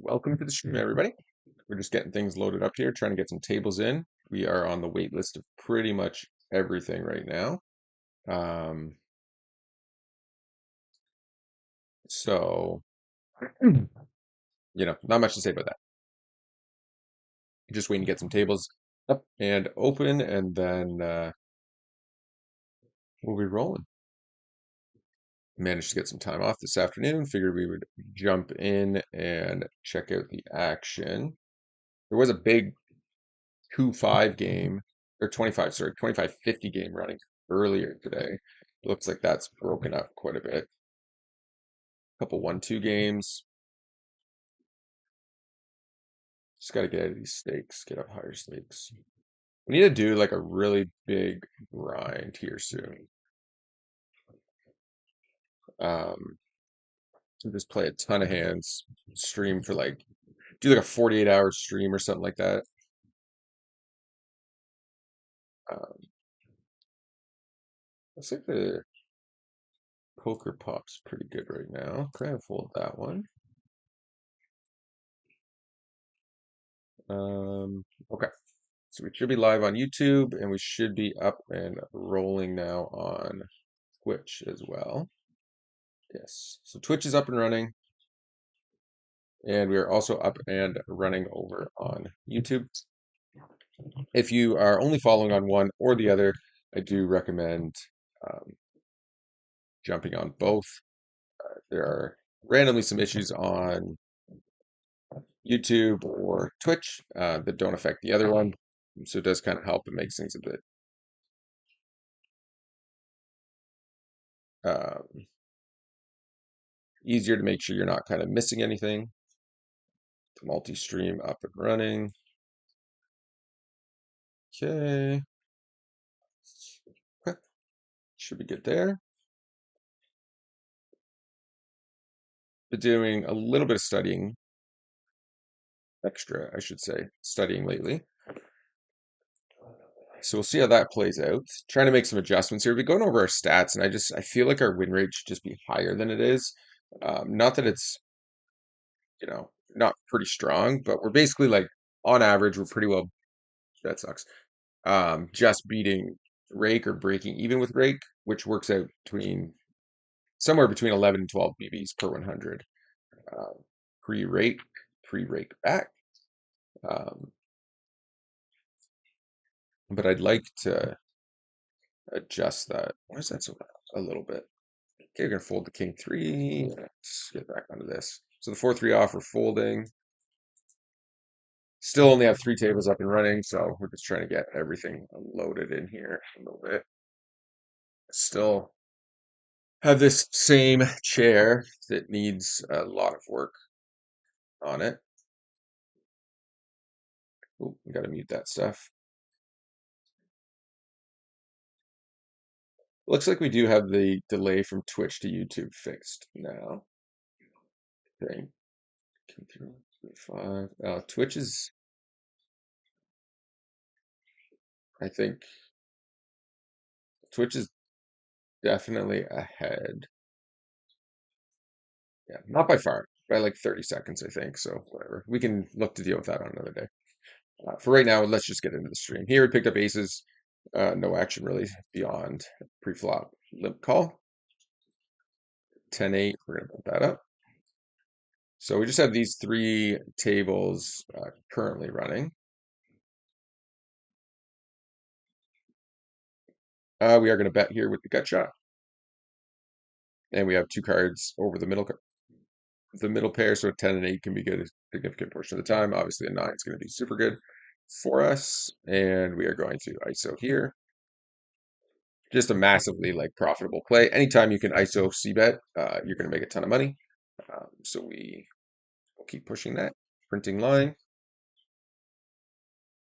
Welcome to the stream, everybody. We're just getting things loaded up here, trying to get some tables in. We are on the wait list of pretty much everything right now. Um, so, not much to say about that. Just waiting to get some tables up and open, and then we'll be rolling. Managed to get some time off this afternoon. Figured we would jump in and check out the action. There was a big 2-5 game, or 25, sorry, 25-50 game running earlier today. Looks like that's broken up quite a bit. A couple 1-2 games. Just got to get out of these stakes, get up higher stakes. We need to do like a really big grind here soon. Um, just play a ton of hands, stream for like, do like a 48-hour stream or something like that. Um, looks like the poker pop's pretty good right now. Can I fold that one? Okay. So we should be live on YouTube and we should be up and rolling now on Twitch as well. Yes. So Twitch is up and running. And we are also up and running over on YouTube. If you are only following on one or the other, I do recommend jumping on both. There are randomly some issues on YouTube or Twitch that don't affect the other one. So it does kind of help. It makes things a bit um, easier to make sure you're not kind of missing anything. Multi-stream up and running. Okay. Should be good there. Been doing a little bit of studying, extra, I should say, studying lately. So we'll see how that plays out. Trying to make some adjustments here. We're going over our stats, and I feel like our win rate should just be higher than it is. Not that it's, not pretty strong, but we're basically like on average, we're pretty well. That sucks. Just beating rake or breaking even with rake, which works out somewhere between 11 and 12 BBs per 100. Um, pre-rake, pre-rake back. Um, but I'd like to adjust that. Why is that so a little bit? Okay, we're gonna fold the king three. Let's get back onto this. So the 4-3 off, we're folding. Still only have 3 tables up and running, so we're just trying to get everything loaded in here a little bit. Still have this same chair that needs a lot of work on it. Oh, we gotta mute that stuff. Looks like we do have the delay from Twitch to YouTube fixed now. Okay. Five. Twitch is, I think, Twitch is definitely ahead. Yeah, not by far, by like 30 seconds, I think. So whatever. We can look to deal with that on another day. For right now, let's just get into the stream. Here we picked up aces. No action really beyond pre-flop limp call. 10-8, we're gonna put that up. So we just have these 3 tables currently running. We are going to bet here with the gut shot. And we have 2 cards over the middle pair, so 10 and 8 can be good a significant portion of the time. Obviously, a 9 is going to be super good for us. And we are going to ISO here. Just a massively profitable play. Anytime you can ISO c-bet, you're going to make a ton of money. So we will keep pushing that. Printing line.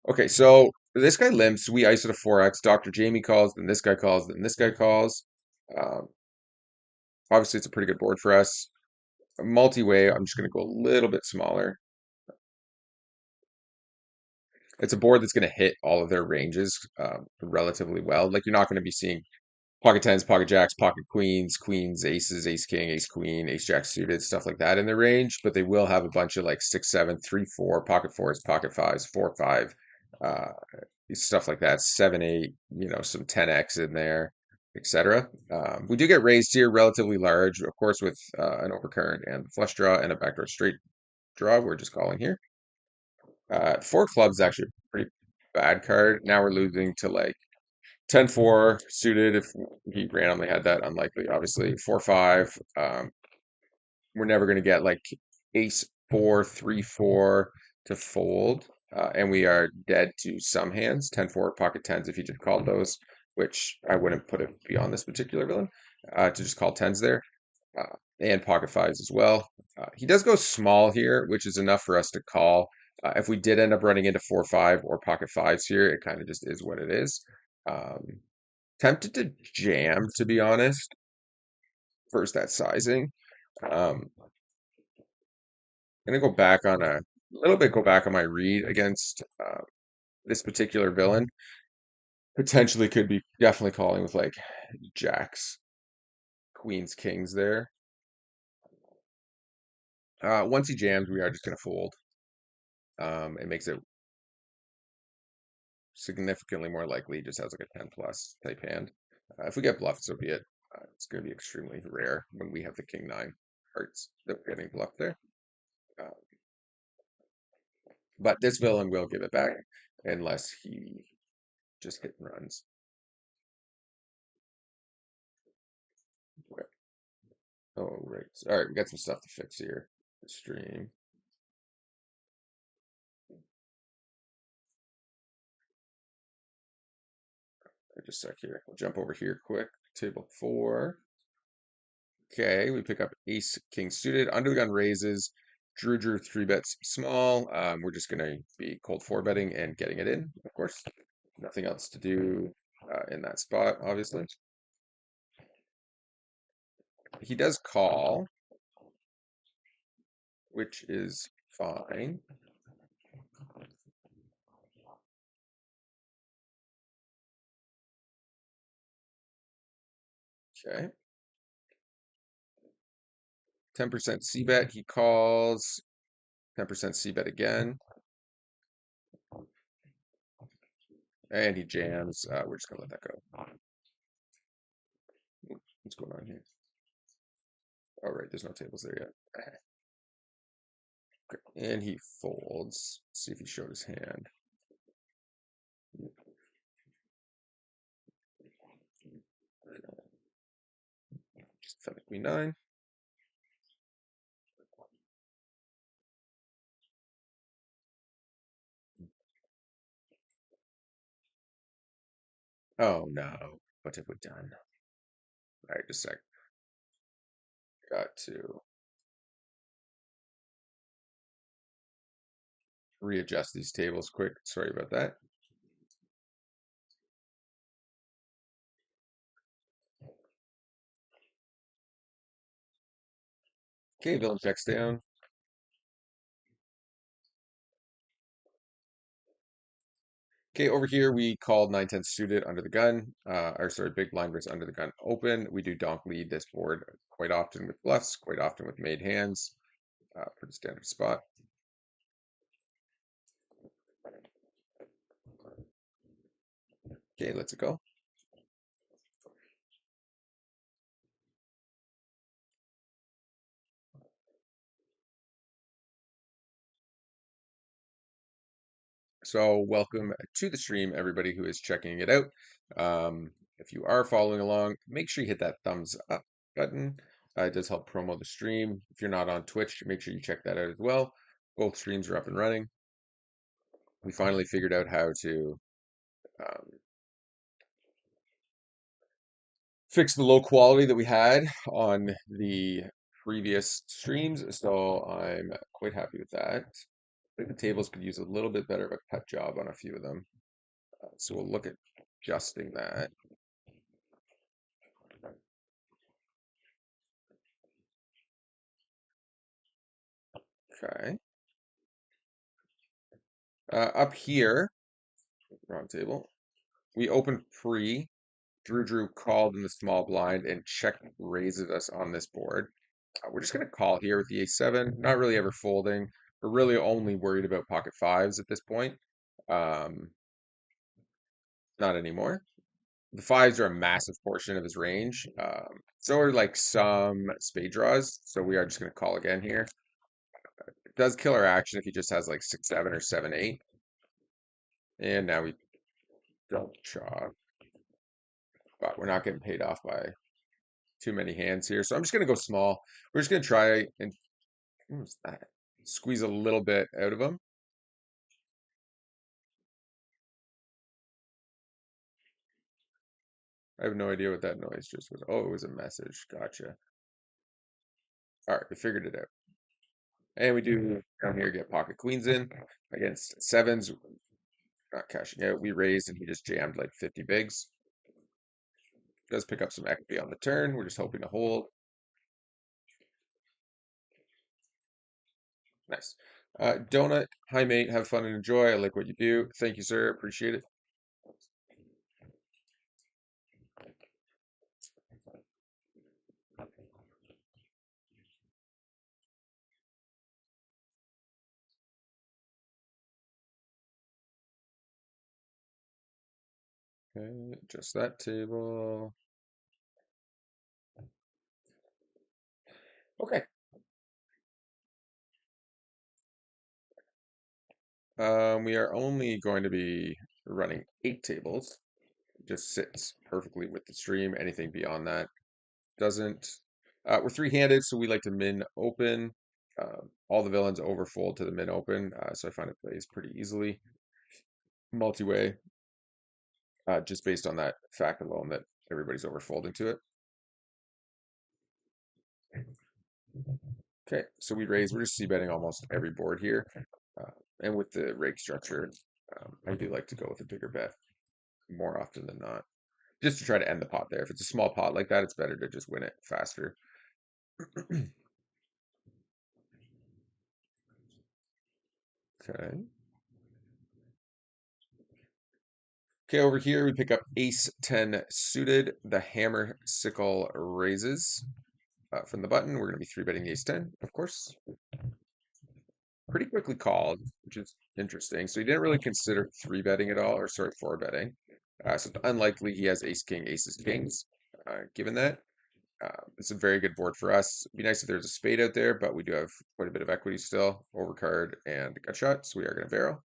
Okay, so this guy limps. We ISO to 4x. Dr. Jamie calls, then this guy calls, then this guy calls. Um, obviously, it's a pretty good board for us. Multi-way, I'm just going to go a little bit smaller. It's a board that's going to hit all of their ranges relatively well. Like, you're not going to be seeing pocket tens, pocket jacks, pocket queens, queens, aces, ace king, ace queen, ace jack suited, stuff like that in their range. But they will have a bunch of like 6, 7, 3, 4, pocket fours, pocket fives, 4, 5, uh, stuff like that. 7, 8, some 10x in there, etc. We do get raised here relatively large, of course, with an overcurrent and flush draw and a backdoor straight draw. We're just calling here. Four clubs is actually a pretty bad card. Now we're losing to like 10-4 suited if he randomly had that, unlikely, obviously. 4, 5. We're never going to get like ace 4, 3, 4 to fold. And we are dead to some hands, 10-4, pocket tens if you just called those, which I wouldn't put it beyond this particular villain, to just call tens there. And pocket fives as well. He does go small here, which is enough for us to call. If we did end up running into 4, 5 or pocket fives here, it kind of just is what it is. Um, Tempted to jam, to be honest, versus that sizing. Gonna go back on a little bit, go back on my read against this particular villain. Potentially could be definitely calling with like jacks, queens, kings there. Once he jams, we are just gonna fold. It makes it significantly more likely he just has like a 10 plus type hand. If we get bluffed, so be it. It's going to be extremely rare when we have the king nine hearts that we're getting bluffed there. Uh, but this villain will give it back unless he just hit and runs. Okay. Oh, right. All right, we got some stuff to fix here. The stream. Just a sec here. We'll jump over here quick. Table 4. Okay, we pick up ace, king suited. Under the gun raises. Drew 3 bets small. We're just going to be cold 4 betting and getting it in, of course. Nothing else to do in that spot, obviously. He does call, which is fine. Okay. 10% C bet. He calls. 10% C bet again. And he jams. We're just going to let that go. What's going on here? Oh, right. There's no tables there yet. Okay. And he folds. Let's see if he showed his hand. Just pathetic queen nine. Oh no. What have we done? All right, just a sec. Got to readjust these tables quick. Sorry about that. Okay, villain checks down. Okay, over here we called 9-10 suited under the gun. Or sorry, big blind versus under the gun open. We do donk lead this board quite often with bluffs, quite often with made hands. Pretty standard spot. Okay, let's go. So welcome to the stream, everybody who is checking it out. If you are following along, make sure you hit that thumbs up button. It does help promo the stream. If you're not on Twitch, make sure you check that out as well. Both streams are up and running. We finally figured out how to um, fix the low quality that we had on the previous streams, so I'm quite happy with that. I think the tables could use a little bit better of a cut job on a few of them. So we'll look at adjusting that. Okay. Up here, wrong table, we open pre. Drew called in the small blind and check raises us on this board. We're just going to call here with the a7, not really ever folding. We're really only worried about pocket fives at this point. Um, not anymore. The fives are a massive portion of his range. So are like some spade draws. So we are just going to call again here. It does kill our action if he just has like 6-7 or 7-8. And now we don't chop. But we're not getting paid off by too many hands here. So I'm just going to go small. We're just going to try and squeeze a little bit out of him. I have no idea what that noise just was. Oh, it was a message. Gotcha. All right, we figured it out. And we do down here get pocket queens in against sevens. Not cashing out. We raised and he just jammed like 50 bigs. Does pick up some equity on the turn. We're just hoping to hold. Nice. Donut, hi mate, have fun and enjoy. I like what you do. Thank you, sir. Appreciate it. Okay, just that table. Okay. We are only going to be running 8 tables. Just sits perfectly with the stream. Anything beyond that doesn't. We're three-handed, so we like to min open. All the villains overfold to the min open, so I find it plays pretty easily. Multi-way, just based on that fact alone that everybody's overfolding to it. Okay, so we raise. We're just c-betting almost every board here. Uh, and with the rake structure, I do like to go with a bigger bet more often than not, just to try to end the pot there. If it's a small pot like that, it's better to just win it faster. Okay. Okay, over here we pick up ace 10 suited. The hammer sickle raises from the button. We're going to be 3-betting the ace 10, of course. Pretty quickly called, which is interesting. So he didn't really consider 3-betting at all, or sorry, 4-betting. So it's unlikely he has ace king, aces kings, given that. It's a very good board for us. It'd be nice if there's a spade out there, but we do have quite a bit of equity still. Overcard and gut shot, so we are going to barrel.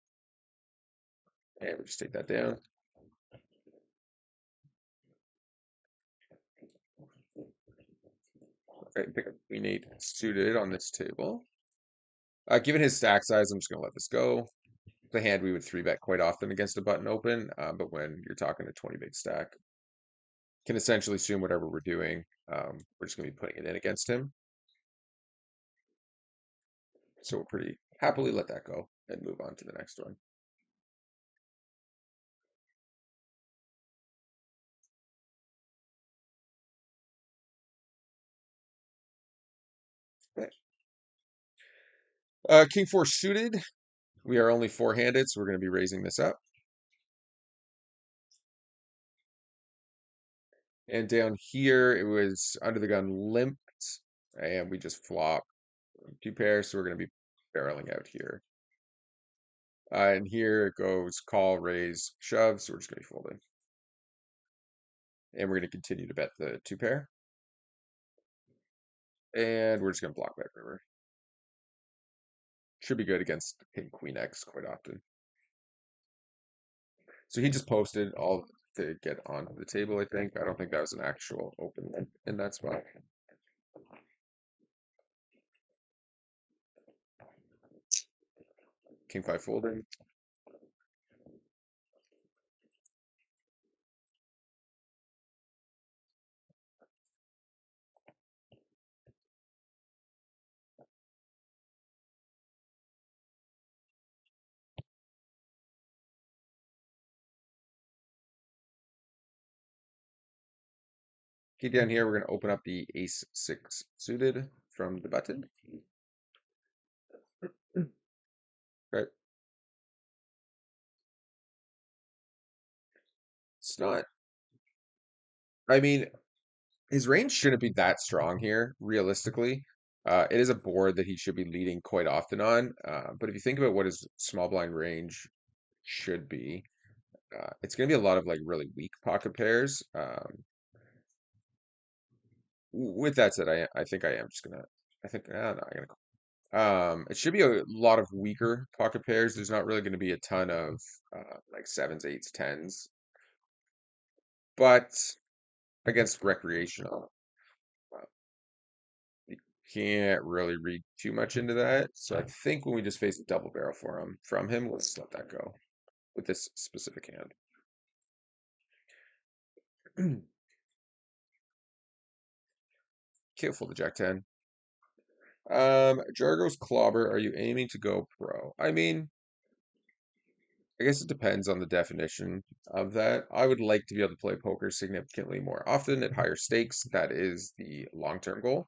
And we just take that down. Right, pick up queen 8 suited on this table. Given his stack size, I'm just going to let this go. The hand we would 3-bet quite often against a button open, but when you're talking a 20 big stack, can essentially assume whatever we're doing, we're just going to be putting it in against him. So we'll pretty happily let that go and move on to the next one. King 4 suited. We are only 4-handed, so we're going to be raising this up. And down here, it was under the gun limped, and we just flop 2 pairs, so we're going to be barreling out here. And here it goes call, raise, shove, so we're just going to be folding. And we're going to continue to bet the 2 pair. And we're just going to block back river. Should be good against king queen X quite often. So he just posted all to get onto the table, I think. I don't think that was an actual open in that spot. King 5 folding. Okay, down here, we're going to open up the ace 6 suited from the button. Right. It's not I mean, his range shouldn't be that strong here, realistically. It is a board that he should be leading quite often on. But if you think about what his small blind range should be, it's going to be a lot of like really weak pocket pairs. With that said, I think I am just gonna. I think no, I'm gonna. It should be a lot of weaker pocket pairs. There's not really going to be a ton of like sevens, eights, tens, but against recreational, uh, you can't really read too much into that. So I think when we just face a double barrel from him, let's let that go with this specific hand. Can't fold the jack ten. Jargo's clobber. Are you aiming to go pro? I mean, I guess it depends on the definition of that. I would like to be able to play poker significantly more often at higher stakes. That is the long-term goal.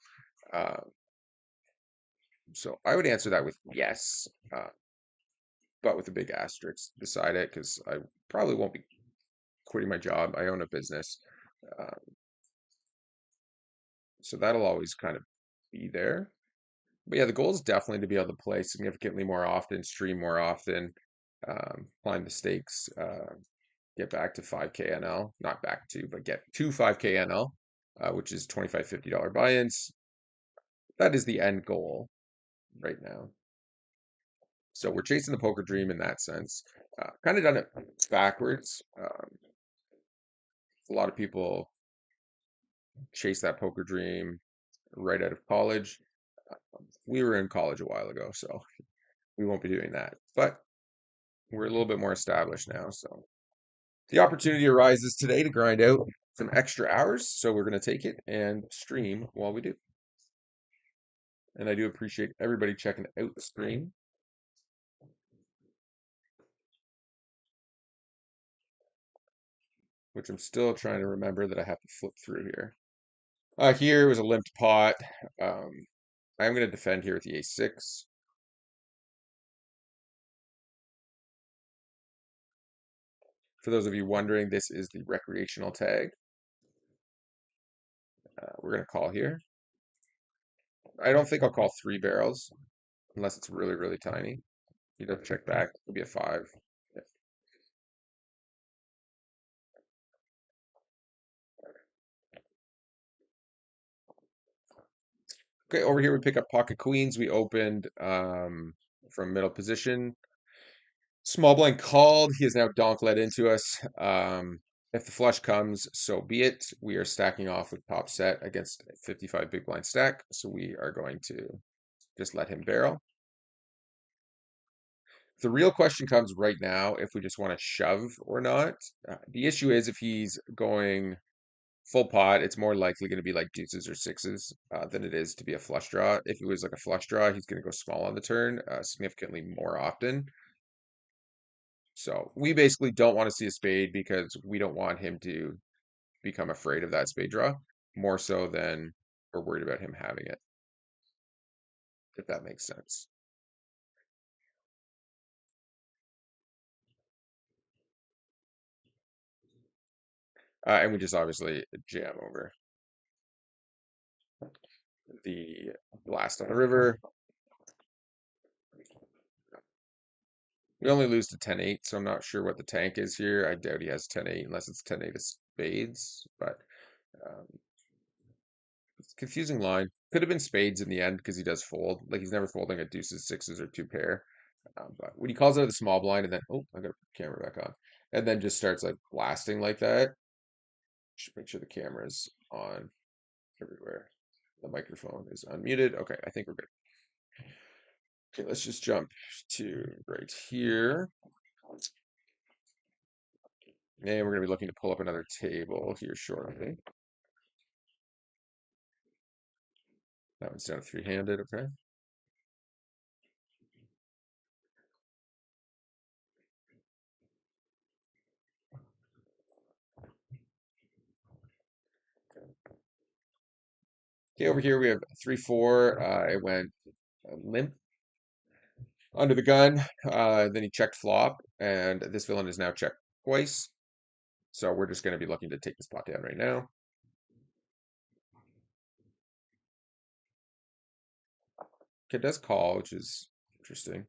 Uh, so I would answer that with yes, but with a big asterisk beside it because I probably won't be quitting my job. I own a business, uh, so that'll always kind of be there. But yeah, the goal is definitely to be able to play significantly more often, stream more often, climb the stakes, get back to 5K NL, not back to, but get to 5K NL, which is $25, $50 buy-ins. That is the end goal right now. So we're chasing the poker dream in that sense. Kind of done it backwards. A lot of people chase that poker dream right out of college. We were in college a while ago, so we won't be doing that. But we're a little bit more established now, so the opportunity arises today to grind out some extra hours, so we're going to take it and stream while we do. And I do appreciate everybody checking out the stream, which I'm still trying to remember that I have to flip through here. Here was a limped pot. Um, I'm going to defend here with the ace-6. For those of you wondering, this is the recreational tag. We're going to call here. I don't think I'll call 3 barrels unless it's really, really tiny. He doesn't check back. It'll be a 5. Yeah. Okay, over here we pick up pocket queens. We opened from middle position. Small blind called. He is now donk led into us. If the flush comes, so be it. We are stacking off with top set against 55 big blind stack. So we are going to just let him barrel. The real question comes right now if we just want to shove or not. The issue is if he's going full pot, it's more likely going to be like deuces or sixes than it is to be a flush draw. If it was like a flush draw, he's going to go small on the turn significantly more often. So we basically don't want to see a spade because we don't want him to become afraid of that spade draw more so than we're worried about him having it, if that makes sense. And we just obviously jam over the blast on the river. We only lose to 10-8, so I'm not sure what the tank is here. I doubt he has 10-8 unless it's 10-8 of spades, but um, it's a confusing line. Could have been spades in the end because he does fold. Like he's never folding a deuces, sixes, or 2 pair. But when he calls out the small blind and then, oh, I got the camera back on, and then just starts like blasting like that, should make sure the camera's on everywhere. The microphone is unmuted. Okay, I think we're good. Okay, let's just jump to right here. And we're going to be looking to pull up another table here shortly. That one's down to three-handed, okay. Okay, over here we have 3-4. It went limp under the gun. Then he checked flop, and this villain is now checked twice. So we're just going to be looking to take this pot down right now. Kid does call, which is interesting.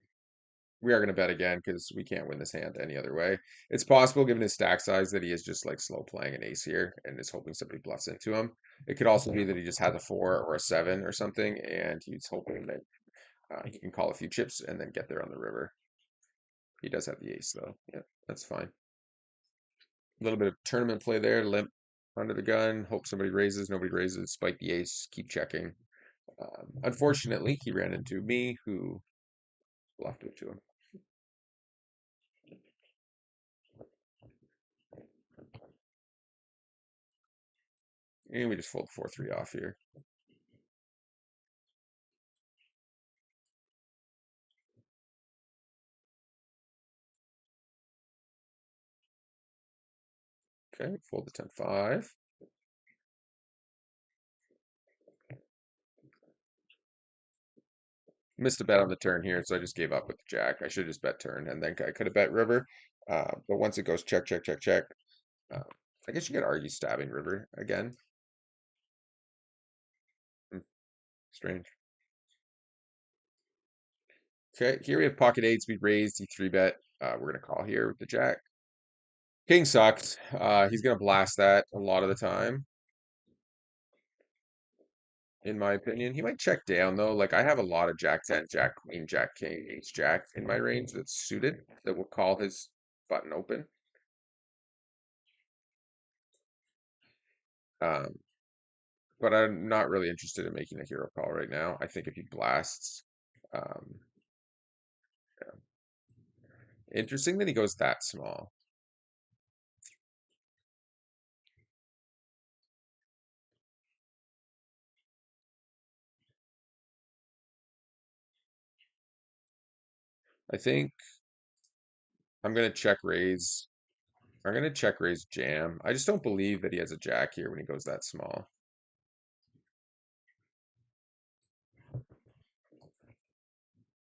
We are going to bet again because we can't win this hand any other way. It's possible, given his stack size, that he is just like slow playing an ace here and is hoping somebody bluffs into him. It could also be that he just has a four or a seven or something, and he's hoping that he can call a few chips and then get there on the river. He does have the ace though. Yeah, that's fine. A little bit of tournament play there. Limp under the gun. Hope somebody raises. Nobody raises. Spike the ace. Keep checking. Unfortunately, he ran into me, who bluffed it to him. And we just fold 4-3 off here. Okay, fold the 10-5. Missed a bet on the turn here, so I just gave up with the jack. I should have just bet turn, and then I could have bet river. But once it goes check, check, check, check, uh, I guess you could argue stabbing river again. Hmm, strange. Okay, here we have pocket eights. We raised. He three bet. We're gonna call here with the jack. King sucks. He's gonna blast that a lot of the time, in my opinion. He might check down though. Like I have a lot of jack 10, jack queen, jack king, ace jack in my range that's suited that will call his button open. Um, but I'm not really interested in making a hero call right now. I think if he blasts, um, yeah. Interesting that he goes that small. I think I'm gonna check raise. I'm gonna check raise jam. I just don't believe that he has a jack here when he goes that small.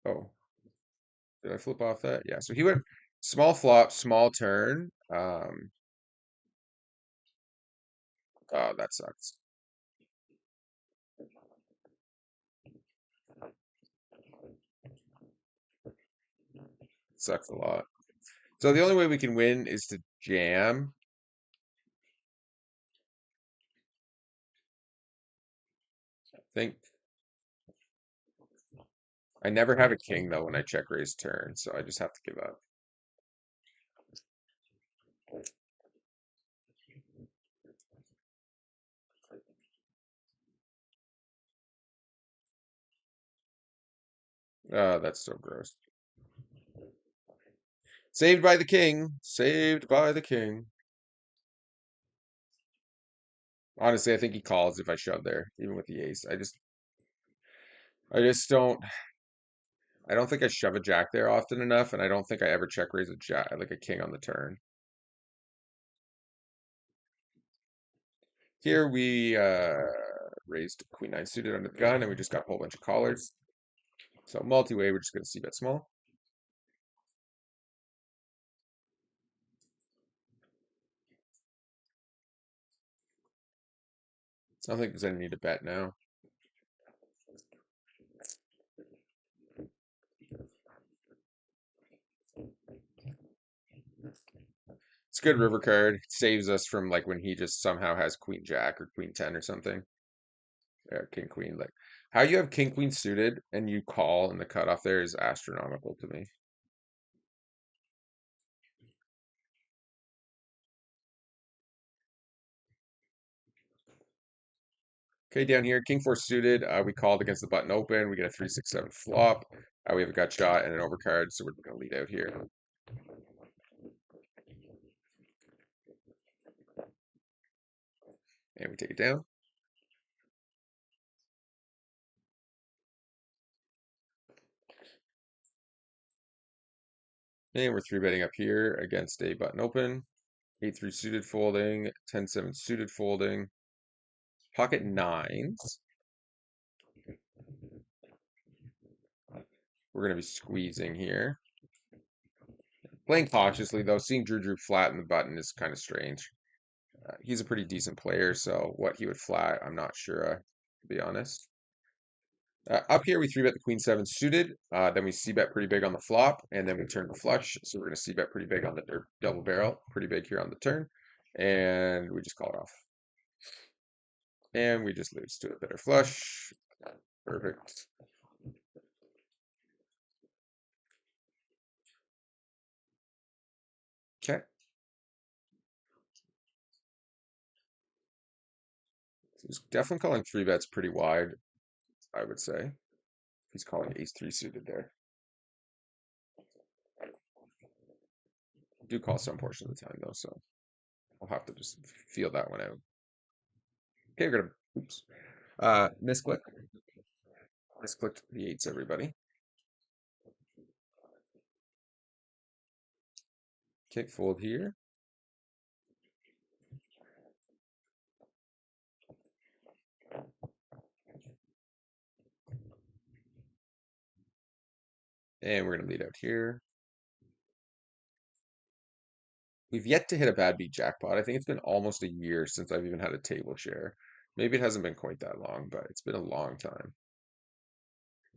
Oh, did I flip off that? Yeah. So he went small flop, small turn. Oh, that sucks. Sucks a lot. So the only way we can win is to jam. I think I never have a king though when I check raise turn, so I just have to give up. Oh, that's so gross. Saved by the king. Saved by the king. Honestly, I think he calls if I shove there, even with the ace. I just don't. I don't think I shove a jack there often enough, and I don't think I ever check raise a jack like a king on the turn. Here we raised queen nine suited under the gun, and we just got a whole bunch of callers. So multi-way, we're just going to see bet small. I don't think there's any need to bet now. It's a good river card. It saves us from like when he just somehow has queen jack or queen 10 or something. Yeah, king queen. Like how you have king queen suited and you call and the cutoff there is astronomical to me. Okay, down here, king four suited. We called against the button open. We get a 3-6-7 flop. We have a gut shot and an overcard, so we're going to lead out here. And we take it down. And we're three betting up here against a button open. 8-3 suited folding, 10-7 suited folding. Pocket nines. We're going to be squeezing here. Playing cautiously, though. Seeing Drew flat in the button is kind of strange. He's a pretty decent player, so what he would flat, I'm not sure, to be honest. Up here, we 3-bet the queen seven suited. Then we c-bet pretty big on the flop, and then we turn the flush. So we're going to c-bet pretty big on the double barrel, pretty big here on the turn, and we just call it off. And we just lose to a better flush. Perfect. Okay. He's definitely calling 3-bets pretty wide, I would say. He's calling ace three suited there. Do call some portion of the time though, so I'll have to just feel that one out. Okay, we're gonna oops. Misclick. Misclicked the eights, everybody. Kick fold here. And we're gonna lead out here. We've yet to hit a bad beat jackpot. I think it's been almost a year since I've even had a table share. Maybe it hasn't been quite that long, but it's been a long time.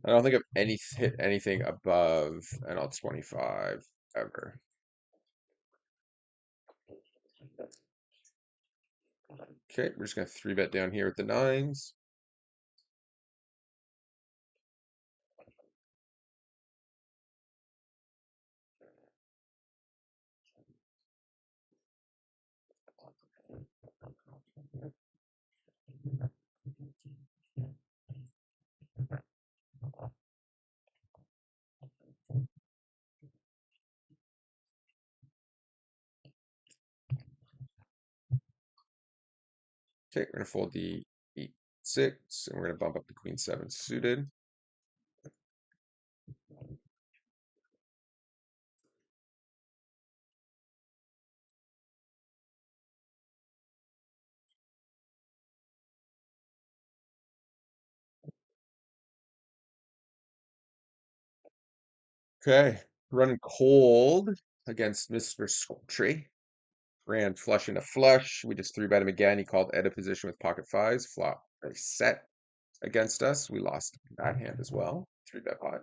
I don't think I've hit anything above an all 25 ever. Okay, we're just gonna 3-bet down here with the nines. Okay, we're gonna fold the 8-6, and we're gonna bump up the queen seven suited. Okay, running cold against Mr. Sultry. Ran flush into flush. We just 3-bet him again. He called out of position with pocket fives. Flop very set against us. We lost that hand as well. 3-bet pot.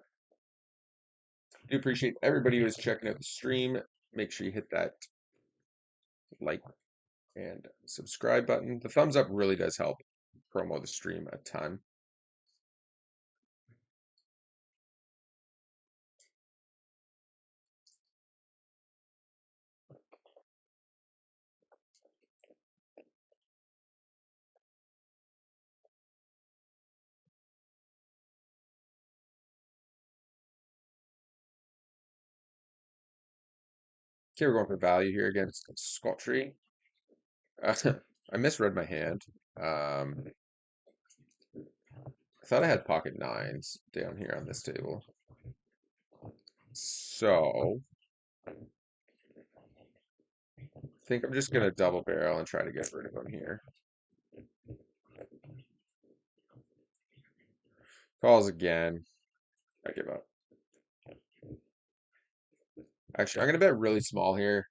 Do appreciate everybody who is checking out the stream. Make sure you hit that like and subscribe button. The thumbs up really does help promo the stream a ton. Okay, we're going for value here against Sculptree. I misread my hand. I thought I had pocket nines down here on this table. So I think I'm just gonna double barrel and try to get rid of them here. Calls again. I give up. Actually, I'm gonna bet really small here.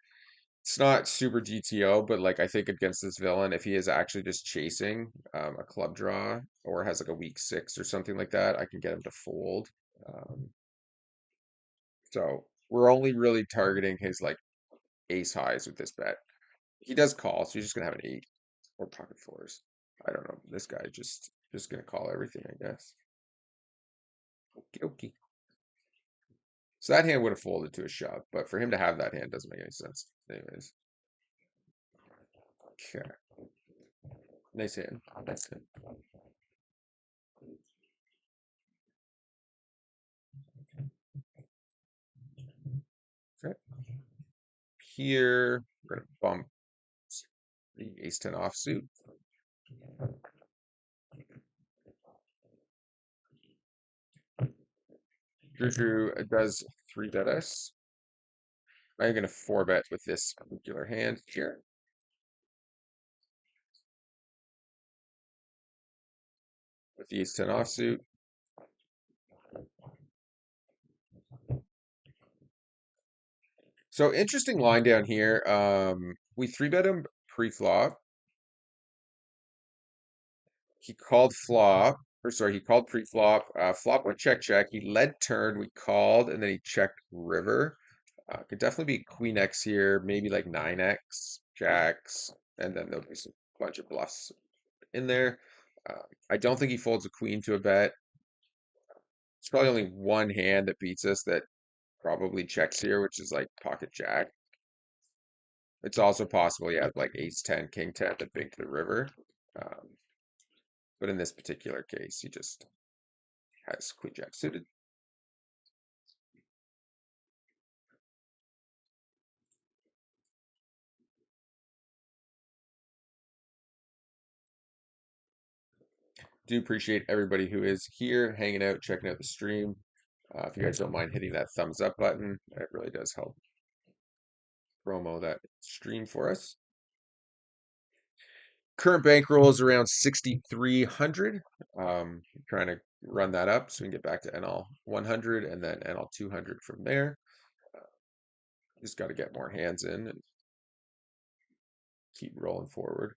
It's not super GTO, but like I think against this villain, if he is actually just chasing a club draw or has like a weak six or something like that, I can get him to fold. Um, so we're only really targeting his like ace highs with this bet. He does call, so he's just gonna have an eight or pocket fours. I don't know. This guy just gonna call everything, I guess. Okie dokie. So that hand would have folded to a shove, but for him to have that hand doesn't make any sense. Anyways. Okay. Nice hand. Nice hand. Okay. Here, we're gonna bump the ace 10 offsuit. Drew does 3-bet us. I'm gonna 4-bet with this particular hand here. With the ace 10 offsuit. So interesting line down here. We 3-bet him pre-flop. He called flop. or sorry, he called pre-flop. Flop went check check. He led turn. We called, and then he checked river. Could definitely be queen X here, maybe like 9X, jacks, and then there'll be some bunch of bluffs in there. I don't think he folds a queen to a bet. It's probably only one hand that beats us that probably checks here, which is like pocket jack. It's also possible you have like ace 10, king 10 that big to the river. Um, but in this particular case, he just has queen jack suited. Do appreciate everybody who is here, hanging out, checking out the stream. If you guys don't mind hitting that thumbs up button, it really does help promo that stream for us. Current bankroll is around 6,300. Trying to run that up so we can get back to NL 100 and then NL 200 from there. Just got to get more hands in and keep rolling forward.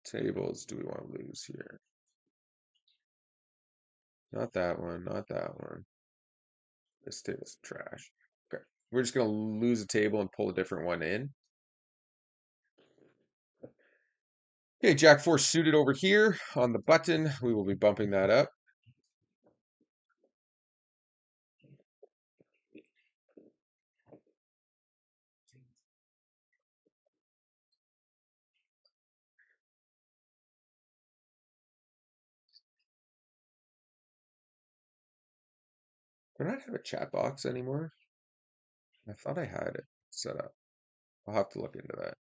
Tables do we want to lose here? Not that one, not that one. This table's trash. Okay, we're just gonna lose a table and pull a different one in. Okay, Jack 4 suited over here on the button. We will be bumping that up. Do I not have a chat box anymore? I thought I had it set up. I'll have to look into that.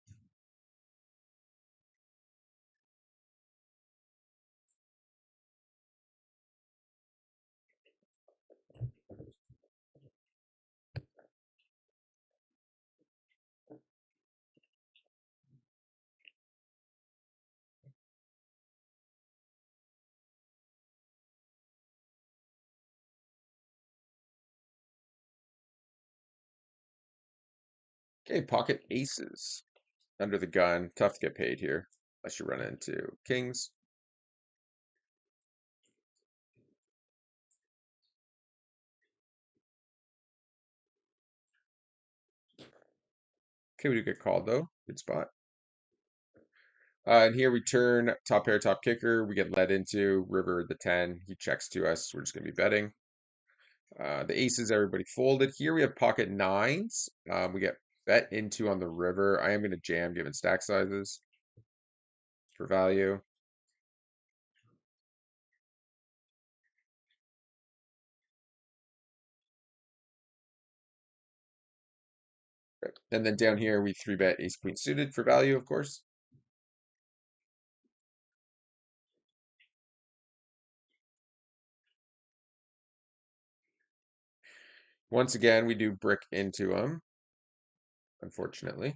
Okay, pocket aces under the gun. Tough to get paid here unless you run into kings. Okay, we do get called though. Good spot. And here we turn top pair, top kicker. We get led into river the 10. He checks to us. We're just going to be betting. The aces, everybody folded. Here we have pocket nines. We get bet into on the river. I am going to jam given stack sizes for value. Okay. And then down here, we three bet ace queen suited for value, of course. Once again, we do brick into them, unfortunately.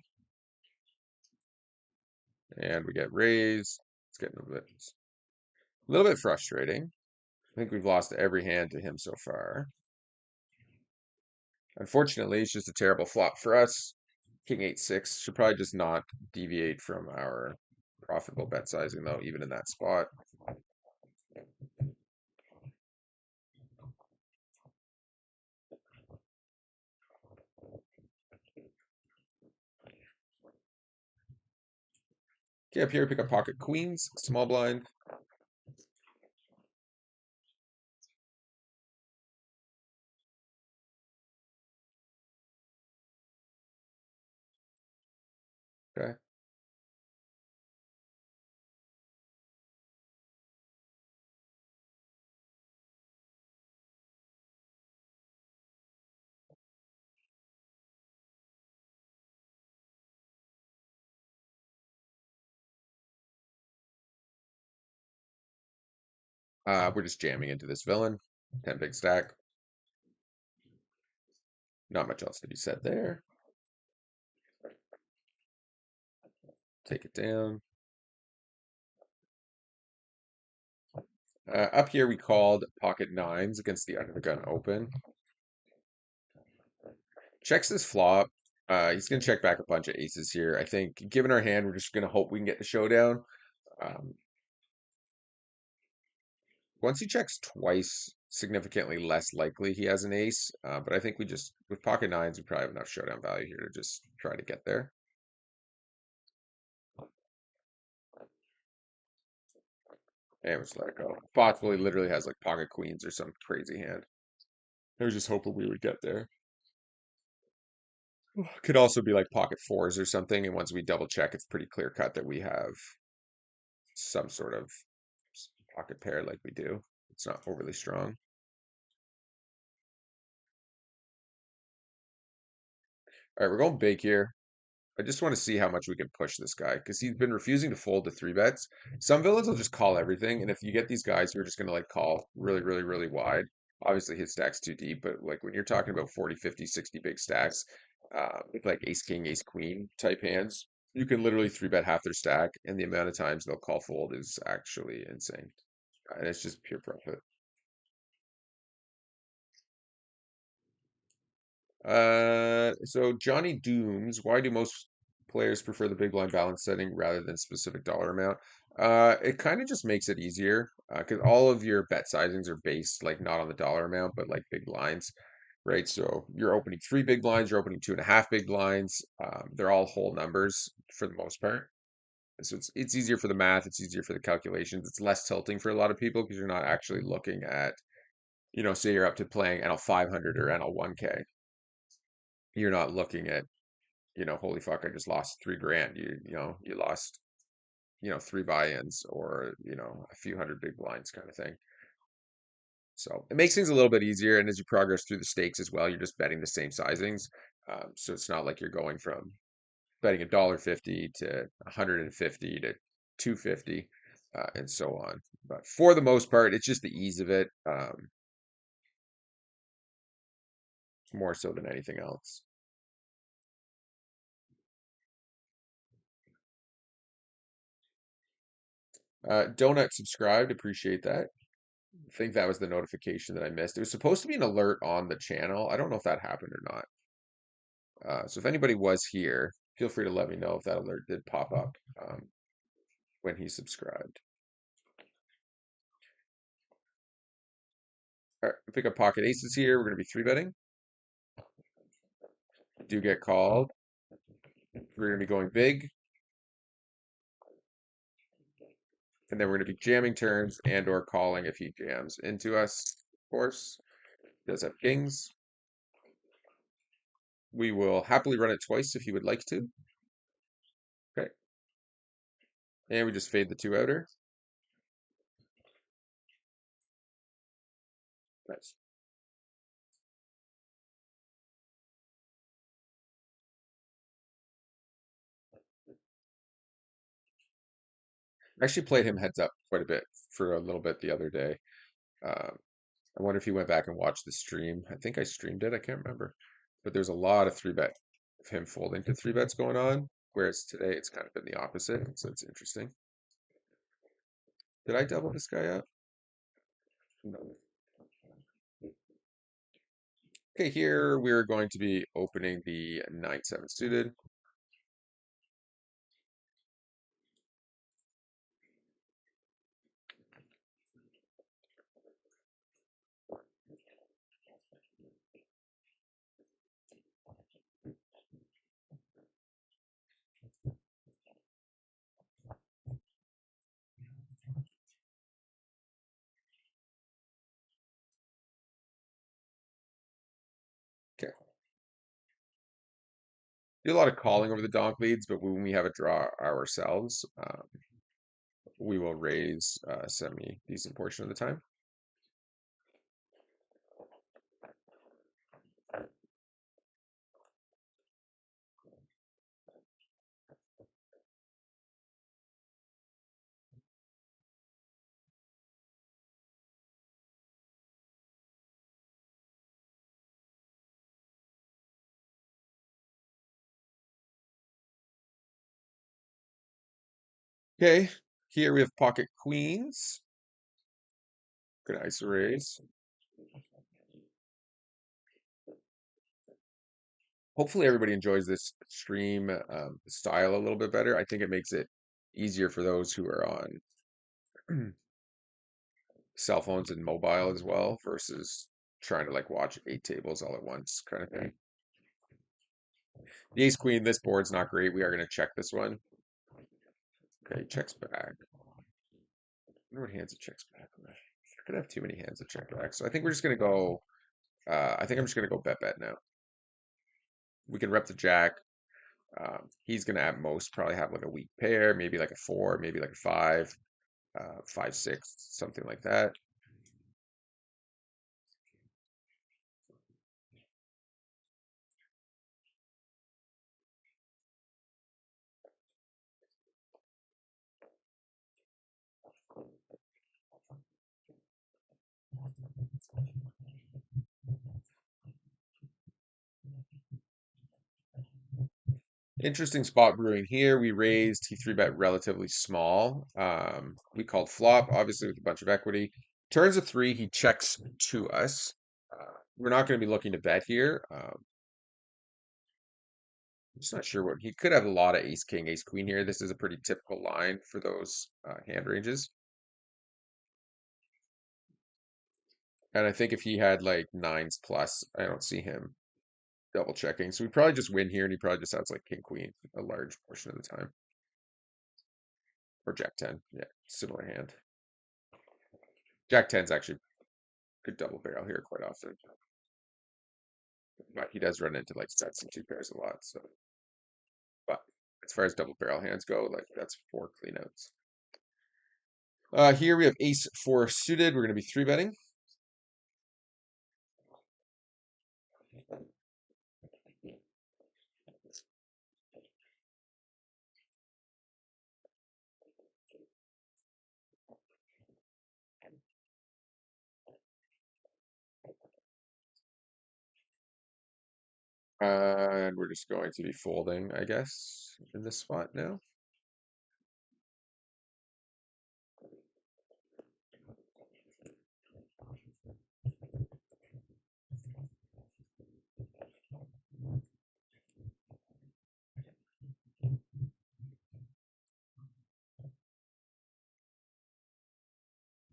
And we get raised. It's getting a little bit frustrating. I think we've lost every hand to him so far. Unfortunately, it's just a terrible flop for us. King 8-6 should probably just not deviate from our profitable bet sizing though, even in that spot. Okay, up here, pick up pocket queens, small blind. Okay. We're just jamming into this villain. 10 big stack. Not much else to be said there. Take it down. Up here we called pocket nines against the under the gun open. Checks this flop. He's gonna check back a bunch of aces here. I think given our hand, we're just gonna hope we can get the showdown. Um, Once he checks twice, significantly less likely he has an ace. But I think we just with pocket nines, we probably have enough showdown value here to just try to get there. And we just let it go. Possibly literally has like pocket queens or some crazy hand. I was just hoping we would get there. Could also be like pocket fours or something. And once we double check, it's pretty clear cut that we have some sort of pocket pair like we do. It's not overly strong. All right, we're going big here. I just want to see how much we can push this guy because he's been refusing to fold to three bets. Some villains will just call everything, and if you get these guys who are just going to like call really, really, really wide, obviously his stack's too deep, but like when you're talking about 40, 50, 60 big stacks, with like ace king, ace queen type hands, you can literally three bet half their stack, and the amount of times they'll call fold is actually insane. And it's just pure profit. So Johnny Dooms, why do most players prefer the big blind balance setting rather than specific dollar amount? It kind of just makes it easier because all of your bet sizings are based like not on the dollar amount, but like big blinds, right? So you're opening three big blinds, you're opening two and a half big blinds. They're all whole numbers for the most part. So it's easier for the math, it's easier for the calculations. It's less tilting for a lot of people because you're not actually looking at, say you're up to playing NL 500 or NL 1K. You're not looking at holy fuck, I just lost 3 grand. You lost, three buy-ins or, a few hundred big blinds kind of thing. So it makes things a little bit easier. And as you progress through the stakes as well, you're just betting the same sizings. So it's not like you're going from betting $1.50 to 150 to 250 and so on. But for the most part, it's just the ease of it, more so than anything else. Donut subscribed, appreciate that. I think that was the notification that I missed. It was supposed to be an alert on the channel. I don't know if that happened or not. So if anybody was here, feel free to let me know if that alert did pop up when he subscribed. All right, pick up pocket aces here. We're going to be three betting. Do get called. We're going to be going big. And then we're going to be jamming turns and or calling if he jams into us, of course. He does have kings. We will happily run it twice if he would like to. Okay. And we just fade the two outer. Nice. I actually played him heads up quite a bit for a little bit the other day. Um, I wonder if he went back and watched the stream. I think I streamed it. I can't remember. But there's a lot of three bet of him folding to three bets going on, whereas today it's kind of been the opposite. So it's interesting. Did I double this guy up? No. Okay, here we're going to be opening the 9-7 suited. Okay. Do a lot of calling over the donk leads, but when we have a draw ourselves, we will raise a semi decent portion of the time. Okay, here we have pocket queens. Gonna ISO raise. Hopefully everybody enjoys this stream style a little bit better. I think it makes it easier for those who are on cell phones and mobile as well versus trying to like watch 8 tables all at once kind of thing. The ace queen, this board's not great. We are going to check this one. Okay, checks back. I wonder what hands it checks back. I could have too many hands that check back. So I think we're just going to go. I think I'm just going to go bet now. We can rep the jack. He's going to at most probably have like a weak pair, maybe like a four, maybe like a five, 5, 6, something like that. Interesting spot brewing here. We raised, he three bet relatively small. We called flop, obviously with a bunch of equity. Turns a three, he checks to us. We're not going to be looking to bet here. I'm just not sure what he could have a lot of ace king, ace queen here. This is a pretty typical line for those hand ranges. And I think if he had like nines plus, I don't see him double checking. So we probably just win here, and he probably just sounds like king queen a large portion of the time. Or jack 10. Yeah, similar hand. Jack 10's actually good double barrel here quite often. But he does run into like sets and two pairs a lot. So, but as far as double barrel hands go, like that's 4 cleanouts. Here we have ace 4 suited. We're going to be three betting. And we're just going to be folding, I guess, in this spot now.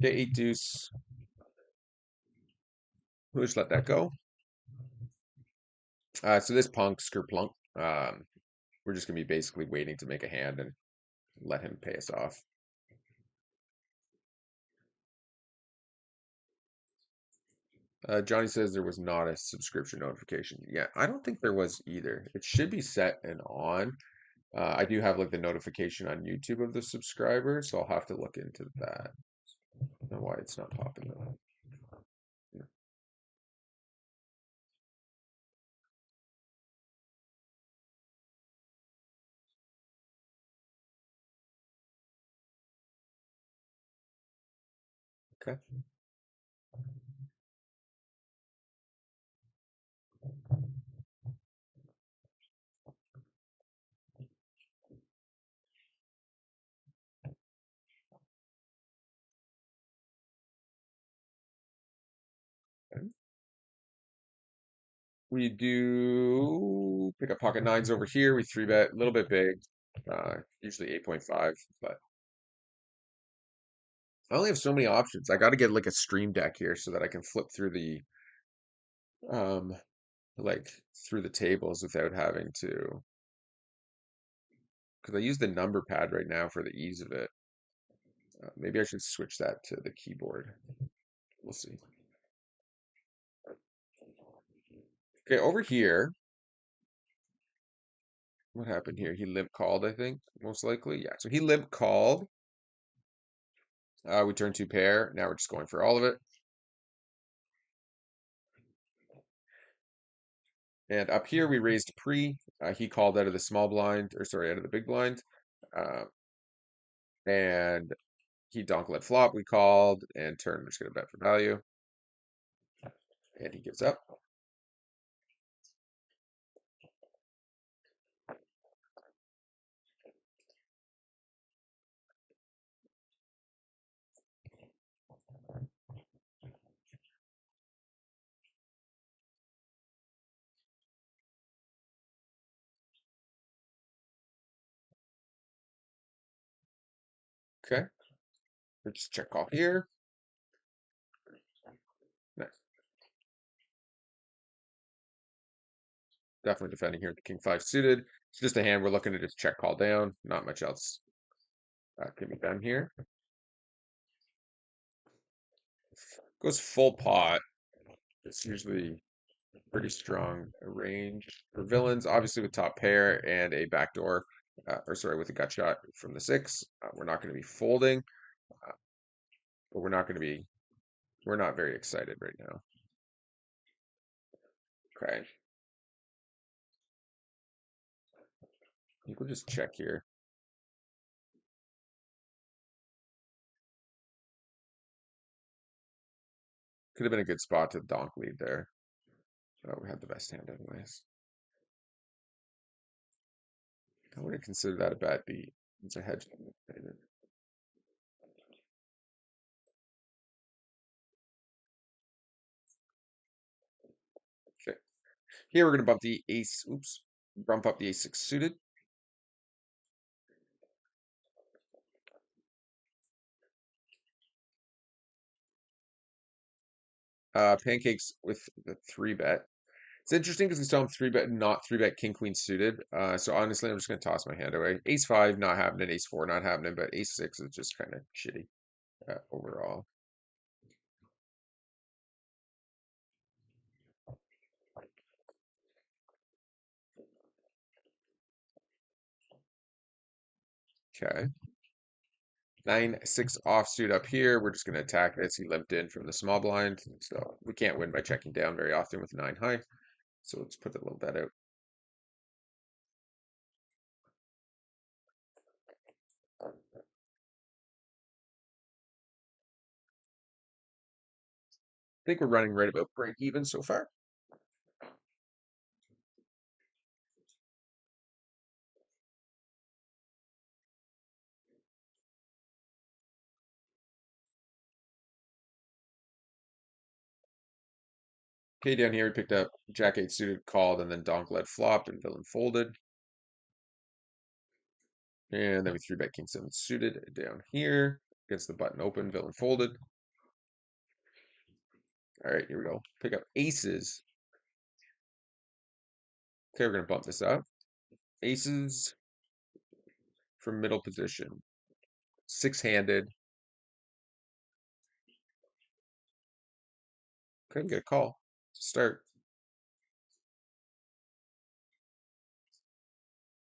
Okay, 8 deuce. We'll just let that go. So this punk, plunk. We're just gonna be basically waiting to make a hand and let him pay us off. Johnny says there was not a subscription notification. Yeah, I don't think there was either. It should be set and on. I do have like the notification on YouTube of the subscriber, so I'll have to look into that. I don't know why it's not popping up. Yeah. Okay. We do pick up pocket nines over here. We three bet a little bit big, usually 8.5, but I only have so many options. I got to get like a stream deck here so that I can flip through the um like through the tables without having to, because I use the number pad right now for the ease of it. Maybe I should switch that to the keyboard. We'll see. Okay, over here, what happened here? He limp called, I think, most likely. Yeah, so he limp called. We turned two pair. Now we're just going for all of it. And up here we raised pre. He called out of the small blind, or sorry, out of the big blind. Uh, and he donk let flop. We called and turn. We're just gonna bet for value. And he gives up. Okay, let's just check call here. Nice. Definitely defending here. King five suited. It's just a hand we're looking to just check call down. Not much else can be done here. Goes full pot. It's usually pretty strong range for villains. Obviously with top pair and a backdoor, or sorry, with a gut shot from the six. We're not going to be folding, uh, but we're not very excited right now. Okay, I think we'll just check here. Could have been a good spot to donk lead there. Oh, we had the best hand anyways. I wouldn't consider that a bad beat. It's a hedge. Okay. Here we're gonna bump the ace. Oops. Bump up the ace six suited. Pancakes with the three bet. It's interesting because we saw him three bet, not three bet king queen suited. So honestly, I'm just gonna toss my hand away. Ace five not happening. Ace four not happening. But ace six is just kind of shitty overall. Okay. 9-6 offsuit up here. We're just going to attack this. He limped in from the small blind. So we can't win by checking down very often with 9 high. So let's put a little bet out. I think we're running right about break even so far. Okay, down here we picked up Jack 8 suited called and then Donk led flopped and villain folded. And then we 3-bet King 7 suited down here. Against the button open, villain folded. All right, here we go. Pick up aces. Okay, we're going to bump this up. Aces from middle position. Six-handed. Okay, get a call. Start.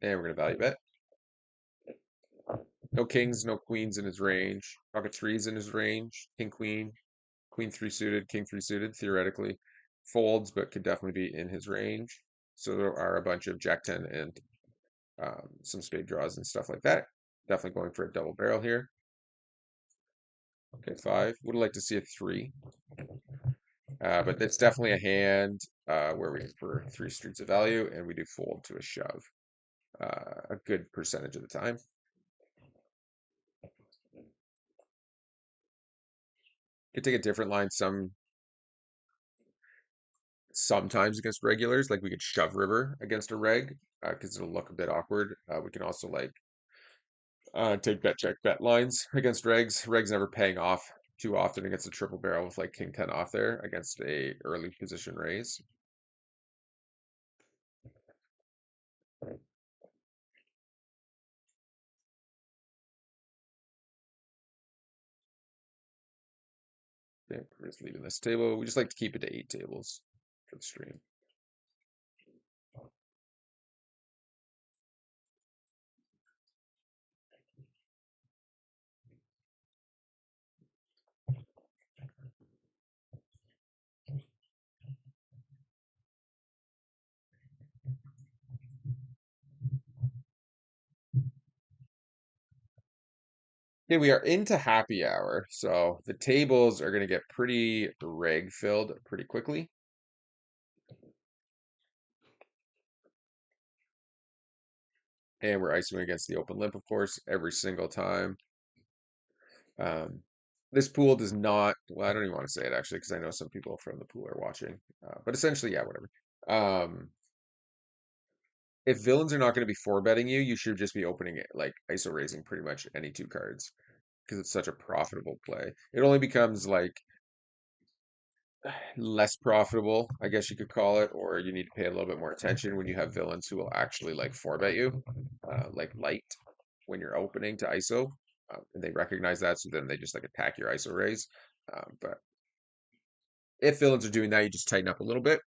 And we're going to value bet. No kings, no queens in his range. Pocket threes in his range. King, queen, queen three suited, king three suited, theoretically folds, but could definitely be in his range. So there are a bunch of jack 10 and some spade draws and stuff like that. Definitely going for a double barrel here. Okay, five. Would like to see a three. But that's definitely a hand where we for three streets of value and we do fold to a shove a good percentage of the time. Could take a different line sometimes against regulars, like we could shove river against a reg because it'll look a bit awkward. We can also like take bet check bet lines against regs. Regs never paying off too often against a triple barrel with like king 10 off there against a early position raise. Okay, we're just leaving this table. We just like to keep it to 8 tables for the stream. Okay, we are into happy hour, so the tables are going to get pretty reg filled pretty quickly. And we're icing against the open limp, of course, every single time. Um, this pool does not, well, I don't even want to say it actually, because I know some people from the pool are watching. But essentially, yeah, whatever. If villains are not going to be four betting you, you should just be opening it like ISO raising pretty much any two cards. because it's such a profitable play. It only becomes like less profitable, I guess you could call it, or you need to pay a little bit more attention when you have villains who will actually like four bet you, like light when you're opening to ISO. And they recognize that, so then they just like attack your ISO raise. But if villains are doing that, you just tighten up a little bit.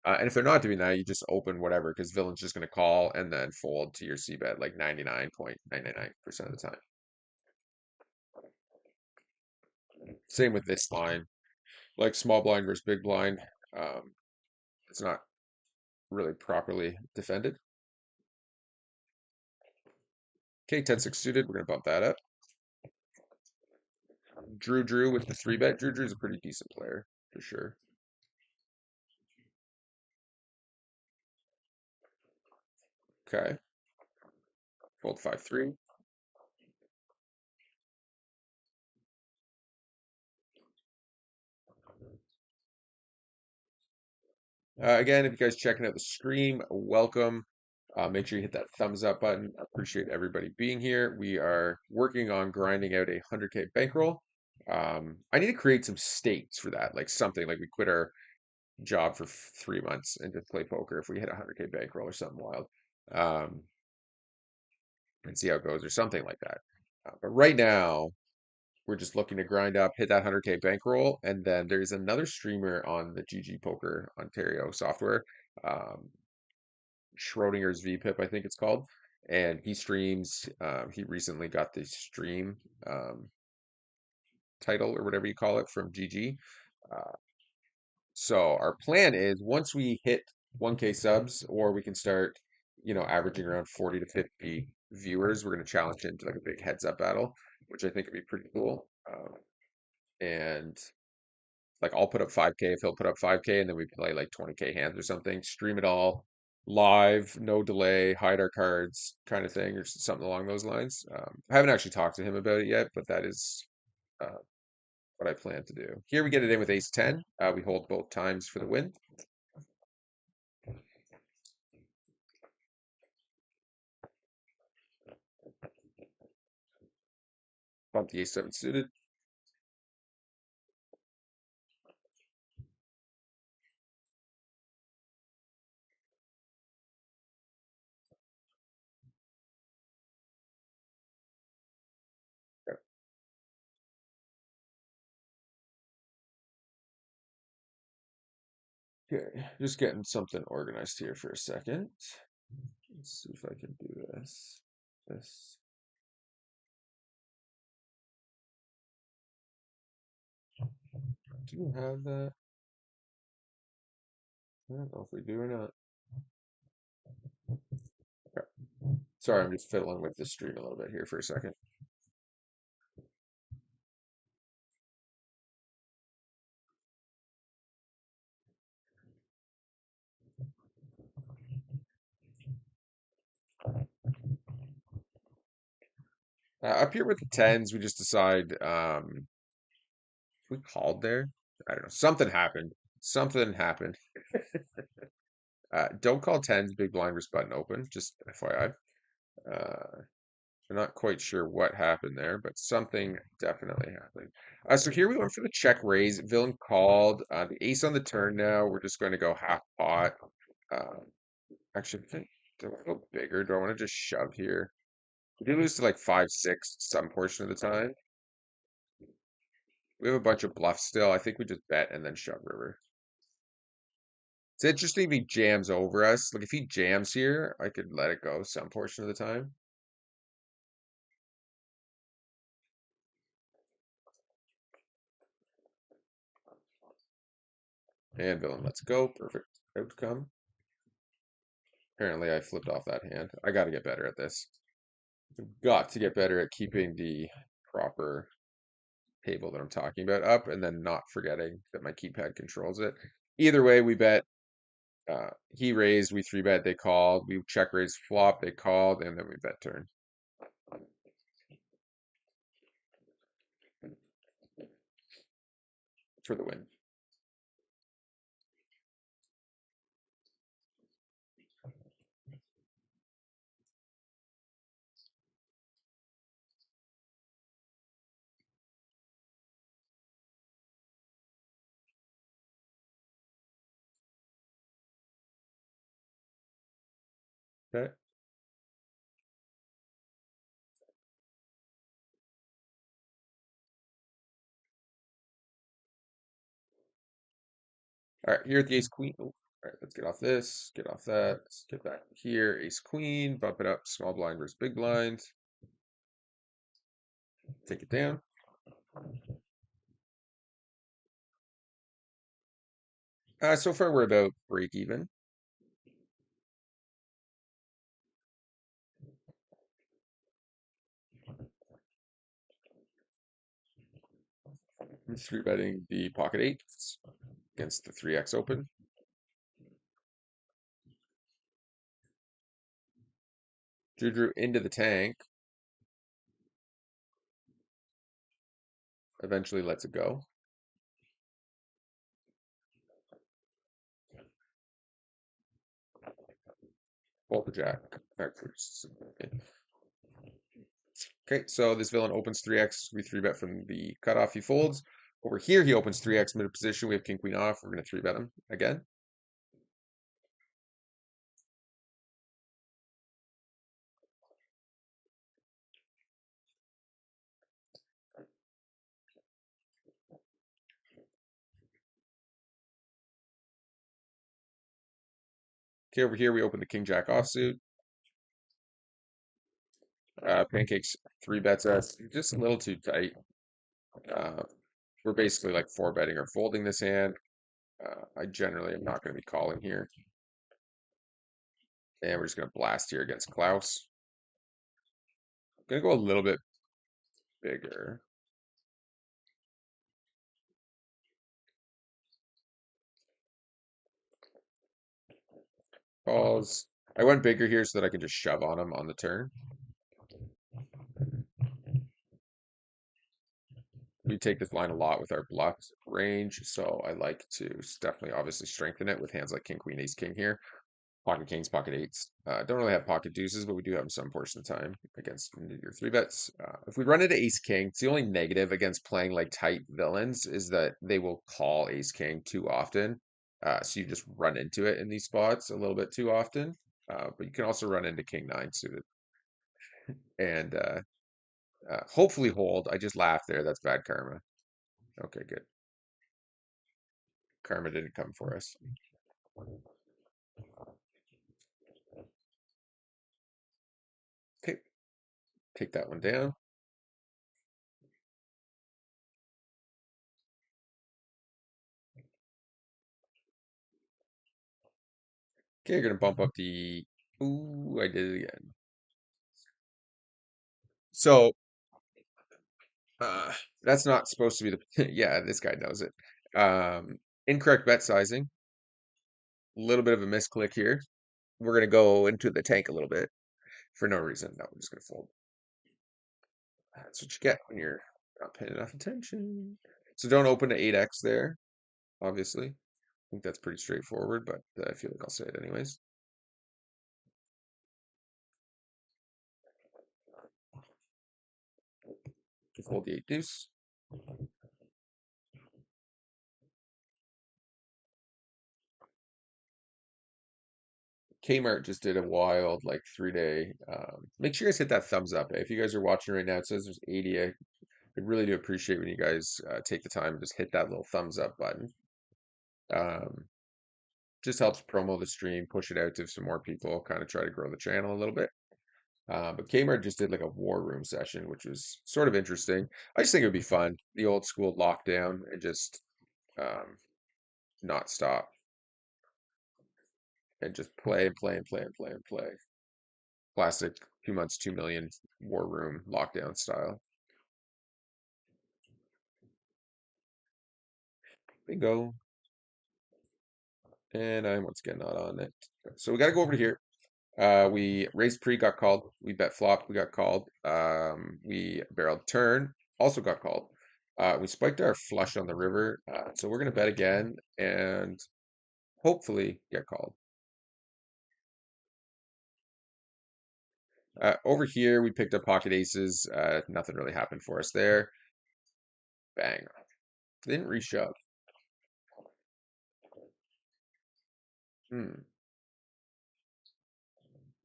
And if they're not doing that, you just open whatever because villain's just going to call and then fold to your C bet like 99.999% of the time. Same with this line, like small blind versus big blind. Um, it's not really properly defended. Okay, 10-6 suited. We're going to bump that up. Drew with the three bet. Drew's a pretty decent player for sure. Okay, fold 5-3. Again, if you guys checking out the stream, welcome. Make sure you hit that thumbs up button. Appreciate everybody being here. We are working on grinding out a 100K bankroll. I need to create some stakes for that, like something like we quit our job for 3 months and just play poker if we hit a 100K bankroll or something wild, um, and see how it goes or something like that. But right now, we're just looking to grind up, hit that 100K bankroll, and then there's another streamer on the GG Poker Ontario software. Um, Schrodinger's VPIP, I think it's called. And he streams. He recently got the stream title or whatever you call it from GG. Uh, so our plan is once we hit 1K subs, or we can start, averaging around 40 to 50 viewers, we're going to challenge him to like a big heads up battle, which I think would be pretty cool. And like I'll put up 5K if he'll put up 5K, and then we play like 20K hands or something, stream it all live, no delay, hide our cards kind of thing, or something along those lines. I haven't actually talked to him about it yet, but that is uh, what I plan to do. Here we get it in with ace 10. We hold both times for the win. Bump the ace 7 suited. Okay, just getting something organized here for a second. Let's see if I can do this. This. Do you have that? I don't know if we do or not. Okay. Sorry, I'm just fiddling with the stream a little bit here for a second. Up here with the tens, we just decide we called there. I don't know. Something happened. Something happened. Don't call tens big blind versus button open. Just FYI. I'm not quite sure what happened there, but something definitely happened. So here we went for the check raise. Villain called. The ace on the turn now. We're just going to go half pot. Um, actually, I think do I want to go bigger? Do I want to just shove here? We do lose to like 5-6 some portion of the time. We have a bunch of bluffs still. I think we just bet and then shove river. It's interesting if he jams over us. Like if he jams here, I could let it go some portion of the time. And villain, let's go. Perfect outcome. Apparently I flipped off that hand. I got to get better at this. Got to get better at keeping the proper table that I'm talking about up and then not forgetting that my keypad controls it. Either way, we bet. He raised, we three bet, they called. We check raise flop, they called, and then we bet turn for the win. Okay. All right, here at the ace queen. Oh, all right, let's get off this, get off that. Let's get back here. Ace queen, bump it up. Small blind versus big blind. Take it down. So far we're about break even. I'm three betting the pocket eights against the 3x open. Drew into the tank. Eventually lets it go. Fold the jack. Back first. Okay, so this villain opens 3x. We 3-bet from the cutoff. He folds. Over here, he opens 3x mid position. We have king queen off. We're going to 3-bet him again. Okay, over here, we open the king jack offsuit. Pancakes 3-bets us. Just a little too tight. Uh, we're basically like 4-betting or folding this hand. I generally am not going to be calling here. And we're just going to blast here against Klaus. Going to go a little bit bigger. Calls. I went bigger here so that I can just shove on him on the turn. We take this line a lot with our bluff range, so I like to definitely obviously strengthen it with hands like king, queen, ace, king here. Pocket kings, pocket eights. Don't really have pocket deuces, but we do have them some portion of the time against your 3-bets. If we run into ace king, it's the only negative against playing like tight villains is that they will call ace king too often. So you just run into it in these spots a little bit too often. But you can also run into king nine suited and hopefully hold. I just laughed there. That's bad karma. Okay, good. Karma didn't come for us. Okay, take that one down. Okay, you're gonna bump up the. Ooh, I did it again. So that's not supposed to be the. Yeah, this guy knows it. Incorrect bet sizing. A little bit of a misclick here. We're gonna go into the tank a little bit for no reason. No, we're just gonna fold. That's what you get when you're not paying enough attention. So don't open to 8x there, obviously. I think that's pretty straightforward, but I feel like I'll say it anyways. Fold the 8 deuce. Kmart just did a wild like 3-day. Make sure you guys hit that thumbs up. If you guys are watching right now, it says there's 80. I really do appreciate when you guys take the time and just hit that little thumbs up button. Um, just helps promo the stream, push it out to some more people, kind of try to grow the channel a little bit. But Kmart just did like a war room session, which was sort of interesting. I just think it would be fun, the old school lockdown, and just um, not stop and just play and play and play and play and play. Classic 2 months, 2 million war room lockdown style. Bingo. And I'm once again not on it. So we got to go over to here. We raised pre, got called. We bet flop, we got called. We barreled turn, also got called. We spiked our flush on the river. So we're going to bet again and hopefully get called. Over here, we picked up pocket aces. Nothing really happened for us there. Bang. Didn't reshove. Hmm.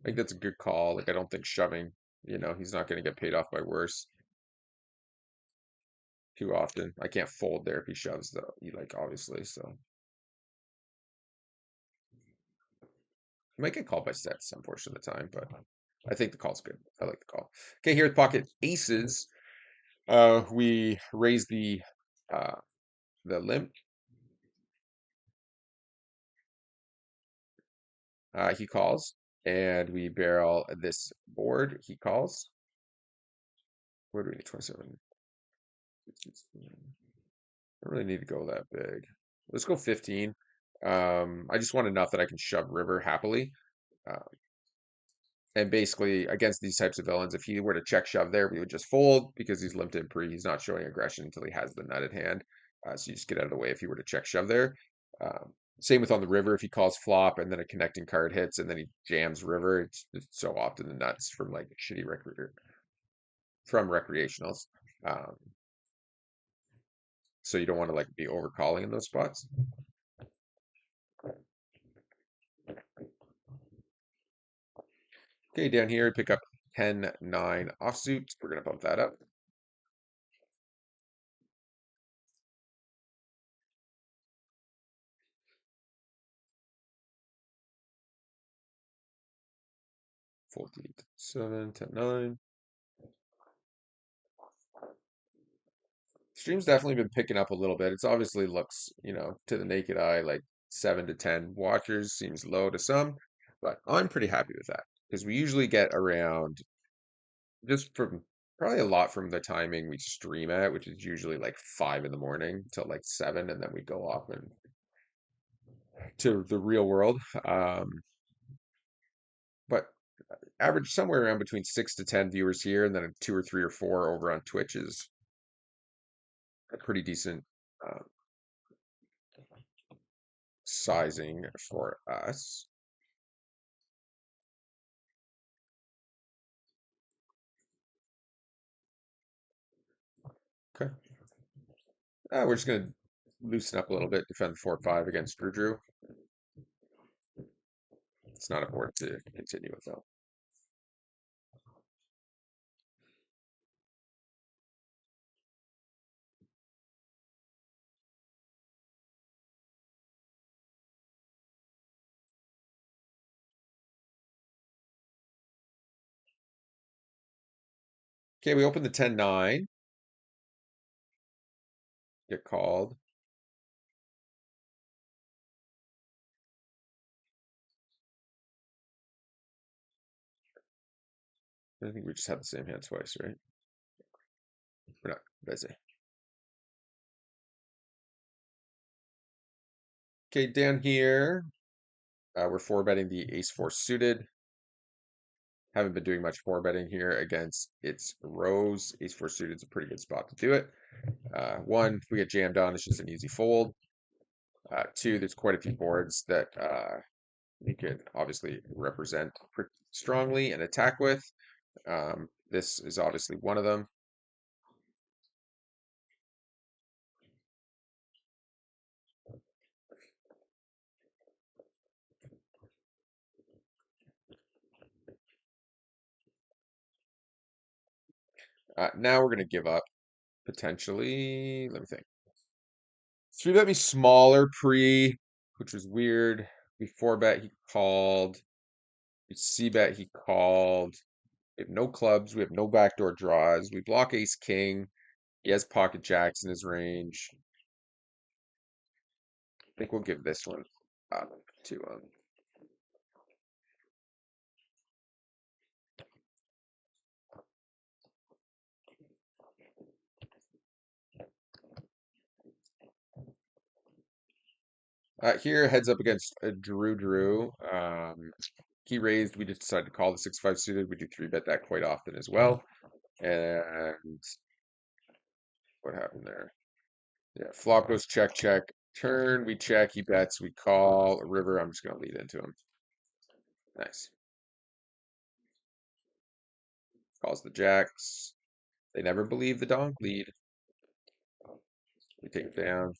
Like that's a good call. Like I don't think shoving, he's not going to get paid off by worse too often. I can't fold there if he shoves though. You like obviously, so he might get called by sets some portion of the time, but I think the call's good. I like the call. Okay, here with pocket aces, we raise uh the limp. He calls, and we barrel this board. He calls. Where do we need 27? I don't really need to go that big. Let's go 15. I just want enough that I can shove river happily. Uh, and basically, against these types of villains, if he were to check shove there, we would just fold because he's limped in pre. He's not showing aggression until he has the nutted hand. So you just get out of the way if he were to check shove there. Same with on the river. If he calls flop and then a connecting card hits and then he jams river, it's so often the nuts from like shitty from recreationals. Um, so you don't want to like be overcalling in those spots. Okay, down here, pick up 10-9 offsuit. We're going to bump that up. Fold 7, 10-9. Stream's definitely been picking up a little bit. It's obviously looks, to the naked eye, like 7 to 10 watchers seems low to some, but I'm pretty happy with that because we usually get around just from probably a lot from the timing we stream at, which is usually like 5 in the morning till like 7, and then we go off and to the real world. But average somewhere around between 6 to 10 viewers here, and then a 2 or 3 or 4 over on Twitch is a pretty decent uh, sizing for us. Okay, we're just gonna loosen up a little bit, defend 4-5 against Drew. It's not important to continue with though. Okay, we open the 10-9, get called. I think we just had the same hand twice, right? We're not busy. Okay, down here, we're four betting the ace four suited. Haven't been doing much four betting here against its rows. Ace four suited is a pretty good spot to do it. One, if we get jammed on, it's just an easy fold. Two, there's quite a few boards that we could obviously represent pretty strongly and attack with. This is obviously one of them. Now we're going to give up potentially. Let me think. Three bet me smaller pre, which was weird. We four bet he called. We C bet he called. We have no clubs. We have no backdoor draws. We block ace king. He has pocket jacks in his range. I think we'll give this one to him. Here, heads up against Drew. He raised. We just decided to call the 6-5 suited. We do three bet that quite often as well. And what happened there? Yeah, flop goes check, check. Turn, we check. He bets. We call. River, I'm just going to lead into him. Nice. Calls the jacks. They never believe the donk lead. We take it down.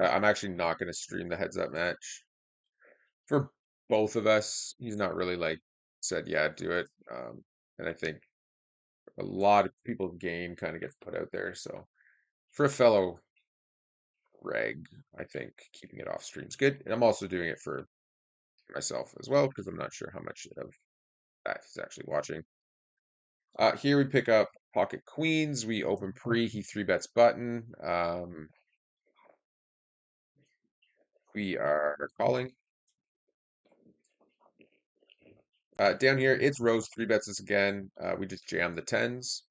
I'm actually not going to stream the heads up match for both of us. He's not really like said, yeah, do it. And I think a lot of people's game kind of gets put out there. So for a fellow reg, I think keeping it off stream's good. And I'm also doing it for myself as well because I'm not sure how much of that he's actually watching. Here we pick up pocket queens. We open pre. He three bets button. We are calling. Down here, it's Rose three bets us again. We just jam the tens.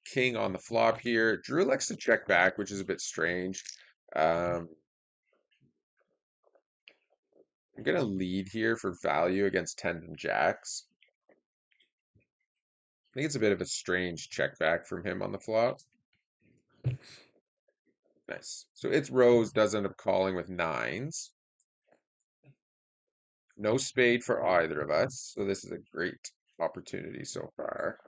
King on the flop here. Drew likes to check back, which is a bit strange. Um, I'm gonna lead here for value against tens and jacks. I think it's a bit of a strange check back from him on the flop. Nice. So it's Rose does end up calling with nines. No spade for either of us. So this is a great opportunity so far.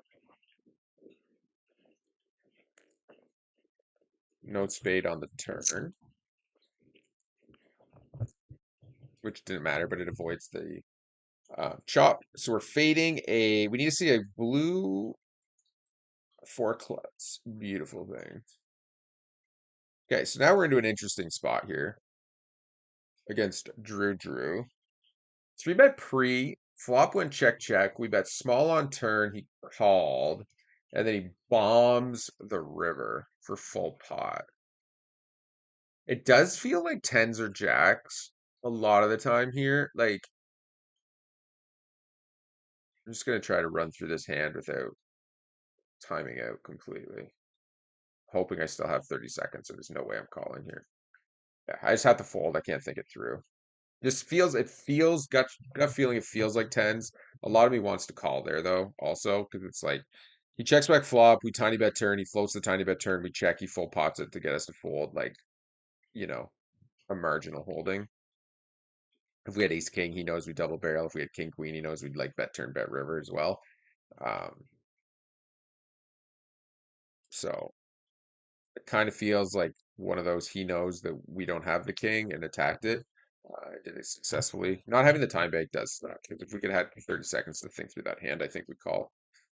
No spade on the turn, which didn't matter, but it avoids the chop. So we're fading a. We need to see a blue four clubs. Beautiful thing. Okay, so now we're into an interesting spot here against Drew. Three bet pre, flop went check check. We bet small on turn. He called, and then he bombs the river for full pot. It does feel like tens or jacks a lot of the time here. Like, I'm just gonna try to run through this hand without timing out completely. Hoping I still have 30 seconds, so there's no way I'm calling here. Yeah, I just have to fold. I can't think it through. It feels gut feeling. It feels like tens. A lot of me wants to call there though, also because it's like he checks back flop. We tiny bet turn. He floats the tiny bet turn. We check. He full pots it to get us to fold. Like you know, a marginal holding. If we had ace king, he knows we double barrel. If we had king queen, he knows we'd like bet turn bet river as well. Um, so it kind of feels like one of those he knows that we don't have the king and attacked it. Did it successfully. Not having the time bank does that. Because if we could have 30 seconds to think through that hand, I think we call.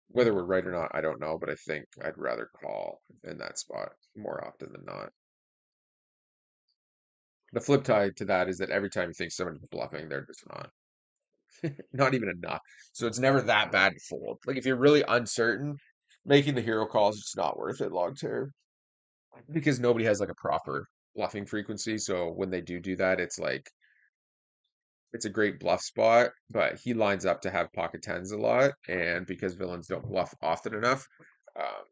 Whether we're right or not, I don't know, but I think I'd rather call in that spot more often than not. The flip side to that is that every time you think somebody's bluffing, they're just not. Not even enough. So it's never that bad to fold. Like if you're really uncertain, making the hero call is just not worth it long term because nobody has like a proper bluffing frequency. So when they do that, it's like it's a great bluff spot, but he lines up to have pocket tens a lot, and because villains don't bluff often enough, um,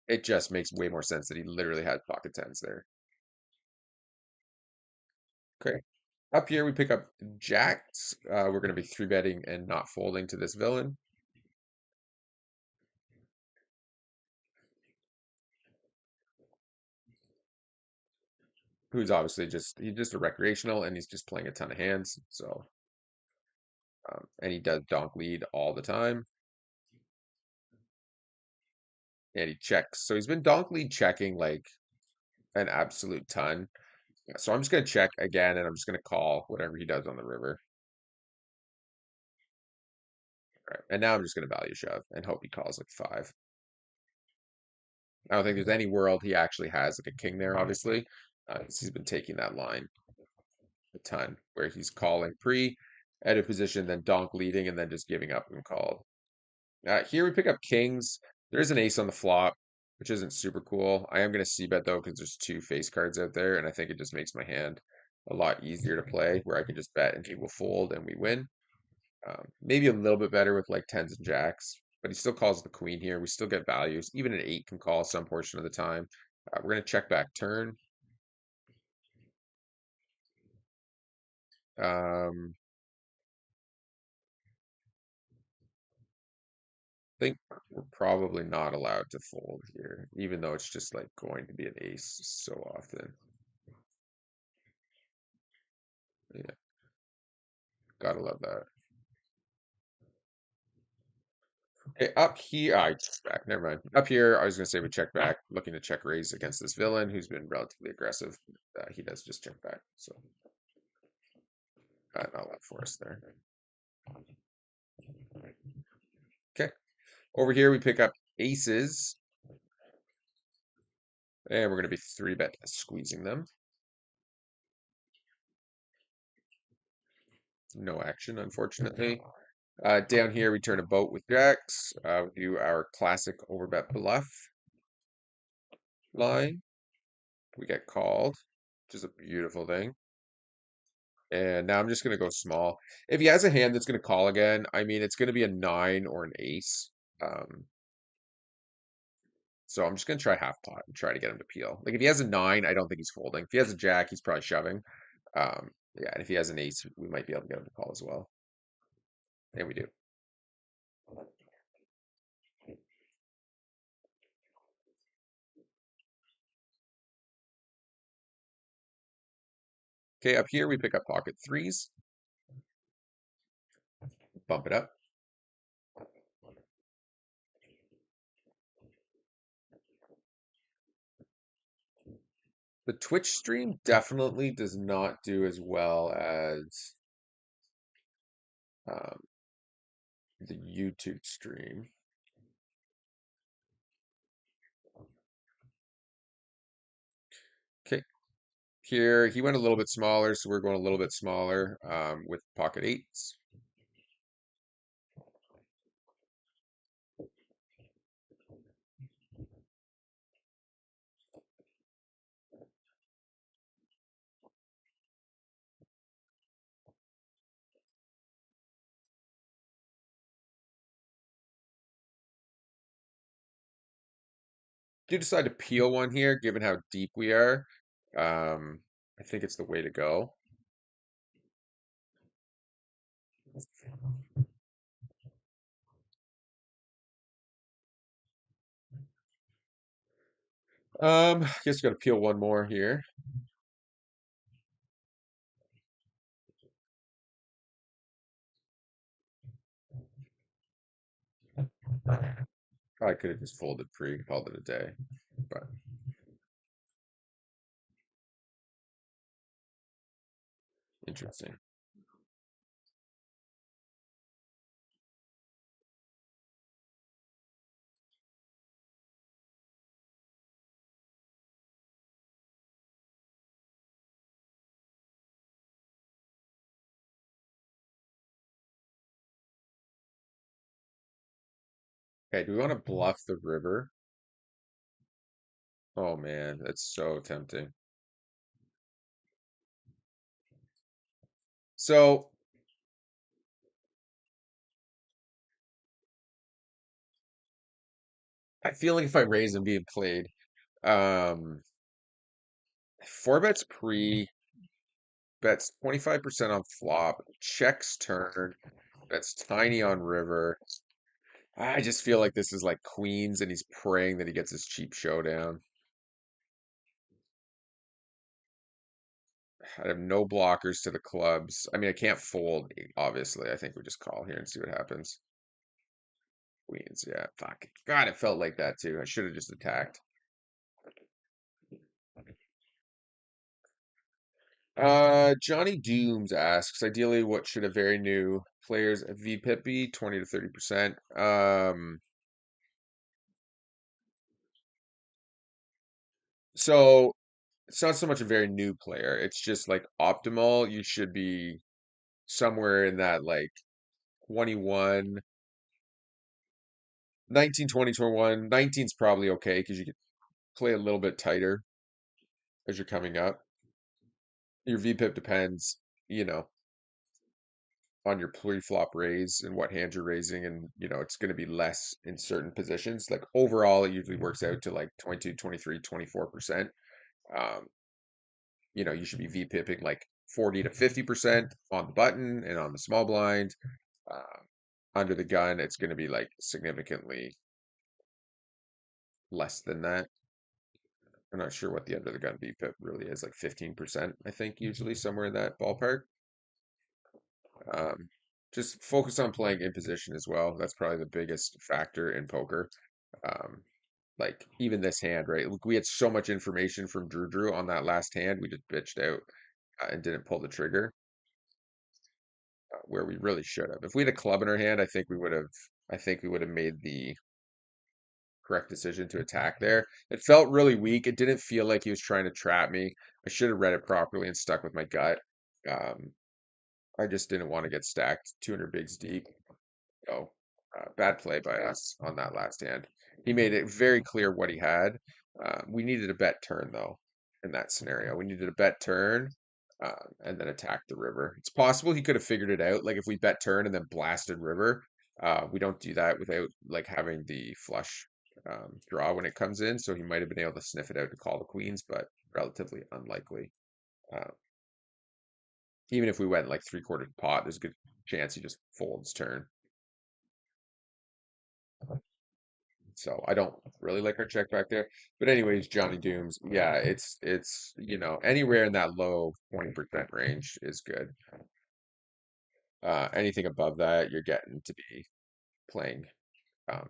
it just makes way more sense that he literally has pocket tens there. Okay. Up here we pick up jacks. We're going to be three betting and not folding to this villain, who's obviously he's just a recreational and he's just playing a ton of hands. So and he does donk lead all the time, and he checks. So he's been donk lead checking like an absolute ton. So I'm just gonna check again, and I'm just gonna call whatever he does on the river. All right, and now I'm just gonna value shove and hope he calls like five. I don't think there's any world he actually has like a king there, obviously, 'cause he's been taking that line a ton, where he's calling pre at a position, then donk leading, and then just giving up and called. Here we pick up kings. There's an ace on the flop, which isn't super cool. I am gonna c bet though, because there's two face cards out there, and I think it just makes my hand a lot easier to play, where I can just bet and he will fold and we win. Maybe a little bit better with like tens and jacks, but he still calls the queen here. We still get values. Even an eight can call some portion of the time. We're gonna check back turn. Um, think we're probably not allowed to fold here, even though it's just like going to be an ace so often. Yeah, gotta love that. Okay, up here, I check back. Never mind. Up here, I was going to say we check back, looking to check raise against this villain who's been relatively aggressive. He does just check back, so not a lot for us there. Okay, over here we pick up aces, and we're going to be three bet squeezing them. No action, unfortunately. Down here, we turn a boat with jacks. We do our classic overbet bluff line. We get called, which is a beautiful thing. And now I'm just going to go small. If he has a hand that's going to call again, I mean, it's going to be a nine or an ace. Um, so I'm just going to try half pot and try to get him to peel. Like if he has a nine, I don't think he's folding. If he has a jack, he's probably shoving. Yeah, and if he has an ace, we might be able to get him to call as well. And we do. Okay, up here we pick up pocket threes, bump it up. The Twitch stream definitely does not do as well as um, the YouTube stream. Okay, here he went a little bit smaller, so we're going a little bit smaller with pocket eights. Do decide to peel one here, given how deep we are. I think it's the way to go. I guess we got to peel one more here. I could have just folded pre, called it a day, but interesting. Okay, do we want to bluff the river? Oh man, that's so tempting. So I feel like if I raise, I'm being played. Um, four bets pre, bets 25% on flop, checks turn, bets tiny on river. I just feel like this is like queens and he's praying that he gets his cheap showdown. I have no blockers to the clubs. I mean, I can't fold, obviously. I think we just call here and see what happens. Queens, yeah. Fuck. God, it felt like that too. I should have just attacked. Johnny Dooms asks, ideally, what should a very new player's VPIP be? 20 to 30%. So it's not so much a very new player. It's just like optimal. You should be somewhere in that like 21, 19, 20, 21. 19's probably okay because you can play a little bit tighter as you're coming up. Your VPIP depends, you know, on your pre-flop raise and what hand you're raising, and it's going to be less in certain positions. Like overall, it usually works out to like 22, 23, 24%. Um, you should be VPIPing like 40 to 50% on the button and on the small blind. Uh, Under the gun, it's going to be like significantly less than that. I'm not sure what the under the gun VPIP really is, like 15%, I think, usually somewhere in that ballpark. Um, Just focus on playing in position as well. That's probably the biggest factor in poker. Um, like even this hand, right? Look, we had so much information from Drew on that last hand. We just bitched out and didn't pull the trigger where we really should have. If we had a club in our hand, I think we would have. I think we would have made the correct decision to attack there. It felt really weak. It didn't feel like he was trying to trap me. I should have read it properly and stuck with my gut. Um, I just didn't want to get stacked 200 bigs deep. So, bad play by us on that last hand. He made it very clear what he had. We needed a bet turn, though, in that scenario. We needed a bet turn and then attack the river. It's possible he could have figured it out. Like if we bet turn and then blasted river, we don't do that without like having the flush draw when it comes in. So he might have been able to sniff it out to call the queens, but relatively unlikely. Uh, Even if we went like three-quarter pot, there's a good chance he just folds turn. So I don't really like our check back there. But anyways, Johnny Dooms, yeah, it's anywhere in that low 20% range is good. Anything above that, you're getting to be playing. Um,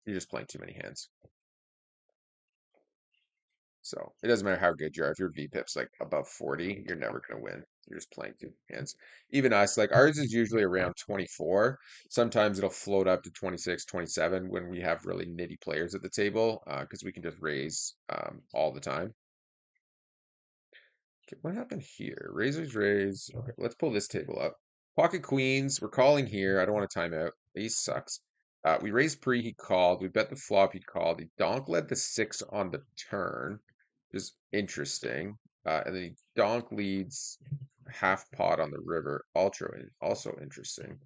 you're just playing too many hands. So it doesn't matter how good you are. If your VPIP's like above 40, you're never gonna win. You're just playing two hands. Even us, like ours is usually around 24. Sometimes it'll float up to 26, 27 when we have really nitty players at the table, because we can just raise all the time. Okay, what happened here? Razors raise. Okay, let's pull this table up. Pocket queens. We're calling here. I don't want to time out. Ace sucks. We raised pre. He called. We bet the flop. He called. He donk led the six on the turn, which is interesting. And then he donk leads half pot on the river. Also interesting.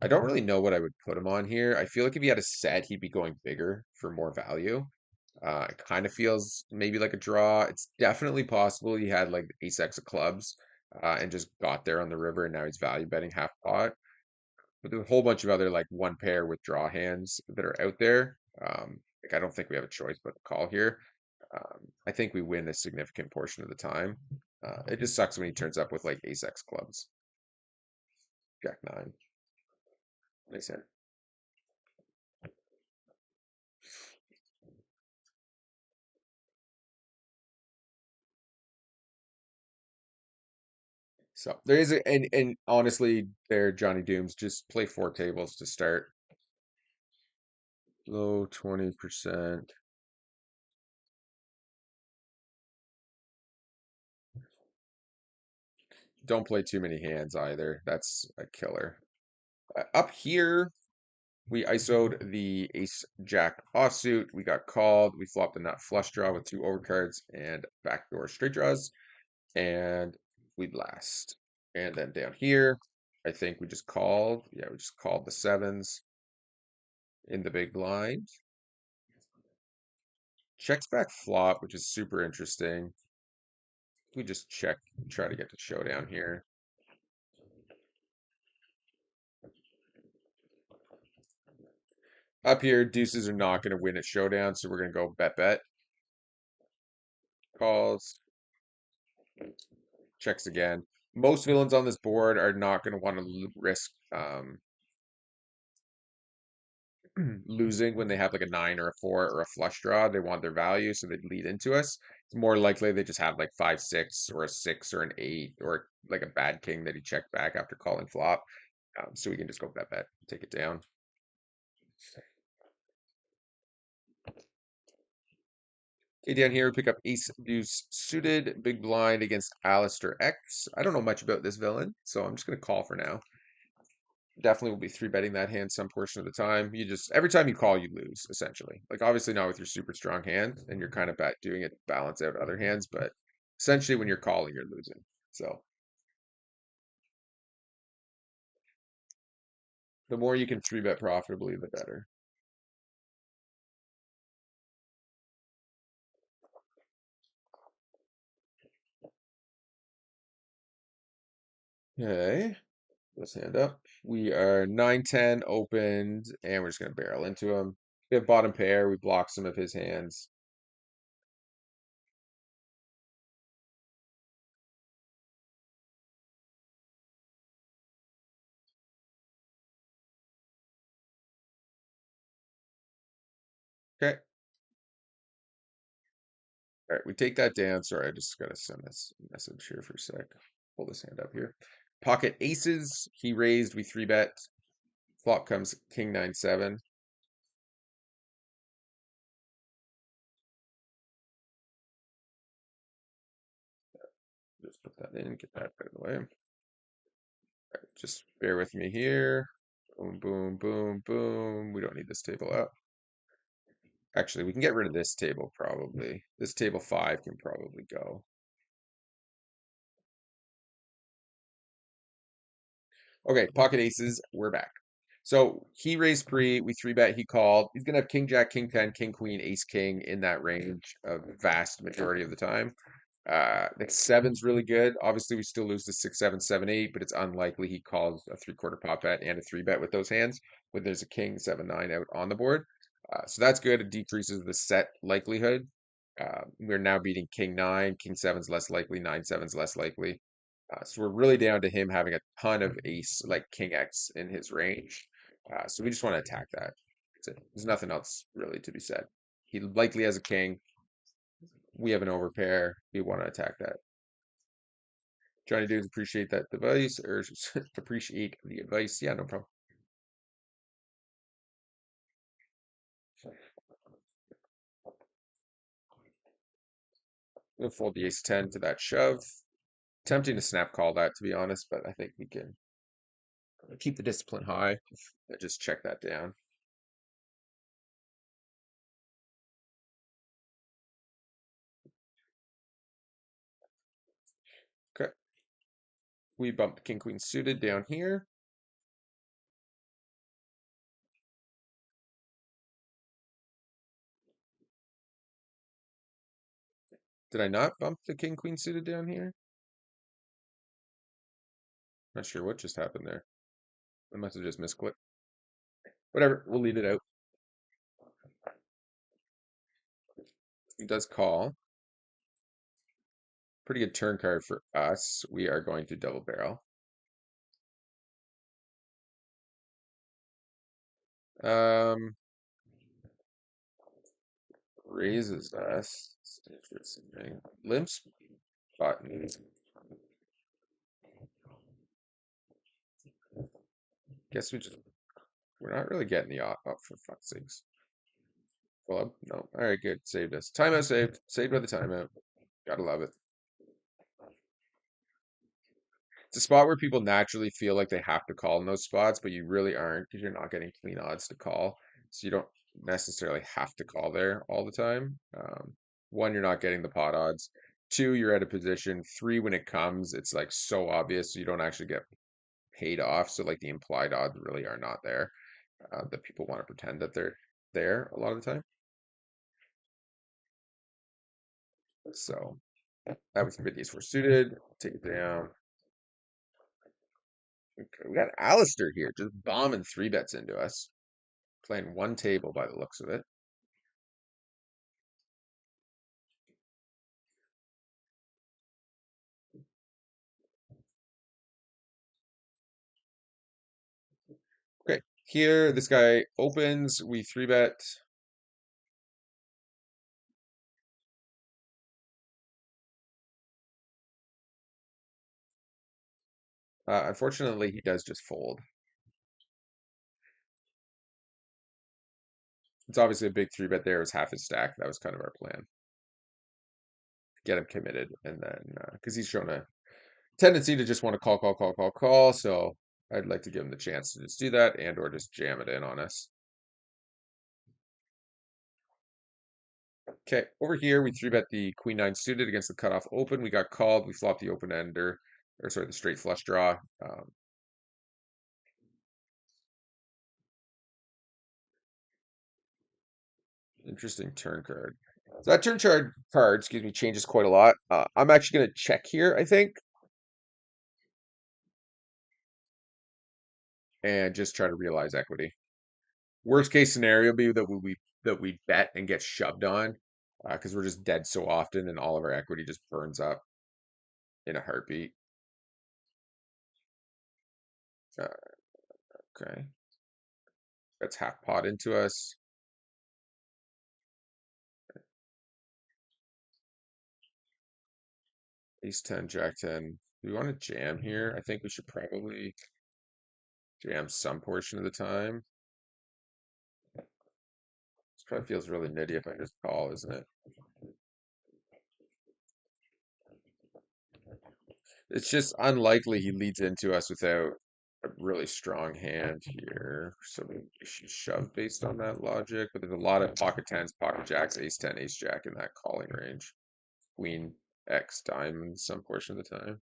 I don't really know what I would put him on here. I feel like if he had a set, he'd be going bigger for more value. It kind of feels maybe like a draw. It's definitely possible he had like ace X of clubs and just got there on the river and now he's value betting half pot. But there's a whole bunch of other like one pair with draw hands that are out there. Like I don't think we have a choice but to call here. I think we win a significant portion of the time. It just sucks when he turns up with like ace X clubs. Jack nine. Nice hand. So there is and honestly, there Johnny Dooms just play four tables to start. Low 20%. Don't play too many hands either. That's a killer. Up here, we ISO'd the ace jack offsuit. We got called. We flopped a nut flush draw with two overcards and backdoor straight draws, and we blast. And then down here, I think we just called. Yeah, we just called the sevens in the big blind. Checks back flop, which is super interesting. We just check, try to get to showdown here. Up here, deuces are not going to win at showdown, so we're going to go bet bet. Calls, checks again. Most villains on this board are not going to want to risk losing when they have like a nine or a four or a flush draw. They want their value, so they lead into us. It's more likely they just have like five, six, or a six or an eight, or like a bad king that he checked back after calling flop. So we can just go bet bet, take it down. Okay, down here we pick up ace deuce suited, big blind against Alistair X. I don't know much about this villain, so I'm just gonna call for now. Definitely will be three betting that hand some portion of the time. You just every time you call, you lose essentially. Like obviously not with your super strong hand, and you're kind of doing it to balance out other hands, but essentially when you're calling, you're losing. So the more you can three bet profitably, the better. Okay, let's hand up. We are 9-10 opened, and we're just gonna barrel into him. We have bottom pair. We block some of his hands. Okay. All right, we take that down. Sorry, I just gotta send this message here for a sec. Pull this hand up here. Pocket aces. He raised. We three bet. Flop comes king 9 7. Just put that in. Get that out of the way. All right, just bear with me here. Boom, boom, boom, boom. We don't need this table up. Actually, we can get rid of this table probably. This table 5 can probably go. Okay, pocket aces, we're back. So he raised pre, we three bet, he called. He's gonna have king jack, king 10, king queen, ace king in that range a vast majority of the time. The seven's really good. Obviously, we still lose the 6 7 7 8, but it's unlikely he calls a three-quarter pot bet and a three bet with those hands when there's a king 7 9 out on the board. So that's good. It decreases the set likelihood. We're now beating king 9, king seven's less likely, 9 7's less likely. So we're really down to him having a ton of ace, like king X in his range. So we just want to attack that. That's it. There's nothing else really to be said. He likely has a king. We have an overpair. We want to attack that. Trying to do is appreciate that device or appreciate the advice. Yeah, no problem. We'll fold the ace 10 to that shove. Tempting to snap call that, to be honest, but I think we can keep the discipline high. Just check that down. Okay. We bump king queen suited down here. Did I not bump the king queen suited down here? Not sure what just happened there. I must have just misclicked. Whatever, we'll leave it out. He does call. Pretty good turn card for us. We are going to double barrel. Um, raises us. Interesting. Limps button. Guess we're not really getting the up for fuck's sakes. Club? No. All right, good. Saved us. Timeout saved. Saved by the timeout. Gotta love it. It's a spot where people naturally feel like they have to call in those spots, but you really aren't because you're not getting clean odds to call. So you don't necessarily have to call there all the time. One, you're not getting the pot odds. Two, you're at a position. Three, when it comes, it's like so obvious, so you don't actually get paid off. So like the implied odds really are not there. That people want to pretend that they're there a lot of the time. So that was good. These were suited. Take it down. Okay, we got Alistair here, just bombing three bets into us. Playing one table by the looks of it. Okay, here this guy opens. We three bet. Unfortunately, he does just fold. It's obviously a big three bet there. It was half his stack. That was kind of our plan. Get him committed, and then because he's shown a tendency to just want to call, call, call, call, call. So I'd like to give him the chance to just do that and or just jam it in on us. Okay, over here we three bet the queen nine suited against the cutoff open. We got called. We flopped the open ender, or sorry, the straight flush draw. Interesting turn card. So that card, excuse me, changes quite a lot. I'm actually going to check here, I think, and just try to realize equity. Worst case scenario be that we bet and get shoved on because we're just dead so often, and all of our equity just burns up in a heartbeat. Uh, okay, that's half pot into us. Ace 10, Jack 10. Do we want to jam here? I think we should probably jam some portion of the time. This probably feels really nitty if I just call, isn't it? It's just unlikely he leads into us without a really strong hand here. So maybe we should shove based on that logic. But there's a lot of pocket tens, pocket jacks, ace 10, ace jack in that calling range. Queen X diamond some portion of the time.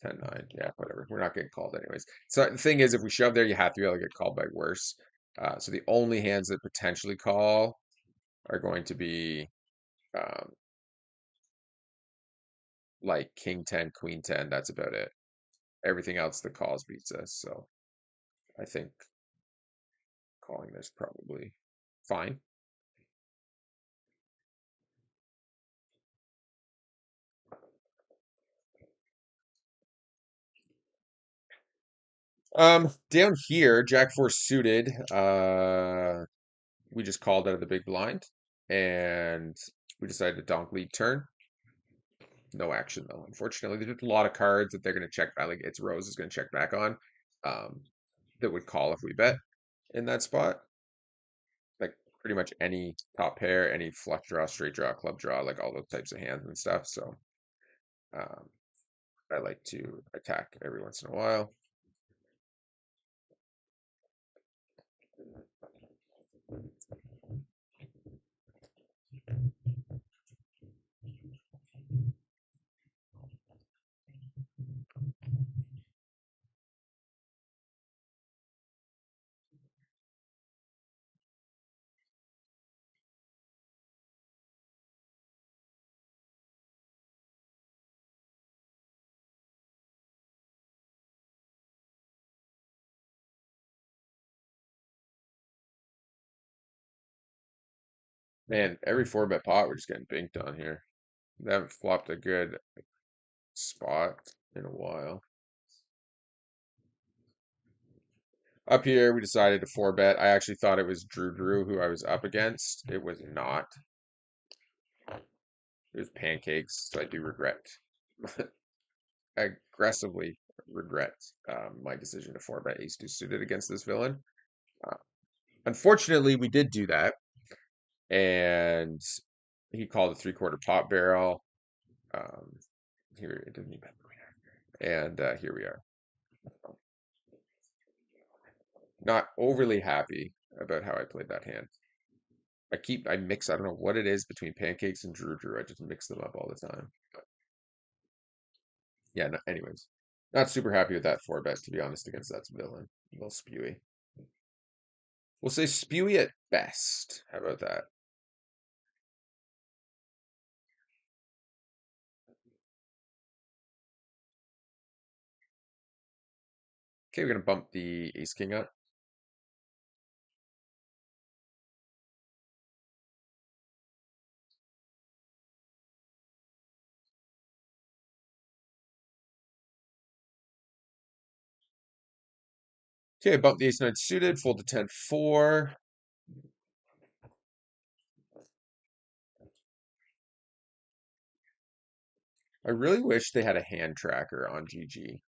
10 9, yeah, whatever. We're not getting called anyways. So the thing is, if we shove there, you have to be able to get called by worse. So the only hands that potentially call are going to be um, like king 10, queen 10. That's about it. Everything else that calls beats us. So I think calling this probably fine. Down here, Jack 4 suited. We just called out of the big blind, and we decided to donk lead turn. No action though, unfortunately. There's just a lot of cards that they're going to check back. Like it's Rose is going to check back on, um, that would call if we bet in that spot. Like pretty much any top pair, any flush draw, straight draw, club draw, like all those types of hands and stuff. So um, I like to attack every once in a while. Man, every four bet pot, we're just getting binked on here. They haven't flopped a good spot in a while. Up here, we decided to four bet. I actually thought it was Drew who I was up against. It was not. It was pancakes, so I do regret, aggressively regret my decision to four bet ace two suited against this villain. Uh, Unfortunately, we did do that, and he called a three-quarter pot barrel. Um, Here it didn't even, and here we are. Not overly happy about how I played that hand. I mix, I don't know what it is between pancakes and Drew. I just mix them up all the time. Yeah, no, anyways. Not super happy with that four bet, to be honest, against that villain. A little spewy. We'll say spewy at best. How about that? Okay, we're gonna bump the ace king up. Okay, bump the ace nine suited, fold to 10-4. I really wish they had a hand tracker on GG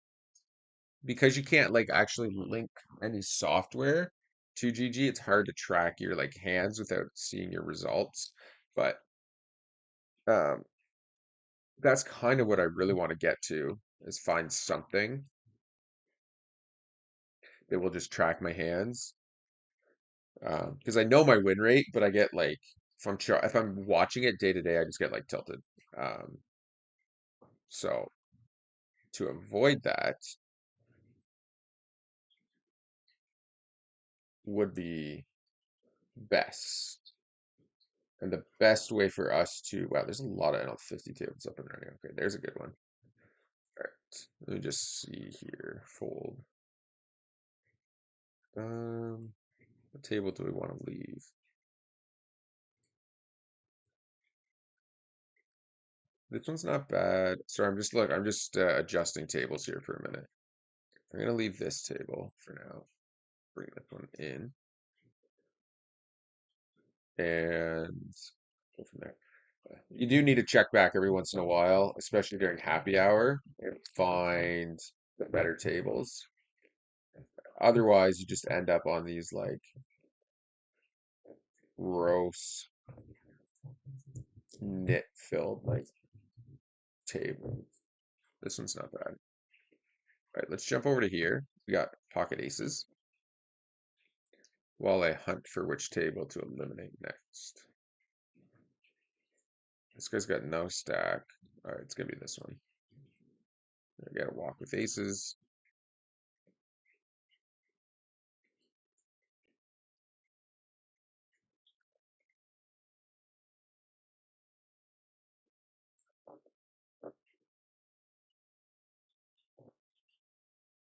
because you can't like actually link any software to GG. It's hard to track your like hands without seeing your results. But um, that's kind of what I really want to get to is find something that will just track my hands. Because I know my win rate, but I get like if I'm watching it day to day, I just get like tilted. Um, so to avoid that would be best. And the best way for us to, wow, there's a lot of NL50 tables up and running. Okay, there's a good one. All right, let me just see here. Fold. What table do we want to leave? This one's not bad. Sorry, I'm just adjusting tables here for a minute. I'm gonna leave this table for now. Bring this one in and go from there. You do need to check back every once in a while, especially during happy hour, and find the better tables. Otherwise, you just end up on these like gross knit filled like table. This one's not bad. All right, let's jump over to here. We got pocket aces while I hunt for which table to eliminate next. This guy's got no stack. All right, it's gonna be this one. I gotta walk with aces.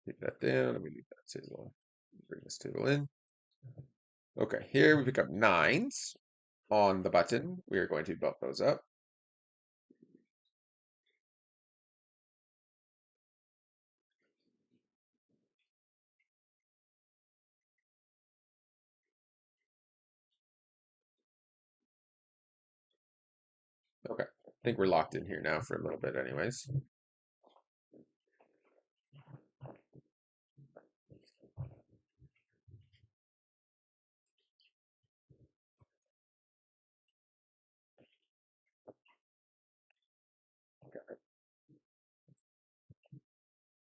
Keep that down. Let me leave that table. Bring this table in. Okay, here we pick up nines on the button. We are going to bump those up. Okay, I think we're locked in here now for a little bit anyways.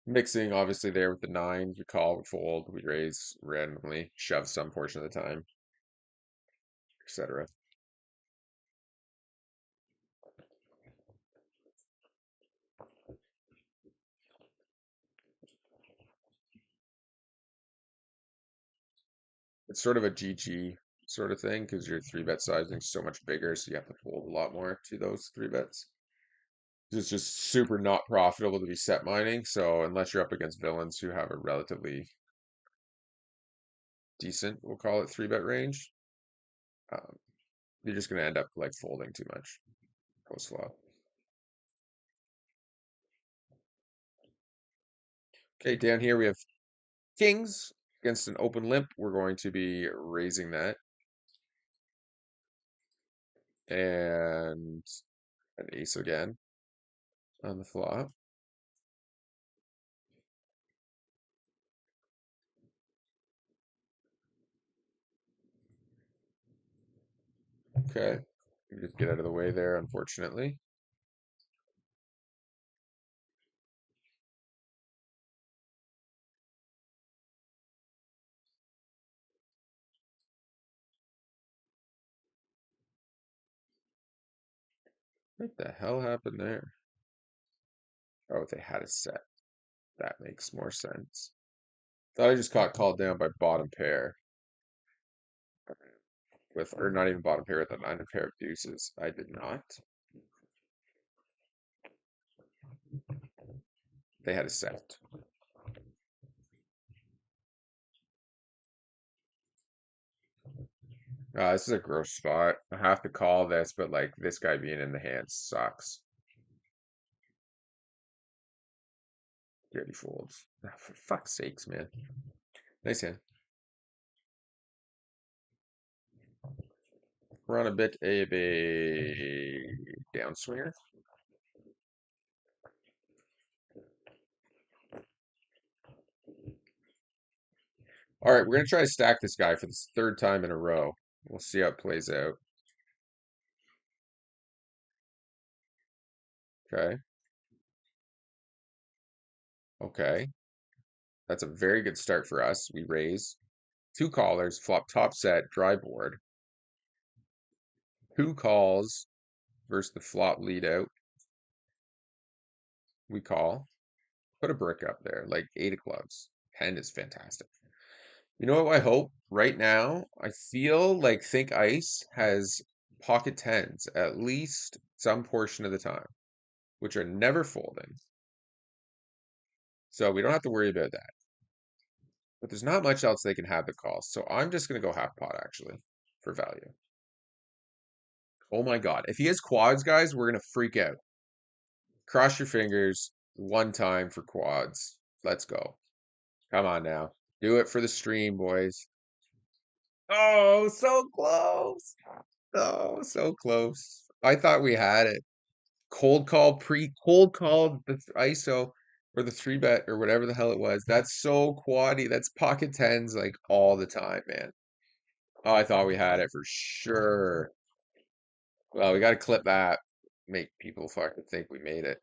Mixing obviously there with the nines, we call, we fold, we raise randomly, shove some portion of the time, etc. It's sort of a GG sort of thing because your three bet sizing is so much bigger, so you have to fold a lot more to those three bets. It's just super not profitable to be set mining, so unless you're up against villains who have a relatively decent, we'll call it three bet range, um, you're just gonna end up like folding too much post flop. Okay, down here we have kings against an open limp. We're going to be raising that. And an ace again on the flop. Okay. Just get out of the way there, unfortunately. What the hell happened there? Oh, they had a set. That makes more sense. Thought I just got called down by bottom pair with, or not even bottom pair with a nine of pair of deuces. I did not. They had a set. This is a gross spot. I have to call this, but like this guy being in the hand sucks. Dirty folds. Ah, for fuck's sakes, man. Nice hand. We're on a bit of a downswinger. All right, we're gonna try to stack this guy for this third time in a row. We'll see how it plays out. Okay. Okay. That's a very good start for us. We raise two callers, flop top set, dry board. Two calls versus the flop lead out. We call. Put a brick up there, like eight of clubs. 10 is fantastic. You know what I hope right now? I feel like Think Ice has pocket tens at least some portion of the time, which are never folding. So we don't have to worry about that. But there's not much else they can have that calls. So I'm just going to go half pot actually for value. Oh my God. If he has quads, guys, we're going to freak out. Cross your fingers one time for quads. Let's go. Come on now. Do it for the stream, boys. Oh, so close. Oh, so close. I thought we had it. Cold called the ISO or the three bet or whatever the hell it was. That's so quaddy. That's pocket tens like all the time, man. Oh, I thought we had it for sure. Well, we got to clip that. Make people fucking think we made it.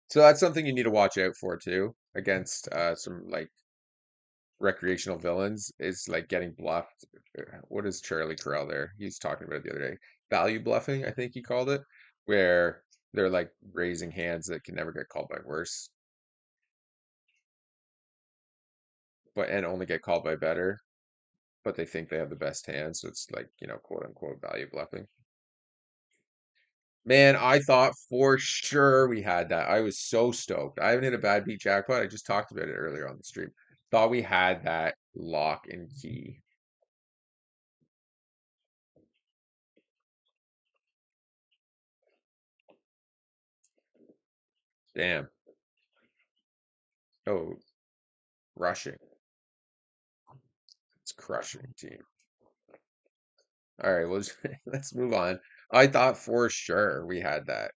So that's something you need to watch out for too against some like recreational villains is like getting bluffed. What is Charlie Corral there? He was talking about it the other day. Value bluffing, I think he called it, where they're like raising hands that can never get called by worse, but and only get called by better, but they think they have the best hand, so it's like, quote unquote value bluffing. Man, I thought for sure we had that. I was so stoked. I haven't hit a bad beat jackpot. I just talked about it earlier on the stream. Thought we had that lock and key. Damn. Oh, rushing. It's crushing team. All right, well, let's move on. I thought for sure we had that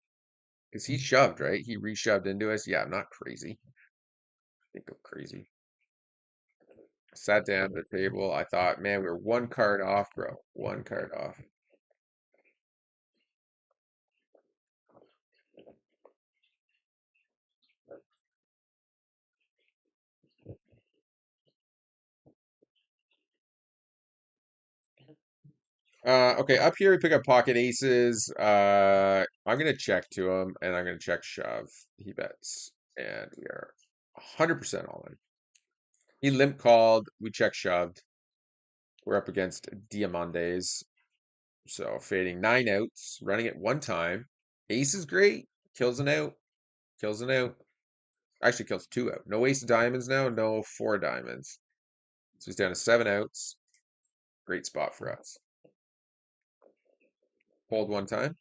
because he shoved, right? He reshoved into us. Yeah, I'm not crazy. I think I'm crazy. Sat down at the table. I thought, man, we were one card off, bro. One card off. Okay, up here we pick up pocket aces. I'm gonna check to him, and I'm gonna check shove. He bets, and we are 100% all in. He limp called. We check shoved. We're up against Diamantes. So fading 9 outs, running it one time. Ace is great. Kills an out. Kills an out. Actually kills 2 out. No ace of diamonds now. No four diamonds. So he's down to 7 outs. Great spot for us. Hold one time.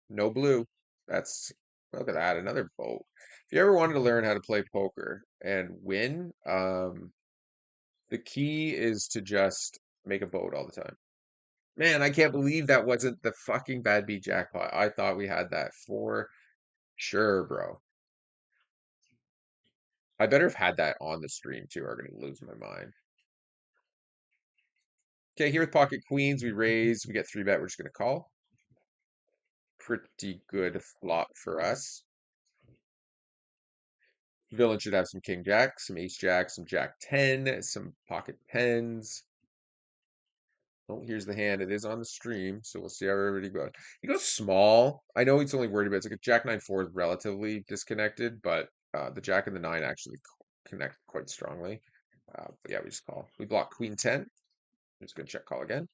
No blue. That's Look at that. Another boat. If you ever wanted to learn how to play poker and win, the key is to just make a boat all the time. Man, I can't believe that wasn't the fucking bad beat jackpot. I thought we had that for sure, bro. I better have had that on the stream too, or I'm gonna lose my mind. Okay, here with pocket queens, we raise, we get three bet, we're just gonna call. Pretty good flop for us. Villain should have some king jack, some ace jack, some jack 10, some pocket tens. Oh, here's the hand. It is on the stream, so we'll see how everybody goes. He goes small. I know he's only worried about it's like a jack 9-4 is relatively disconnected, but the jack and the 9 actually connect quite strongly. But yeah, we just call. We block queen 10. I'm just gonna check call again.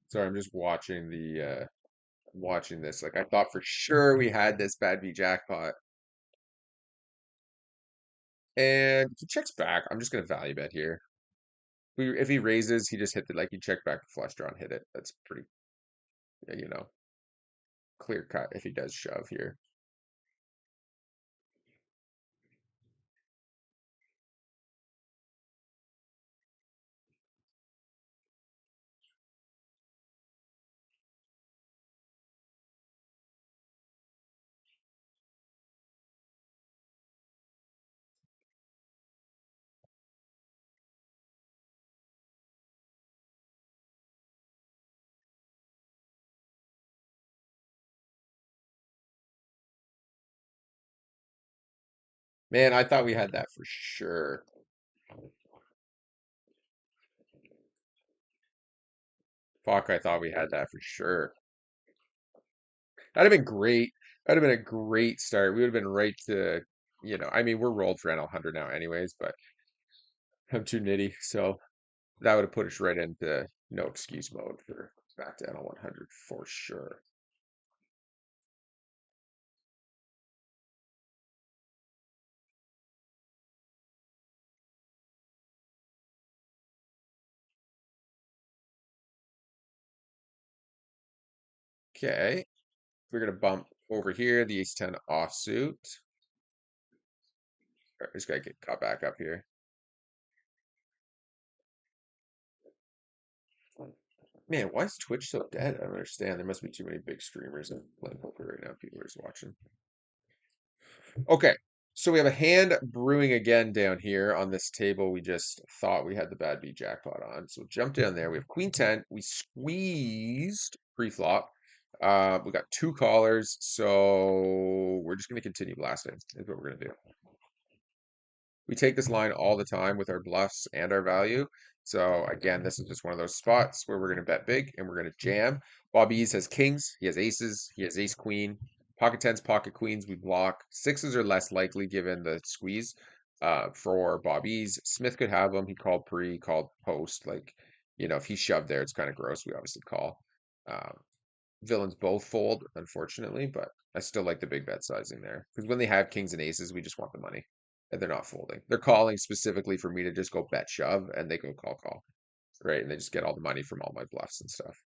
Sorry, I'm just watching this. Like I thought for sure we had this bad B jackpot. And he checks back. I'm just gonna value bet here. If he raises, he just hit the like he checked back the flush draw and hit it. That's pretty, clear cut if he does shove here. Man, I thought we had that for sure. Fuck, I thought we had that for sure. That'd have been great. That'd have been a great start. We would have been right to, I mean, we're rolled for NL100 now anyways, but I'm too nitty. So that would have put us right into no excuse mode for back to NL100 for sure. Okay. We're gonna bump over here, the ace 10 offsuit. All right, just gotta get caught back up here. Man, why is Twitch so dead? I don't understand. There must be too many big streamers and playing poker right now. People are just watching. Okay, so we have a hand brewing again down here on this table. We just thought we had the bad beat jackpot on. So jump down there. We have queen 10. We squeezed pre-flop. We got two callers, so we're just going to continue blasting. Is what we're going to do. We take this line all the time with our bluffs and our value. So again, this is just one of those spots where we're going to bet big and we're going to jam. Bobby East has kings, he has aces, he has ace queen, pocket tens, pocket queens. We block. Sixes are less likely given the squeeze. For Bobby's, Smith could have them. He called pre, called post. Like, if he shoved there, it's kind of gross. We obviously call. Um, Villains both fold, unfortunately, but I still like the big bet sizing there because when they have kings and aces, we just want the money and they're not folding. They're calling specifically for me to just go bet shove and they go call call, right? And they just get all the money from all my bluffs and stuff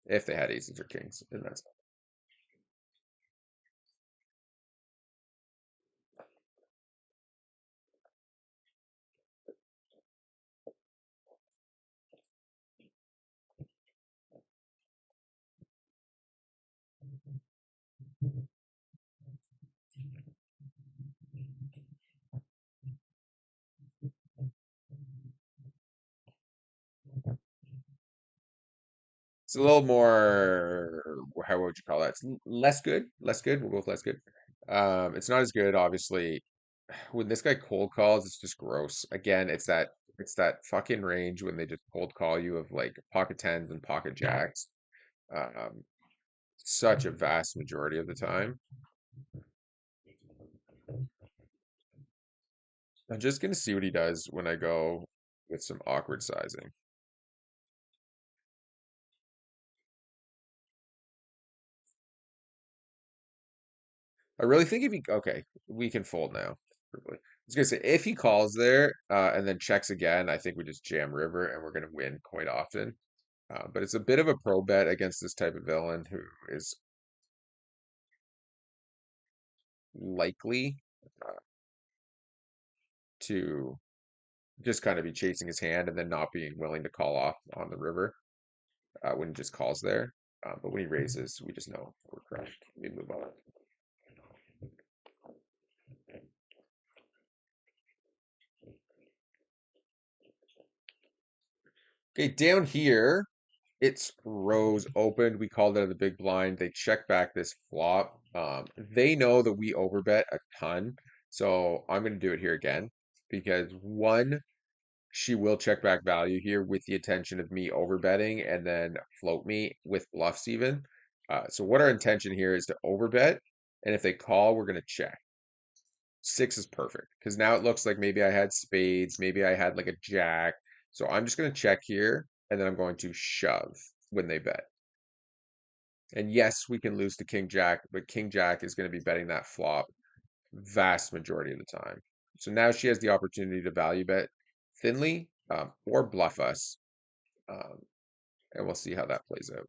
if they had aces or kings, and that's it's a little more. How would you call that? It's less good, less good. We'll go with less good. It's not as good, obviously. When this guy cold calls, it's just gross. Again, it's that fucking range when they just cold call you of like pocket tens and pocket jacks. Um, Such a vast majority of the time. I'm just gonna see what he does when I go with some awkward sizing. I really think if he okay, we can fold now. Probably. I was gonna say if he calls there and then checks again, I think we just jam river and we're gonna win quite often. But it's a bit of a pro bet against this type of villain who is likely to just kind of be chasing his hand and then not being willing to call off on the river when he just calls there. But when he raises, we just know we're crushed. We move on. Okay, down here, it's rows opened. We called it at the big blind. They check back this flop. They know that we overbet a ton. So I'm going to do it here again because one, she will check back value here with the intention of me overbetting and then float me with bluffs even. So what our intention here is to overbet. And if they call, we're going to check. Six is perfect because now it looks like maybe I had spades, maybe I had like a jack. So I'm just going to check here and then I'm going to shove when they bet. And yes, we can lose to king jack, but king jack is going to be betting that flop vast majority of the time. So now she has the opportunity to value bet thinly or bluff us. Um, and we'll see how that plays out.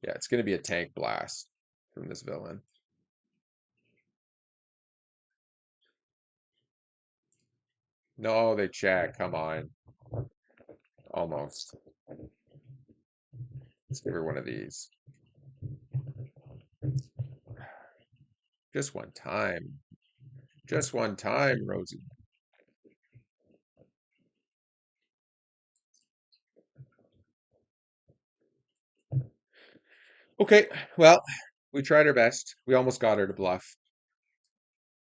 Yeah, it's going to be a tank blast from this villain. No, they check. Come on. Almost. Let's give her one of these. Just one time. Just one time, Rosie. Okay, well, we tried our best. We almost got her to bluff.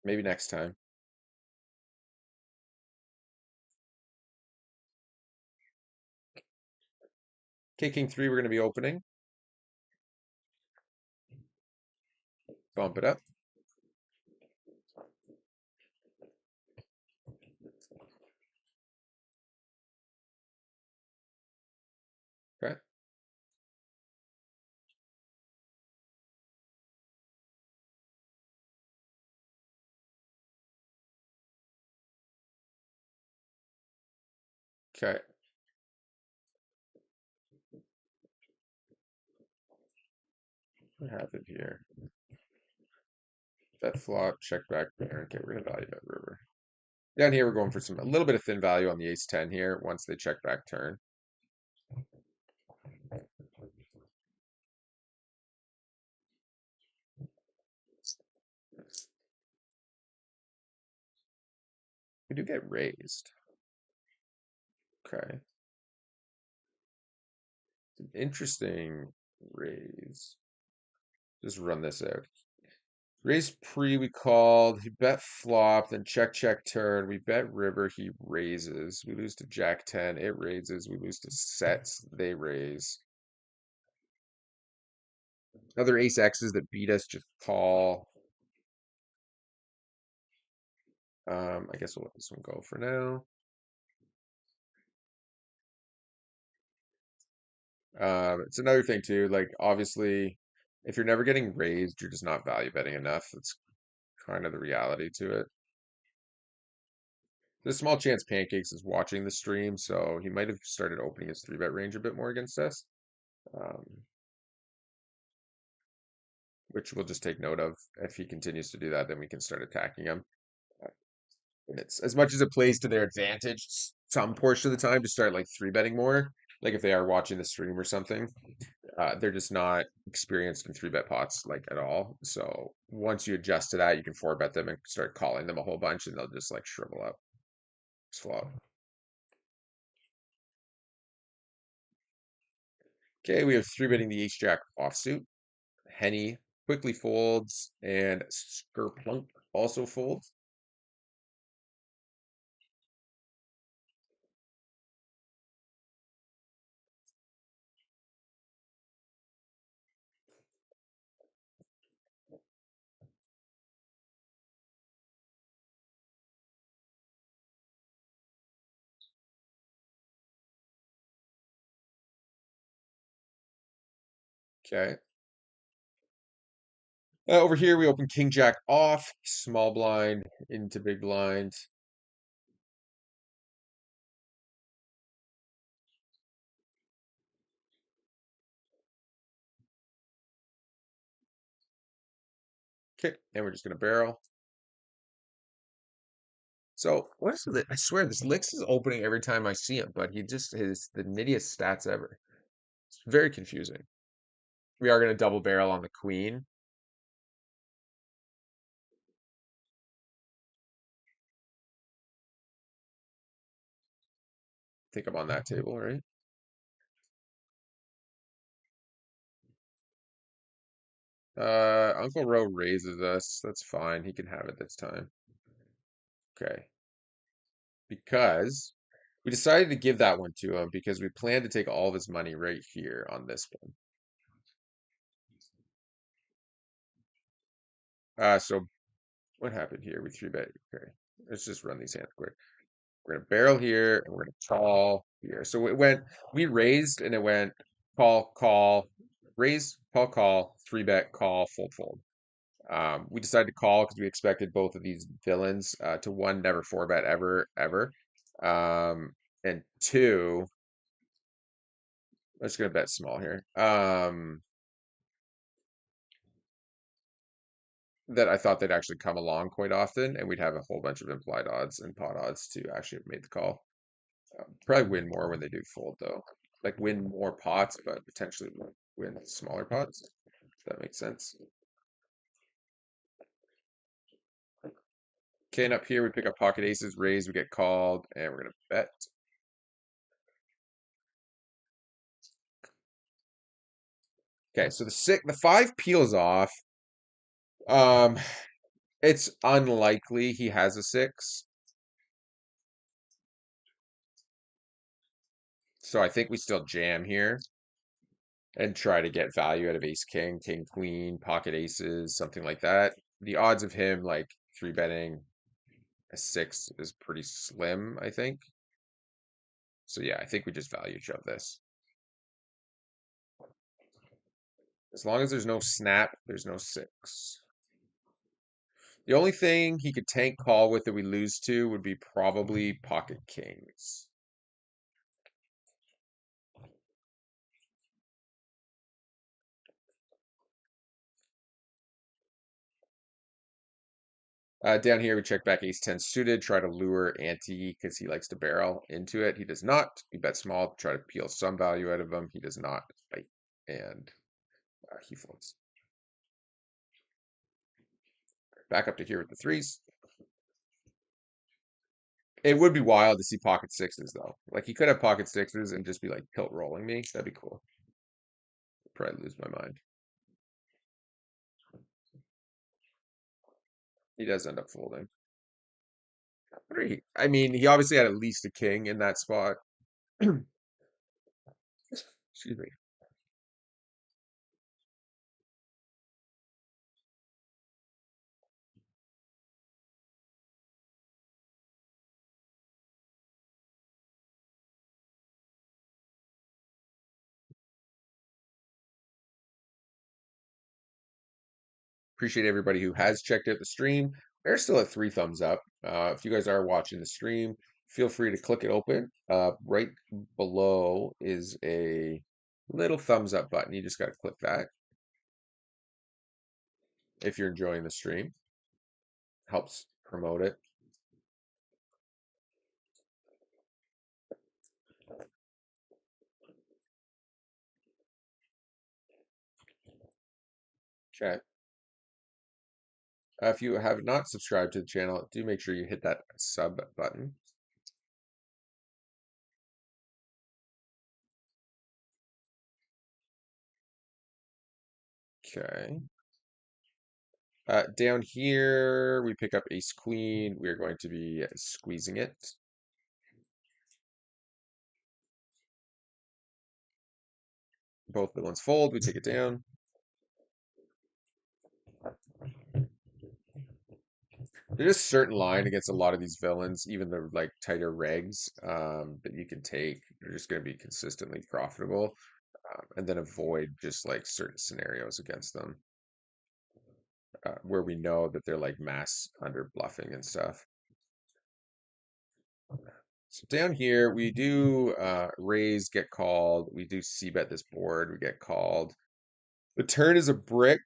Maybe next time. Okay, king three, we're going to be opening. Bump it up. Okay. Okay. What happened here? Bet flop, check back there, and get rid of value bet river. Down here, we're going for a little bit of thin value on the ace 10 here once they check back turn. We do get raised. Okay. It's an interesting raise. Just run this out. Raise pre, we called. He bet flop, then check turn. We bet river, he raises. We lose to jack 10, it raises. We lose to sets, they raise. Other ace X's that beat us just call. I guess we'll let this one go for now. It's another thing too, like obviously, if you're never getting raised, you're just not value betting enough. That's kind of the reality to it. There's a small chance Pancakes is watching the stream, so he might have started opening his 3-bet range a bit more against us, um, which we'll just take note of. If he continues to do that, then we can start attacking him. And it's as much as it plays to their advantage some portion of the time to start like 3-betting more, like if they are watching the stream or something. They're just not experienced in 3-bet pots like at all. So once you adjust to that, you can 4-bet them and start calling them a whole bunch, and they'll just like shrivel up, flop. Okay, we have 3-betting the ace jack offsuit. Henny quickly folds, and Skerplunk also folds. Okay. Over here, we open king jack off, small blind into big blind. Okay, and we're just gonna barrel. So what is it? I swear this Lix is opening every time I see him, but he just is the nittiest stats ever. It's very confusing. We are gonna double barrel on the queen. I think I'm on that table, right? Uncle Ro raises us. That's fine. He can have it this time. Okay. Because we decided to give that one to him because we plan to take all of his money right here on this one. So what happened here? We 3-bet. Okay. Let's just run these hands quick. We're gonna barrel here and we're gonna call here. So it went, we raised and it went call, raise, call, 3-bet, call, fold. We decided to call because we expected both of these villains to one, never 4-bet ever. And two, I'm just gonna bet small here. That I thought they'd actually come along quite often, and we'd have a whole bunch of implied odds and pot odds to actually have made the call. Probably win more when they do fold though. Like win more pots, but potentially win smaller pots. If that makes sense. Okay, and up here we pick up pocket aces, raise, we get called, and we're gonna bet. Okay, so the 5 peels off. Um, it's unlikely he has a 6. So I think we still jam here and try to get value out of ace king queen, pocket aces, something like that. The odds of him like 3-betting a 6 is pretty slim, I think. So yeah, I think we just value shove this. As long as there's no snap, there's no 6. The only thing he could tank call with that we lose to would be probably pocket kings. Down here, we check back ace 10 suited, try to lure ante because he likes to barrel into it. He does not. We bet small, try to peel some value out of him. He does not bite, and he folds. Back up to here with the threes. It would be wild to see pocket sixes, though. Like, he could have pocket sixes and just be like tilt rolling me. That'd be cool. Probably lose my mind. He does end up folding. I mean, he obviously had at least a king in that spot. Excuse me. Appreciate everybody who has checked out the stream. We're still at 3 thumbs up. If you guys are watching the stream, feel free to click it open. Right below is a little thumbs up button. You just got to click that if you're enjoying the stream. Helps promote it. Okay. If you have not subscribed to the channel, do make sure you hit that sub button. Okay. Down here, we pick up ace queen. We're going to be squeezing it. Both the ones fold. We take it down. There's a certain line against a lot of these villains, even the like tighter regs, that you can take. They're just going to be consistently profitable, and then avoid just like certain scenarios against them, where we know that they're like mass under bluffing and stuff. So down here, we do raise, get called. We do c-bet this board. We get called. The turn is a brick.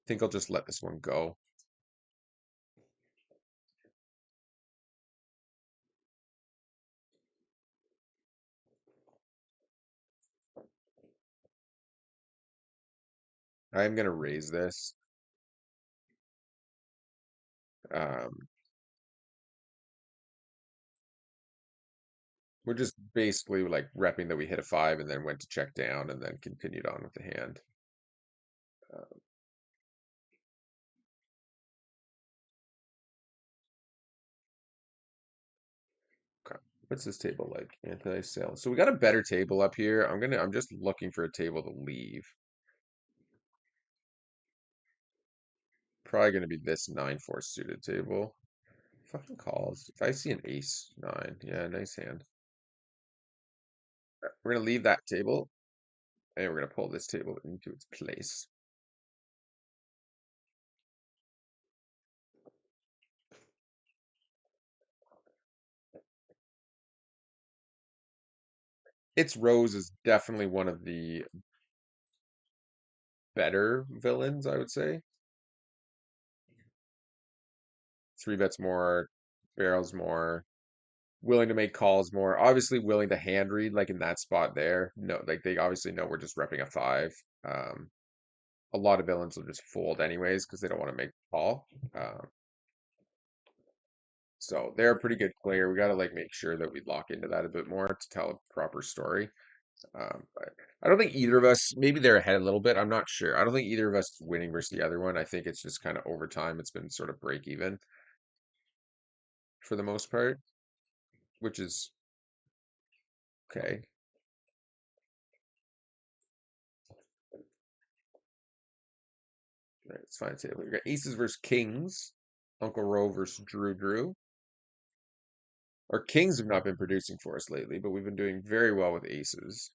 I think I'll just let this one go. I'm gonna raise this. Um, we're just basically like repping that we hit a 5 and then went to check down and then continued on with the hand. Uh, okay. What's this table like? Anti-sale. So we got a better table up here. I'm just looking for a table to leave. Probably gonna be this 9-4 suited table. Fucking calls. If I see an ace 9, yeah, nice hand. We're gonna leave that table and we're gonna pull this table into its place. Its Rose is definitely one of the better villains, I would say. 3 bets more, barrels more, willing to make calls more, obviously willing to hand read like in that spot there. No, like they obviously know we're just repping a 5. Um, a lot of villains will just fold anyways because they don't want to make a call. So they're a pretty good player. We got to like make sure that we lock into that a bit more to tell a proper story. But I don't think either of us, maybe they're ahead a little bit. I'm not sure. I don't think either of us is winning versus the other one. I think it's just kind of over time. It's been sort of break even for the most part, which is okay. Right, let's find a table. We got aces versus kings. Uncle Roe versus Drew. Our kings have not been producing for us lately, but we've been doing very well with aces.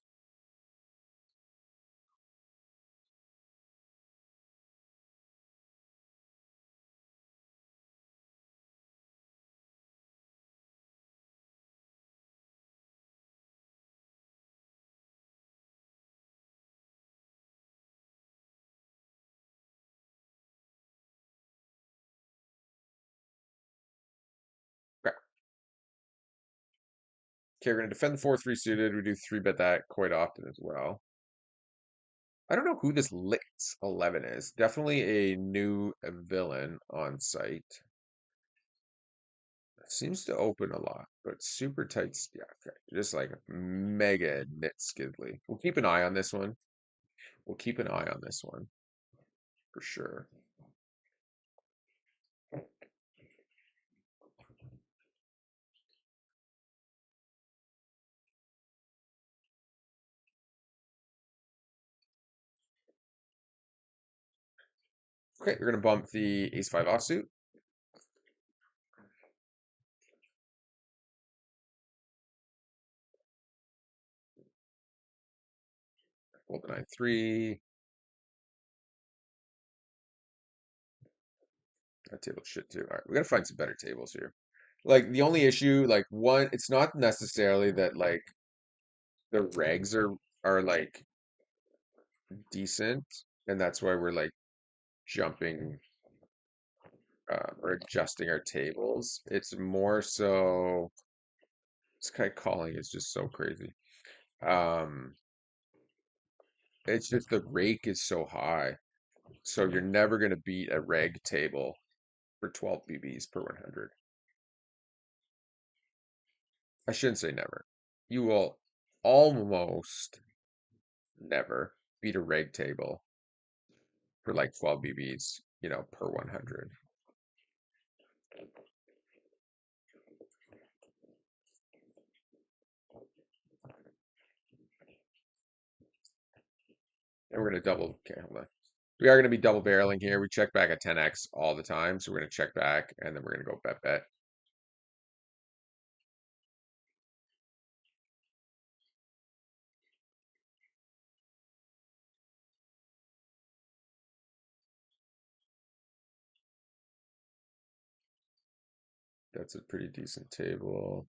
Okay, we're gonna defend the 4-3 suited. We do three bet that quite often as well. I don't know who this Licks 11 is. Definitely a new villain on site. Seems to open a lot, but super tight. Yeah, okay. Just like mega nit skidly. We'll keep an eye on this one. We'll keep an eye on this one for sure. Okay, we're gonna bump the ace-5 offsuit. Fold the 9-3. That table's shit too. All right, we gotta find some better tables here. Like the only issue, like one, it's not necessarily that like the regs are like decent, and that's why we're like jumping or adjusting our tables. It's more so this guy calling is just so crazy. Um, it's just the rake is so high, so you're never gonna beat a reg table for 12 BBs per 100. I shouldn't say never. You will almost never beat a reg table for like 12 BBs, per 100. And we're gonna double. Okay, hold on. We are gonna be double barreling here. We check back at 10x all the time, so we're gonna check back, and then we're gonna go bet bet. That's a pretty decent table.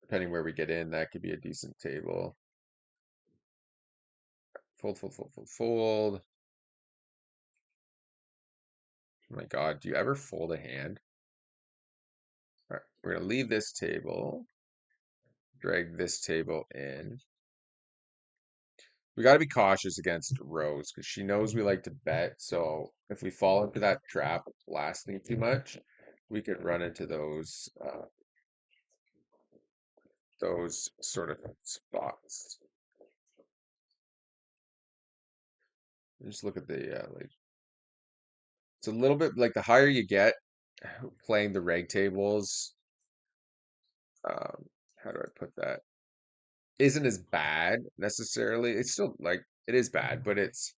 Depending where we get in, that could be a decent table. Fold, fold, fold, fold, fold. Oh my God, do you ever fold a hand? All right, we're gonna leave this table, drag this table in. We got to be cautious against Rose because she knows we like to bet. So if we fall into that trap of blasting too much, we could run into those sort of spots. Just look at the like. It's a little bit like the higher you get playing the reg tables. Um, how do I put that? Isn't as bad necessarily. It's still like it is bad, but it's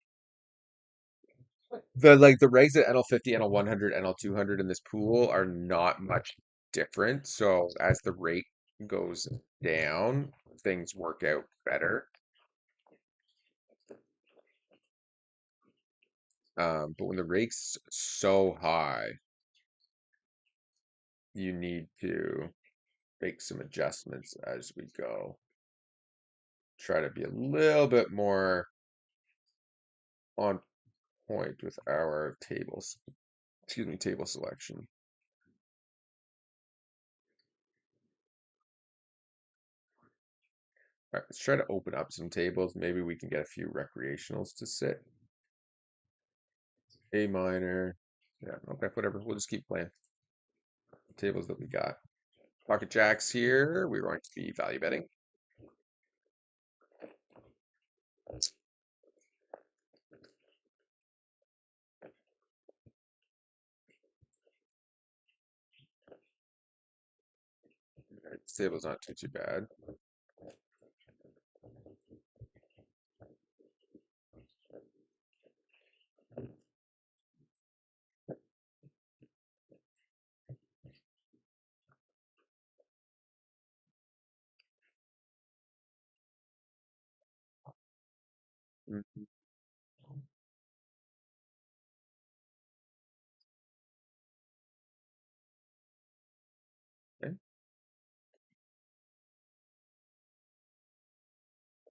the regs at NL50, NL100, NL200 in this pool are not much different. So as the rate goes down, things work out better. But when the rate's so high, you need to make some adjustments as we go. Try to be a little bit more on point with our tables. Excuse me, table selection. All right, let's try to open up some tables. Maybe we can get a few recreationals to sit. A minor. Yeah, okay, whatever. We'll just keep playing the tables that we got. Pocket jacks here. We're going to be value betting. Right, this table's not too bad. Mhm. Okay.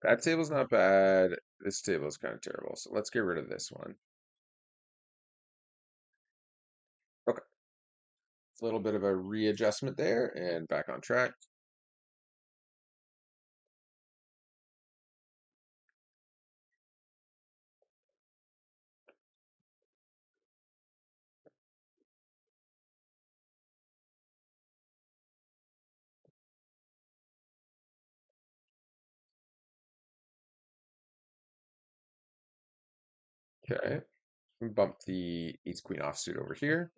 That table's not bad. This table is kind of terrible. So let's get rid of this one. Okay. It's a little bit of a readjustment there and back on track. Okay. We bump the ace queen offsuit over here.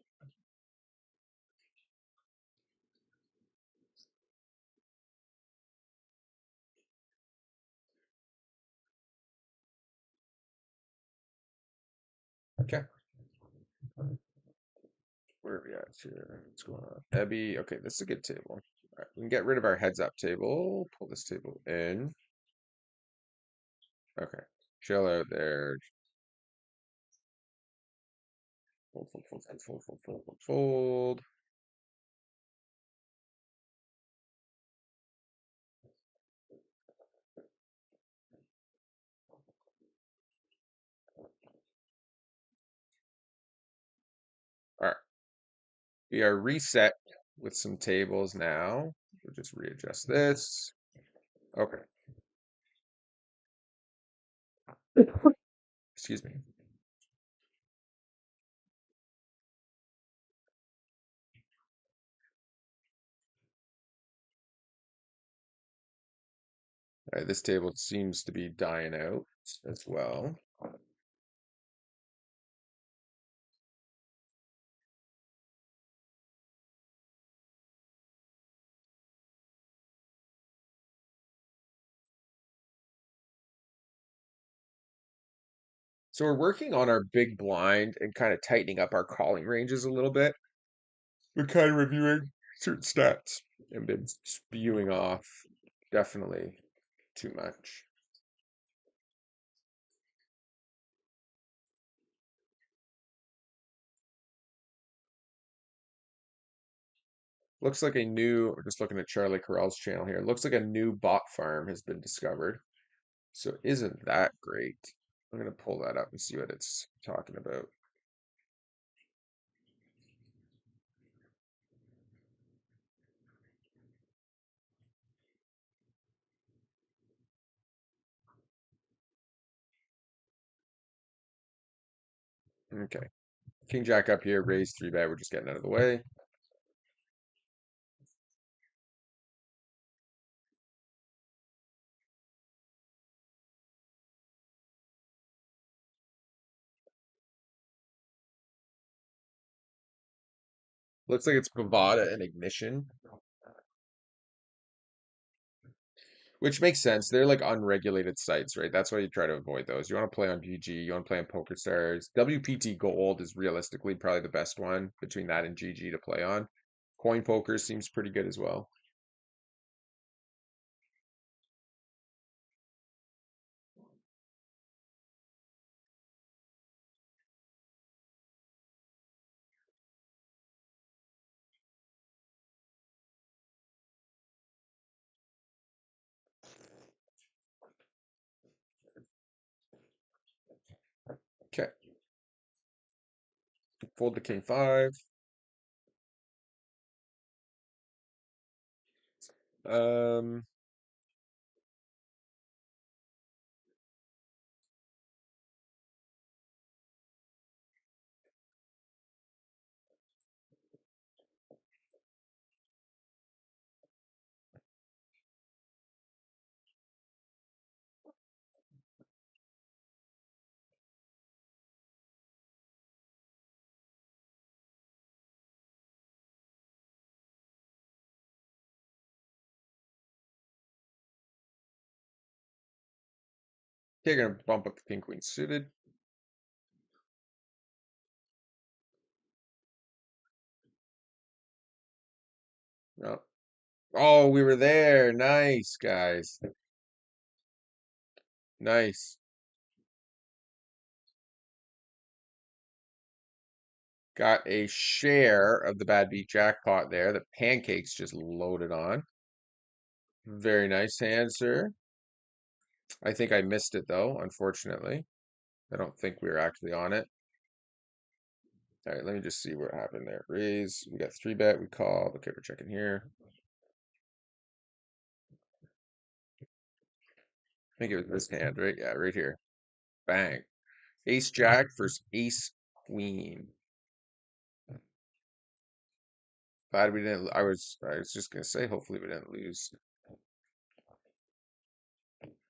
Okay. Where are we at here? What's going on? Ebby. Okay, this is a good table. All right, we can get rid of our heads up table. Pull this table in. Okay. Chill out there. Fold, fold, fold, fold, fold, fold, fold, fold, fold. All right. We are reset with some tables now. We'll just readjust this. Okay. Excuse me. All right, this table seems to be dying out as well. So we're working on our big blind and kind of tightening up our calling ranges a little bit. We're kind of reviewing certain stats and been spewing off definitely too much. Looks like a new, we're just looking at Charlie Corral's channel here. Looks like a new bot farm has been discovered. So isn't that great? I'm going to pull that up and see what it's talking about. Okay. King Jack up here, raise 3-bet. We're just getting out of the way. Looks like it's Bovada and Ignition, which makes sense. They're like unregulated sites, right? That's why you try to avoid those. You want to play on GG, you want to play on Poker Stars. WPT Gold is realistically probably the best one between that and GG to play on. Coin Poker seems pretty good as well. Okay, fold the King 5. Um, okay, gonna bump up the King Queen suited. No. Oh, we were there. Nice, guys. Nice. Got a share of the bad beat jackpot there. The pancakes just loaded on. Very nice hand, sir. I think I missed it though, unfortunately. I don't think we were actually on it. All right, let me just see what happened there. Raise. We got 3-bet. We called. Okay, we're checking here. I think it was this hand, right? Yeah, right here. Bang. Ace Jack versus Ace Queen. Glad we didn't. I was just gonna say, hopefully we didn't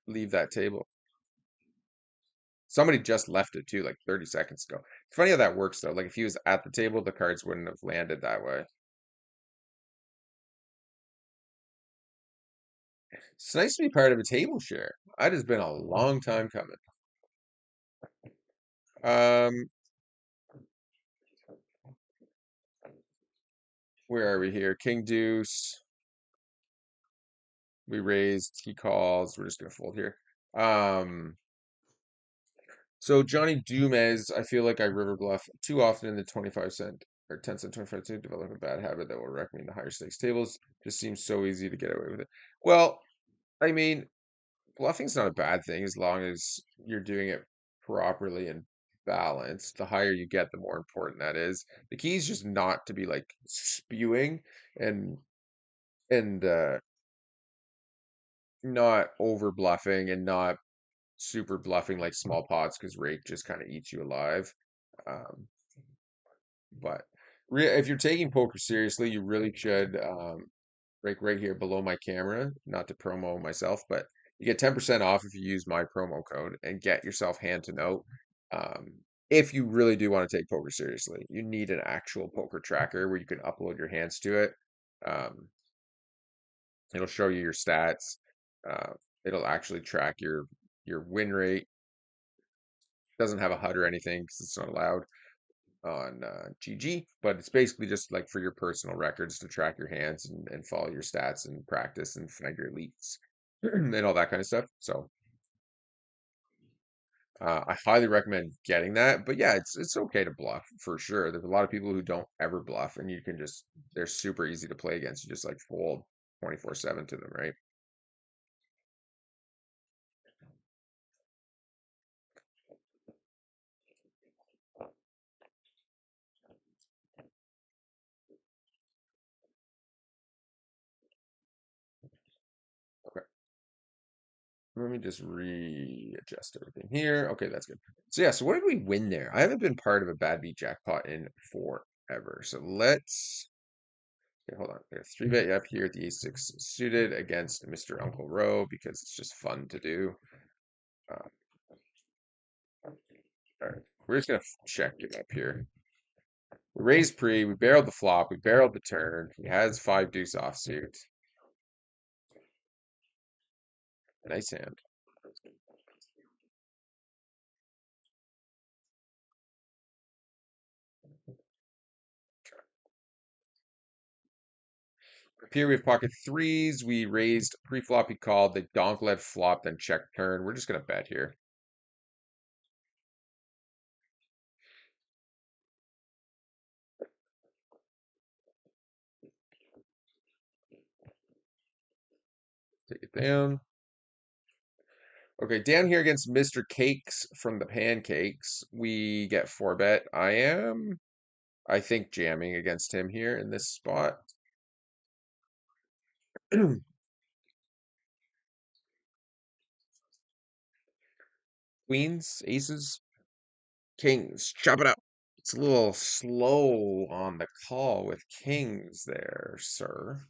leave that table. Somebody just left it too, like 30 seconds ago. It's funny how that works though. Like if he was at the table, the cards wouldn't have landed that way. It's nice to be part of a table share. That has been a long time coming. Um, where are we here? King deuce. We raised. He calls. We're just gonna fold here. Um, so Johnny Dumez, I feel like I river bluff too often in the 25 cent or 10 cent 25 cent. Develop a bad habit that will wreck me in the higher stakes tables. Just seems so easy to get away with it. Well, I mean, bluffing's not a bad thing as long as you're doing it properly and balanced. The higher you get, the more important that is. The key is just not to be like spewing and and not over bluffing and not super bluffing like small pots because rake just kind of eats you alive. Um, but if you're taking poker seriously, you really should right here below my camera, not to promo myself, but you get 10% off if you use my promo code and get yourself hand to note. Um, if you really do want to take poker seriously, you need an actual poker tracker where you can upload your hands to it. Um, it'll show you your stats. Uh, it'll actually track your win rate. Doesn't have a HUD or anything because it's not allowed on GG, but it's basically just like for your personal records to track your hands and follow your stats and practice and find your leaks and all that kind of stuff. So I highly recommend getting that. But yeah, it's okay to bluff for sure. There's a lot of people who don't ever bluff, and you can just they're super easy to play against. You just like fold 24/7 to them, right? Okay, let me just readjust everything here. Okay, that's good. So yeah, so what did we win there? I haven't been part of a bad beat jackpot in forever. So let's okay, hold on. There's three bet you up here at the ace-6 suited against Mr. Uncle Row because it's just fun to do. Uh, all right, we're just gonna check it up here. We raised pre, we barreled the flop, we barreled the turn. He has five deuce offsuit. Nice hand. Up here we have pocket threes. We raised pre-flop. He called. They donk led flop, then check turn. We're just gonna bet here. Take it down. Okay, down here against Mr. Cakes from the Pancakes, we get four bet. I think, jamming against him here in this spot. Queens, aces, kings, chop it up. It's a little slow on the call with kings there, sir.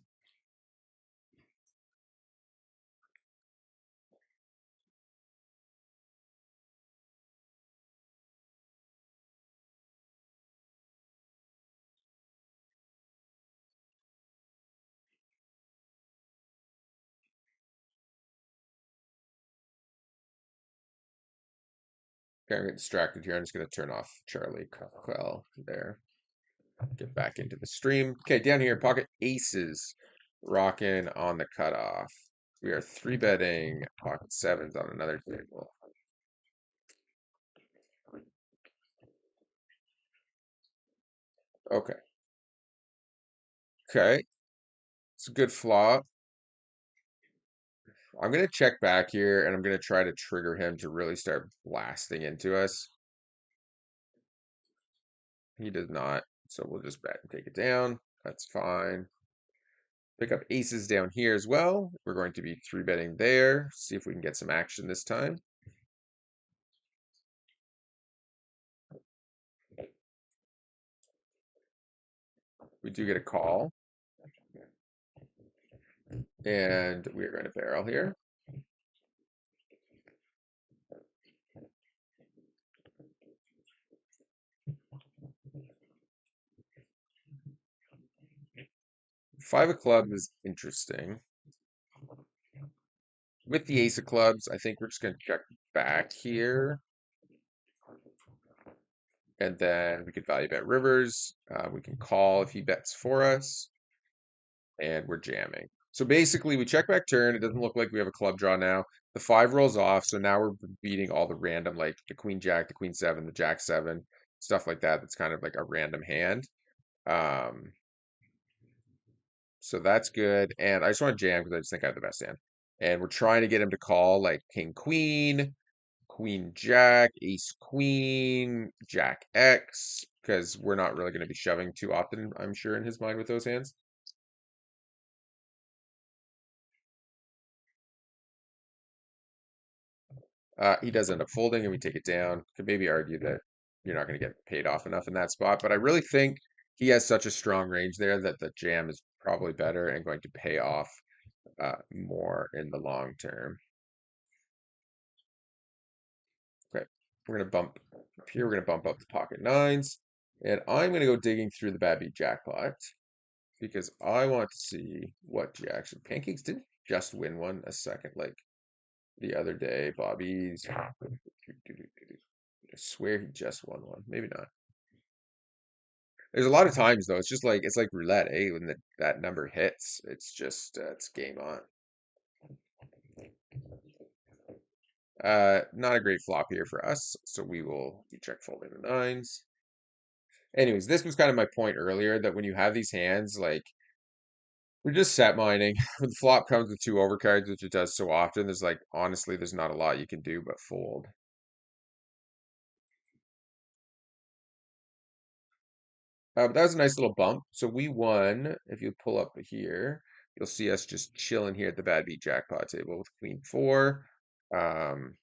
Okay, I'm getting distracted here. I'm just going to turn off Charlie Coquel there. Get back into the stream. Okay, down here, pocket aces, rocking on the cutoff. We are three betting pocket sevens on another table. Okay, okay, it's a good flop. I'm gonna check back here, and I'm gonna try to trigger him to really start blasting into us. He does not, so we'll just bet and take it down. That's fine. Pick up aces down here as well. We're going to be three betting there. See if we can get some action this time. We do get a call, and we're going to barrel here. Five of clubs is interesting. With the ace of clubs, I think we're just going to check back here. And then we could value bet rivers. We can call if he bets for us. And we're jamming. So basically, we check back turn. It doesn't look like we have a club draw now. The five rolls off. So now we're beating all the random, like the queen jack, the queen seven, the jack seven, stuff like that. That's kind of like a random hand. Um, so that's good. And I just want to jam because I just think I have the best hand. And we're trying to get him to call like king queen, queen jack, ace queen, jack X, because we're not really going to be shoving too often, I'm sure, in his mind with those hands. He does end up folding and we take it down. Could maybe argue that you're not going to get paid off enough in that spot, but I really think he has such a strong range there that the jam is probably better and going to pay off more in the long term. Okay, we're going to bump up here. We're going to bump up the pocket nines, and I'm going to go digging through the bad beat jackpot because I want to see what jacks and pancakes didn't just win one a second like the other day. Bobby's. I swear he just won one. Maybe not. There's a lot of times though. It's like roulette, eh? When that number hits, it's just it's game on. Not a great flop here for us, so we will be check folding the nines. Anyways, this was kind of my point earlier that when you have these hands, like we're just set mining. When the flop comes with two overcards, which it does so often, there's like honestly, there's not a lot you can do but fold. But that was a nice little bump. So we won. If you pull up here, you'll see us just chilling here at the bad beat jackpot table with queen four. Um,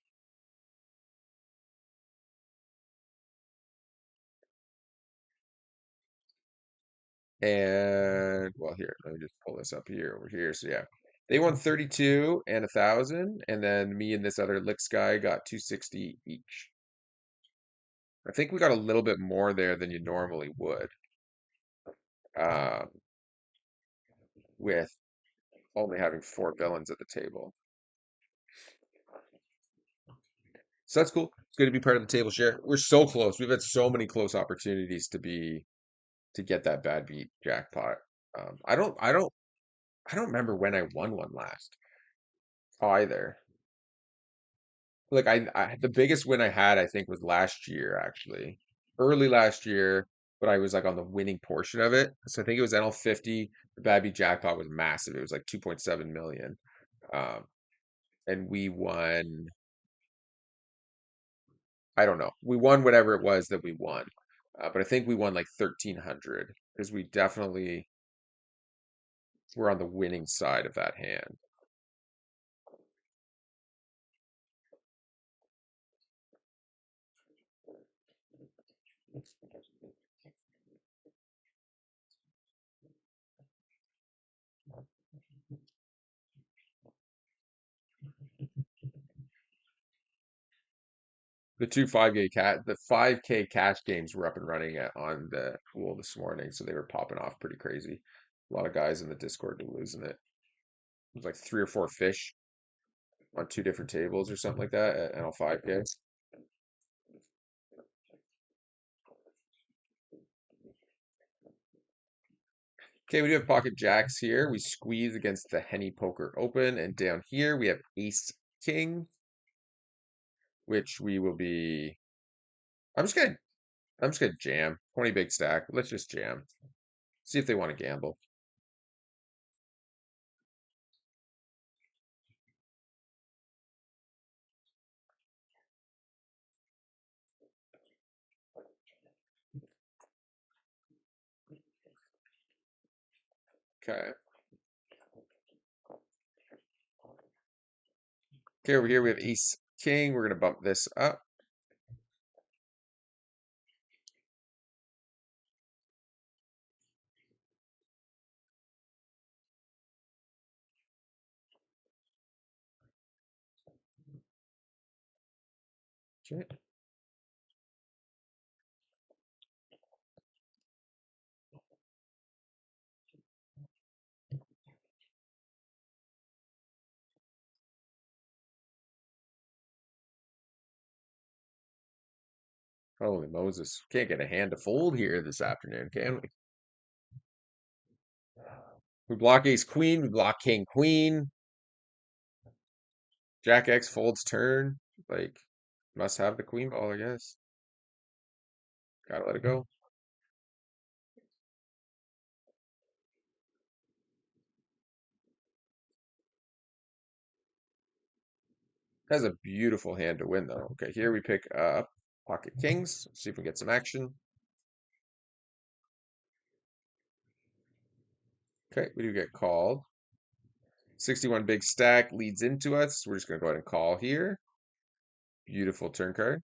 and well, here, let me just pull this up here over here. So yeah, they won 32 and 1,000, and then me and this other Licks guy got 260 each. I think we got a little bit more there than you normally would, uh, with only having four villains at the table. So that's cool. It's good to be part of the table share. We're so close. We've had so many close opportunities to get that bad beat jackpot. Um, I don't I don't I don't remember when I won one last either. Like the biggest win I had I think was last year actually. Early last year, but I was like on the winning portion of it. So I think it was NL50. The bad beat jackpot was massive. It was like 2.7 million. Um, and we won, I don't know. We won whatever it was that we won. But I think we won like 1,300 because we definitely were on the winning side of that hand. The 5K cash games were up and running on the pool this morning, so they were popping off pretty crazy. A lot of guys in the Discord were losing it. It was like three or four fish on two different tables or something like that at NL5K. Okay, we do have pocket jacks here. We squeeze against the Henny Poker Open, and down here we have Ace King, which we will be. I'm just gonna I'm just gonna jam. 20 big stack. Let's just jam. See if they want to gamble. Okay. Okay, over here we have Ace King. We're gonna bump this up. Okay. Holy Moses. Can't get a hand to fold here this afternoon, can we? We block ace queen, we block king queen. Jack X folds turn. Like, must have the queen ball, I guess. Gotta let it go. Has a beautiful hand to win, though. Okay, here we pick up pocket kings. See if we get some action. Okay, we do get called. 61 big stack leads into us. We're just going to go ahead and call here. Beautiful turn card.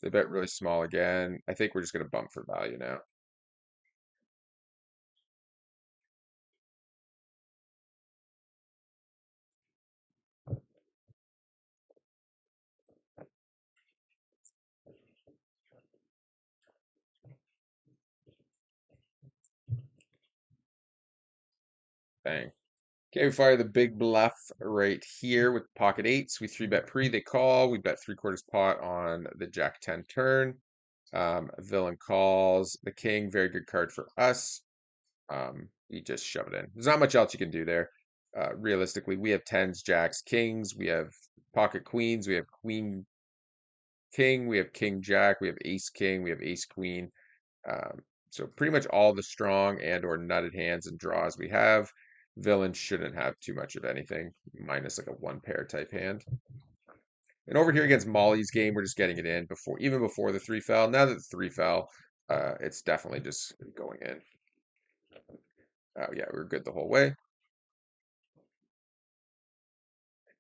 They bet really small again. I think we're just going to bump for value now. Bang. Okay, we fire the big bluff right here with pocket eights. We three bet pre, they call. We bet three-quarters pot on the jack 10 turn. Villain calls the king, very good card for us. You just shove it in. There's not much else you can do there. Realistically, we have tens, jacks, kings. We have pocket queens. We have queen, king. We have king, jack. We have ace, king. We have ace, queen. Um, so pretty much all the strong and or nutted hands and draws we have. Villain shouldn't have too much of anything, minus like a one pair type hand. And over here against Molly's game, we're just getting it in before, even before the three fell. Now that the three fell, it's definitely just going in. Yeah, we were good the whole way.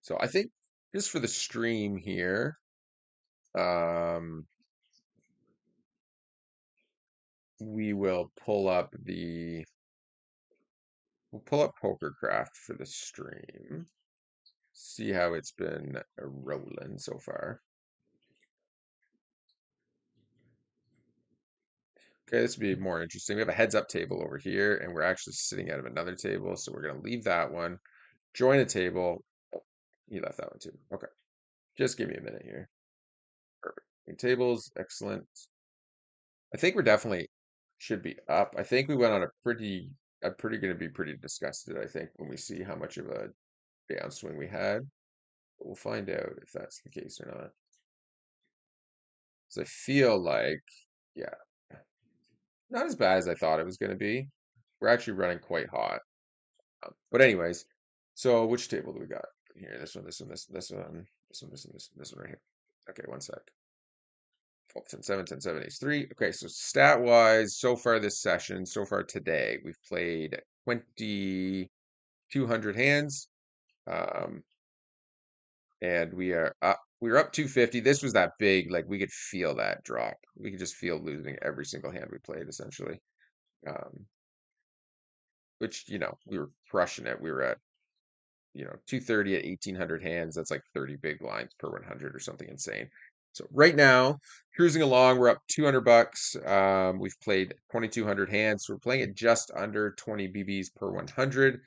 So I think just for the stream here, um, we will pull up we'll pull up Pokercraft for the stream. See how it's been rolling so far. Okay, this would be more interesting. We have a heads up table over here, and we're actually sitting out of another table, so we're going to leave that one. Join a table. Oh, he left that one too. Okay, just give me a minute here. Perfect. New tables, excellent. I think we're definitely should be up. I think we went on a pretty going to be pretty disgusted, I think, when we see how much of a downswing we had. But we'll find out if that's the case or not. So I feel like, yeah, not as bad as I thought it was going to be. We're actually running quite hot. But anyways, so which table do we got here? This one, this one, this one, this one, this one right here. Okay, one sec. 12, 10, 7, 10, 7, ace 3. Okay, so stat wise, so far this session, so far today, we've played 2,200 hands. And we were up 250. This was that big, like we could feel that drop. We could just feel losing every single hand we played, essentially. Um, which, we were crushing it. We were at 230 at 1,800 hands. That's like 30 big blinds per 100 or something insane. So right now, cruising along, we're up 200 bucks. We've played 2,200 hands. So we're playing it just under 20 BBs per 100.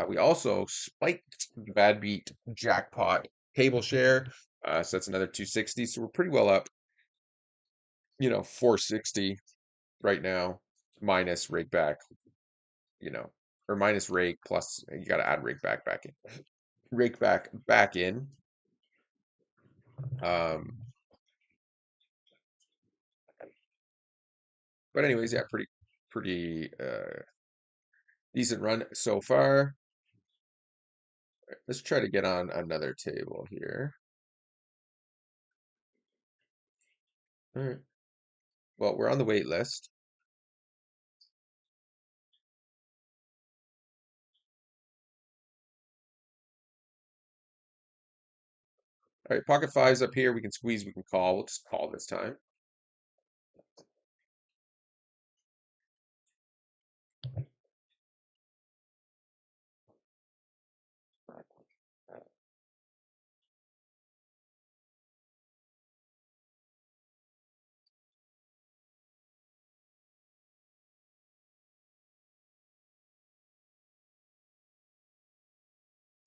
We also spiked the bad beat jackpot table share. So that's another 260. So we're pretty well up, 460 right now, minus rake back, you know, or minus rake plus you got to add rake back in. Um, but anyways, yeah, pretty decent run so far. Let's try to get on another table here. All right. Well, we're on the wait list. All right, pocket fives up here. We can squeeze, we can call. We'll just call this time.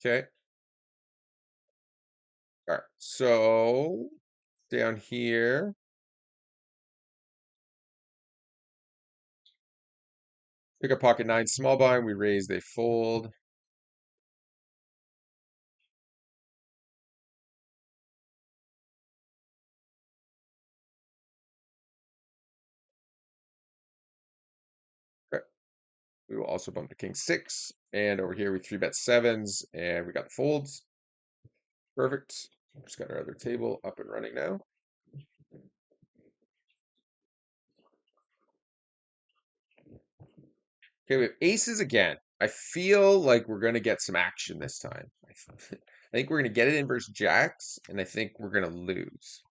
Okay. All right. So Down here, pick up pocket nine, small blind. We raise, they fold. Okay. We will also bump to king six. And over here, we three bet sevens, and we got the folds. Perfect. Just got our other table up and running now. Okay, we have aces again. I feel like we're going to get some action this time. I think we're going to get it in versus jacks, and I think we're going to lose.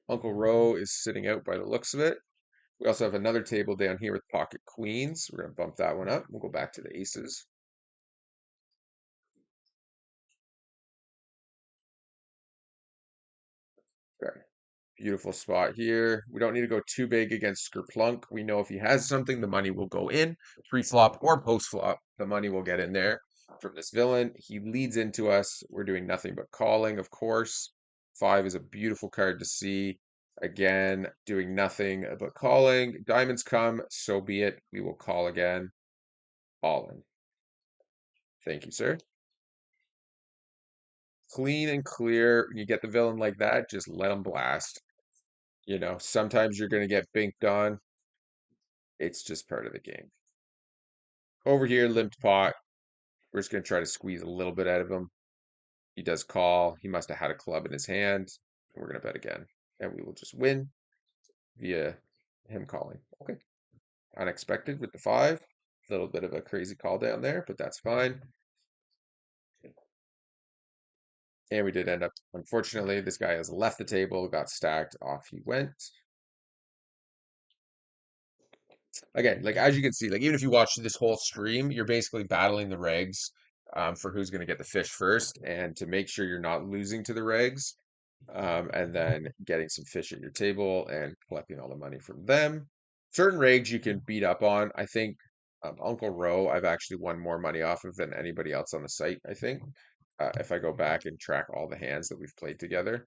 Uncle Roe is sitting out by the looks of it. We also have another table down here with pocket queens. We're going to bump that one up. We'll go back to the aces. Okay. Beautiful spot here. We don't need to go too big against Skerplunk. We know if he has something, the money will go in. Pre-flop or post-flop, the money will get in there from this villain. He leads into us. We're doing nothing but calling, of course. Five is a beautiful card to see. Again, doing nothing but calling. Diamonds come, so be it. We will call again. All in. Thank you, sir. Clean and clear. You get the villain like that, just let him blast. You know, sometimes you're going to get binked on. It's just part of the game. Over here, limped pot. We're just going to try to squeeze a little bit out of him. He does call. He must have had a club in his hand. And we're going to bet again. And we will just win via him calling. Okay. Unexpected with the five. A little bit of a crazy call down there, but that's fine. And we did end up, unfortunately, this guy has left the table, got stacked, off he went. Again, like as you can see, like even if you watch this whole stream, you're basically battling the regs for who's going to get the fish first, and to make sure you're not losing to the regs, and then getting some fish at your table and collecting all the money from them. Certain regs you can beat up on. I think Uncle Roe, I've actually won more money off of than anybody else on the site. I think if I go back and track all the hands that we've played together.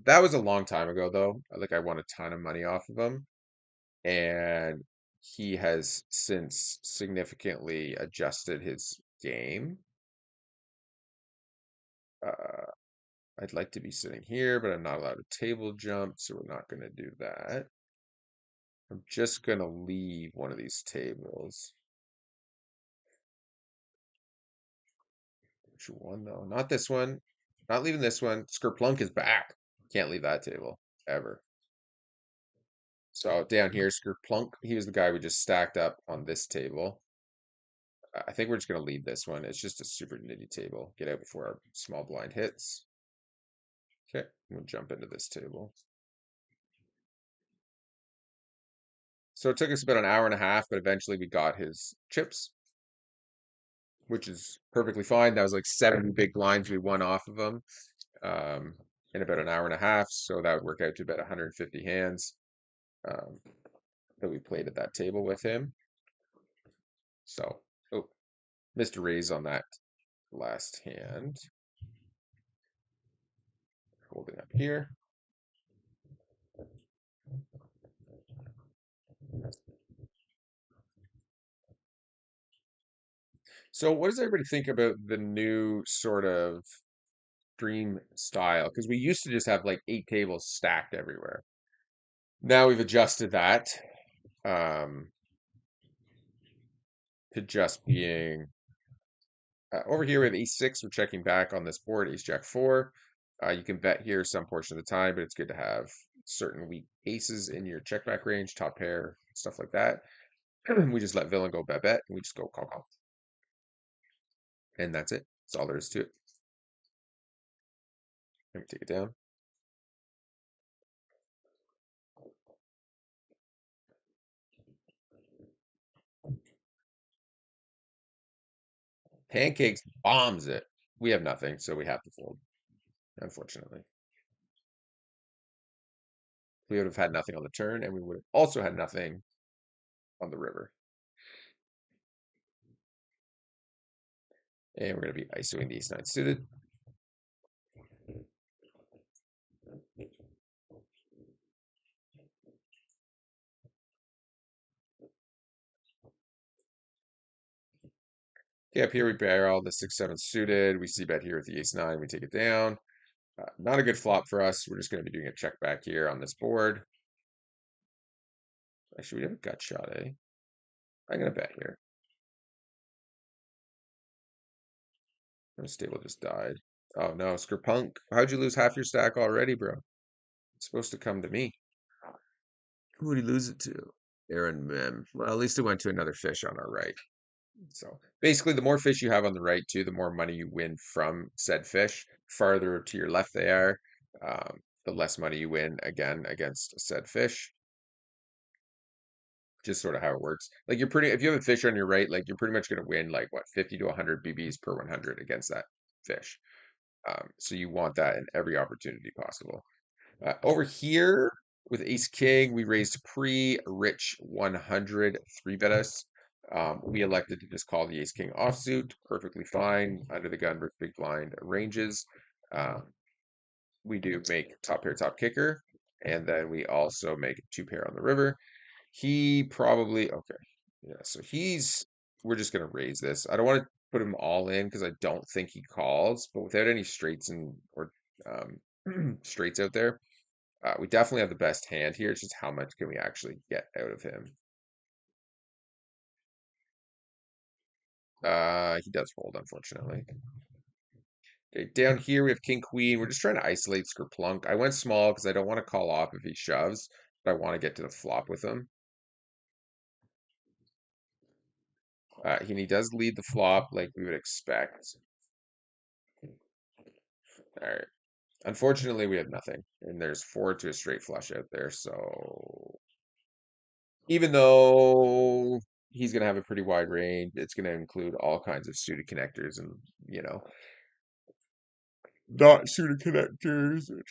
That was a long time ago, though. Like I won a ton of money off of him, and he has since significantly adjusted his game. Uh, I'd like to be sitting here, but I'm not allowed to table jump, so we're not going to do that. I'm just going to leave one of these tables. Which one, though? Not this one. Not leaving this one. Skerplunk is back. Can't leave that table, ever. So down here, Skerplunk, he was the guy we just stacked up on this table. I think we're just going to leave this one. It's just a super nitty table. Get out before our small blind hits. Okay, we'll jump into this table. So it took us about an hour and a half, but eventually we got his chips, which is perfectly fine. That was like 70 big blinds we won off of him um, in about an hour and a half. So that would work out to about 150 hands um, that we played at that table with him. So, oh, missed a raise on that last hand. Holding up here. So what does everybody think about the new sort of stream style? Because we used to just have like 8 tables stacked everywhere. Now we've adjusted that um, to just being over here we have ace six. We're checking back on this board, ace jack four. You can bet here some portion of the time, but it's good to have certain weak aces in your check back range, top pair, stuff like that. We just let villain go bet, and we just go call call. And that's it. That's all there is to it. Let me take it down. Pancakes bombs it. We have nothing, so we have to fold, unfortunately. We would have had nothing on the turn, and we would have also had nothing on the river. And we're going to be ISOing the ace nine suited. Okay, up here we barrel the 6-7 suited. We see bet here with the ace nine. We take it down. Not a good flop for us. We're just going to be doing a check back here on this board. Actually, we have a gut shot, eh? I'm going to bet here. Stable just died. Oh no, Skrpunk. How'd you lose half your stack already, bro? It's supposed to come to me. Who did he lose it to? Aaron Mem. Well, at least it went to another fish on our right. So basically, the more fish you have on the right, too, the more money you win from said fish. Farther to your left they are, the less money you win again against said fish. Just sort of how it works. Like you're pretty, if you have a fish on your right, like you're pretty much going to win like what 50 to 100 BBs per 100 against that fish. So you want that in every opportunity possible. Over here with Ace King, we raised pre-rich 100 3-bet us. We elected to just call the Ace King offsuit, perfectly fine under the gun versus big blind ranges. Um, we do make top pair, top kicker, and then we also make 2-pair on the river. He probably okay. Yeah, so we're just gonna raise this. I don't want to put him all in because I don't think he calls, but without any straights and or straights out there, we definitely have the best hand here. It's just how much can we actually get out of him? He does fold, unfortunately. Okay, down here we have king queen. We're just trying to isolate Skrplunk. I went small because I don't want to call off if he shoves, but I want to get to the flop with him. He does lead the flop like we would expect. All right. Unfortunately, we have nothing, and there's 4 to a straight flush out there. So even though he's going to have a pretty wide range, it's going to include all kinds of suited connectors and, you know, not suited connectors, and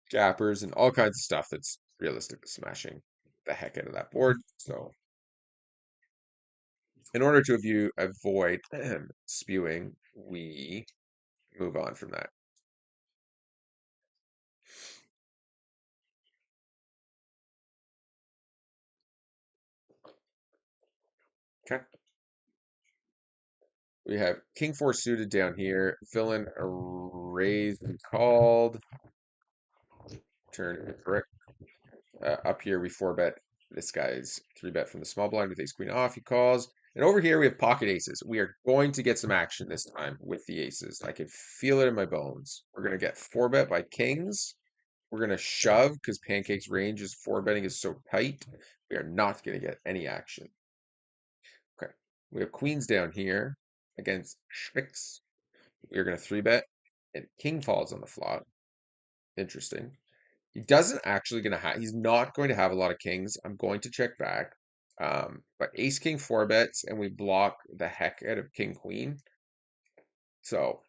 gappers, and all kinds of stuff that's realistically smashing the heck out of that board. So in order to avoid spewing, we move on from that. Okay. We have King 4 suited down here. Villain raised and called. Turn correct. Up here, we 4-bet. This guy's 3-bet from the small blind with ace queen off. He calls. And over here, we have pocket aces. We are going to get some action this time with the aces. I can feel it in my bones. We're going to get 4-bet by kings. We're going to shove because Pancake's range is 4-betting is so tight. We are not going to get any action. Okay. We have queens down here against Schmicks. We are going to 3-bet. And king falls on the flop. Interesting. He doesn't actually gonna have. He's not going to have a lot of kings. I'm going to check back. But ace king 4-bets and we block the heck out of king queen. So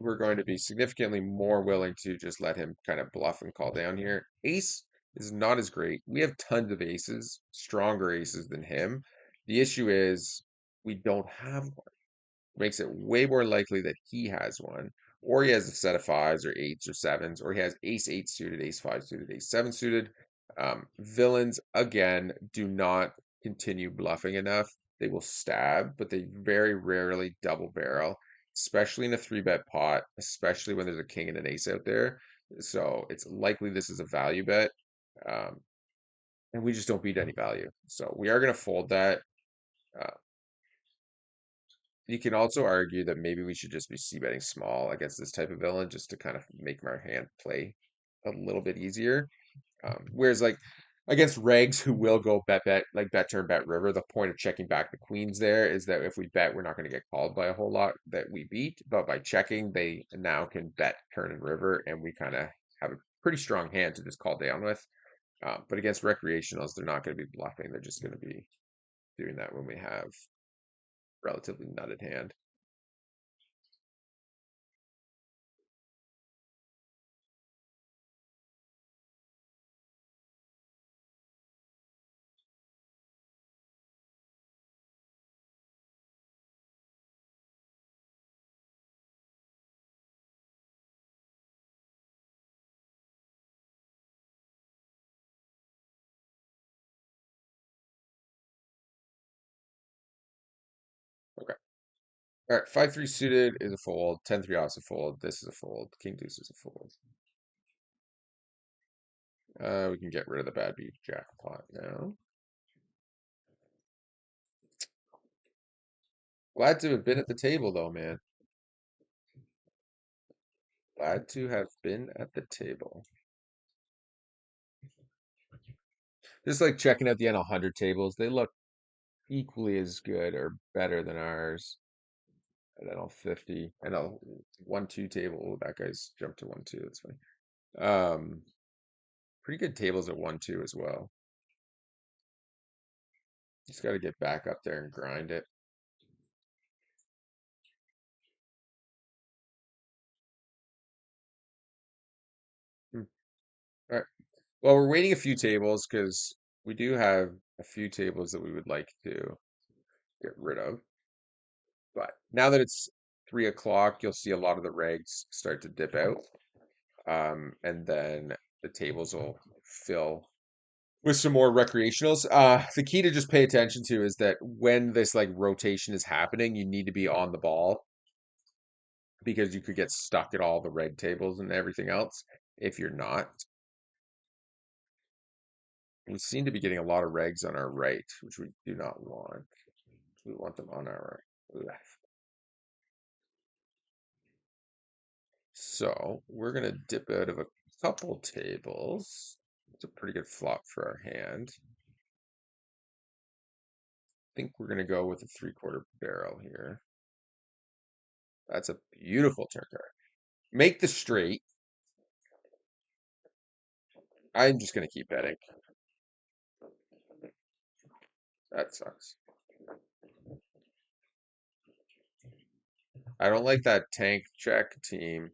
we're going to be significantly more willing to just let him kind of bluff and call down here. Ace is not as great. We have tons of aces, stronger aces than him. The issue is we don't have makes it way more likely that he has one, or he has a set of fives or eights or sevens, or he has ace eight suited, ace five suited, ace seven suited. Villains, again, do not continue bluffing enough. They will stab, but they very rarely double barrel, especially in a 3-bet pot, especially when there's a king and an ace out there. So it's likely this is a value bet. Um, and we just don't beat any value. So we are going to fold that. Uh, You can also argue that maybe we should just be c-betting small against this type of villain just to kind of make our hand play a little bit easier. Whereas like against regs who will go bet like bet turn bet river, the point of checking back the queens there is that if we bet, we're not going to get called by a whole lot that we beat, but by checking, they now can bet turn and river, and we kind of have a pretty strong hand to just call down with. But against recreationals, they're not going to be bluffing; they're just going to be doing that when we have relatively nutted hand. All right, 5-3 suited is a fold. 10-3 off is a fold. This is a fold. King deuce is a fold. We can get rid of the bad beat jackpot now. Glad to have been at the table though, man. Glad to have been at the table. Just like checking out the N100 tables, they look equally as good or better than ours at N50. N1-2 table. Oh, that guy's jumped to 1-2. That's funny. Um, Pretty good tables at 1-2 as well. Just got to get back up there and grind it. Hmm. All right. Well, we're waiting a few tables because we do have a few tables that we would like to get rid of. But now that it's 3 o'clock, you'll see a lot of the regs start to dip out. And then the tables will fill with some more recreationals. The key to just pay attention to is that when this like rotation is happening, you need to be on the ball because you could get stuck at all the reg tables and everything else if you're not. We seem to be getting a lot of regs on our right, which we do not want. We want them on our left. So we're gonna dip out of a couple tables. It's a pretty good flop for our hand. I think we're gonna go with a 3/4 barrel here. That's a beautiful turn card. Make the straight. I'm just gonna keep betting. That sucks. I don't like that tank check team.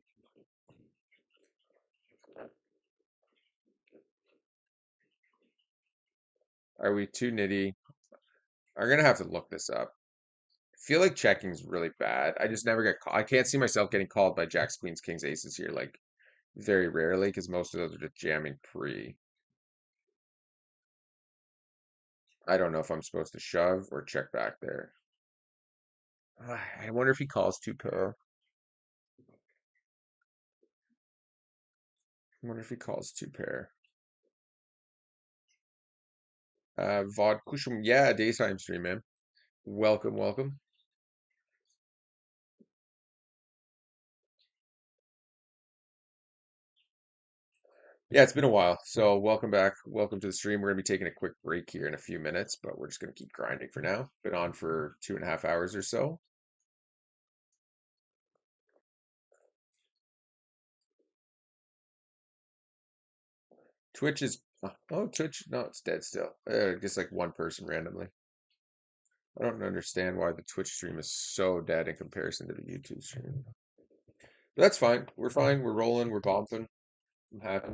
Are we too nitty? I'm gonna have to look this up. I feel like checking's really bad. I just never get called. I can't see myself getting called by jacks, queens, kings, aces here, like very rarely, because most of those are just jamming pre. I don't know if I'm supposed to shove or check back there. I wonder if he calls two pair. I wonder if he calls two pair. Vod Kushum, yeah, daytime stream, man. Welcome, welcome. Yeah, it's been a while. So welcome back. Welcome to the stream. We're gonna be taking a quick break here in a few minutes, but we're just gonna keep grinding for now. Been on for 2.5 hours or so. Twitch is oh Twitch, no, it's dead still. Just like one person randomly. I don't understand why the Twitch stream is so dead in comparison to the YouTube stream. But that's fine. We're fine. We're rolling. We're bumping. I'm happy.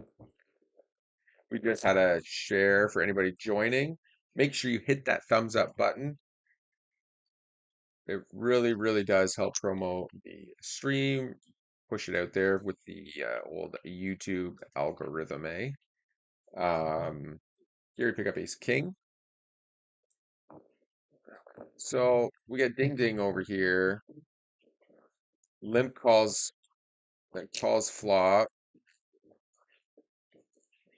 We just had a share for anybody joining. Make sure you hit that thumbs up button. It really, really does help promote the stream, push it out there with the old YouTube algorithm, eh? Here we pick up ace king. So we got ding ding over here. Limp calls flop.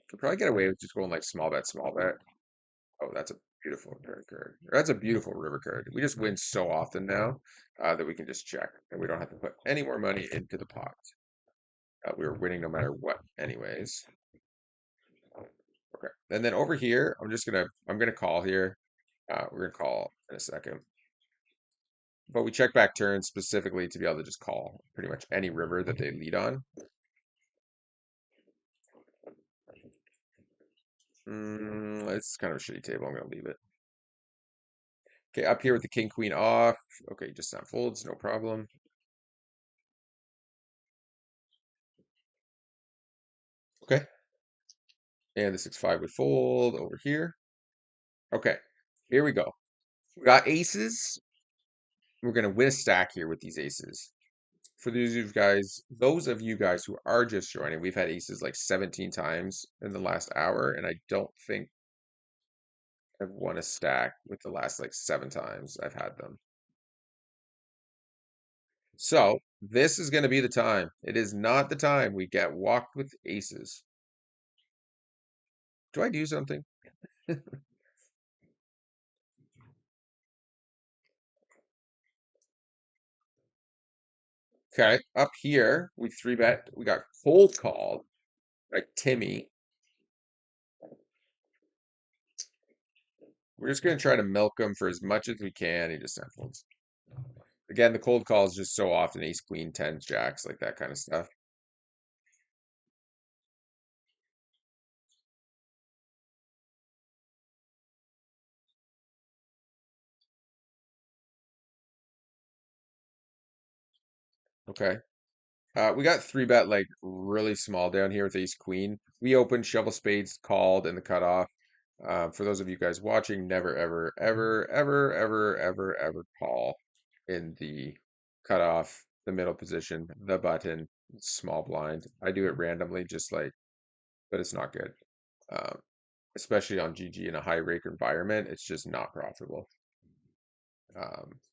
Could probably get away with just going like small bet, small bet. Oh, that's a beautiful turn card. That's a beautiful river card. We just win so often now that we can just check and we don't have to put any more money into the pot. We were winning no matter what, anyways. Okay, and then over here, I'm gonna call here. We're gonna call in a second, but we check back turn specifically to be able to just call pretty much any river that they lead on. It's kind of a shitty table. I'm gonna leave it. Okay, up here with the king queen off. Okay, just snap folds, no problem. Okay, and the 6-5 would fold over here. Okay, here we go. We got aces. We're gonna win a stack here with these aces. For those of you guys who are just joining, we've had aces like 17 times in the last hour, and I don't think I've won a stack with the last like 7 times I've had them. So this is going to be the time. It is not the time we get walked with aces. Do I do something? Okay, up here we three bet. We got cold called by Timmy. We're just going to try to milk him for as much as we can. He just folds. Again, the cold call is just so often ace, queen, tens, jacks, like that kind of stuff. Okay. We got three bet like really small down here with ace queen. We opened shovel spades called in the cutoff. For those of you guys watching, never ever ever ever ever ever ever call in the cutoff, the middle position, the button, small blind. I do it randomly, just like, but it's not good. Um, Especially on GG in a high rake environment, it's just not profitable.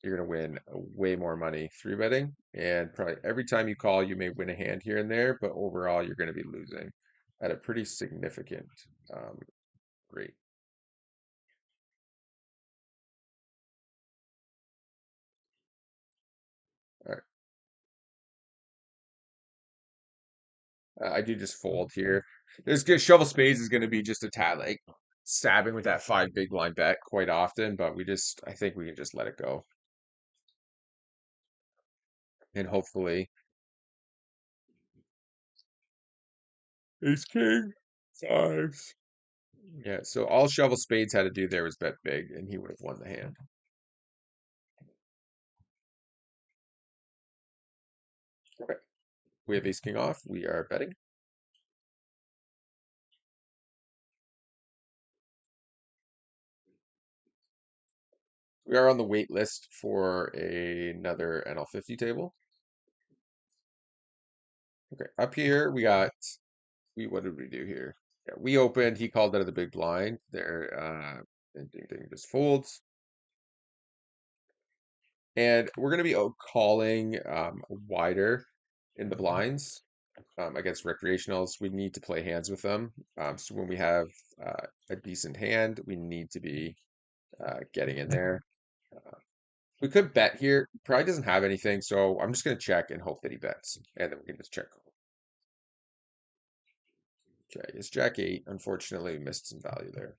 You're going to win way more money three betting, and probably every time you call, you may win a hand here and there, but overall, you're going to be losing at a pretty significant um, rate. All right, I do just fold here. There's good shovel spades is going to be just a tad like stabbing with that five big blind bet quite often, but I think we can just let it go, and hopefully, ace king fives. Yeah, so all shovel spades had to do there was bet big, and he would have won the hand. Okay. We have ace king off. We are betting. We are on the wait list for another NL50 table. Okay, up here we what did we do here? Yeah, we opened, he called out of the big blind. There, ding ding ding just folds. And we're gonna be calling wider in the blinds against recreationals. We need to play hands with them. So when we have a decent hand, we need to be getting in there. We could bet here. Probably doesn't have anything, so I'm just gonna check and hope that he bets, and then we can just check. Okay, it's Jack 8. Unfortunately, we missed some value there.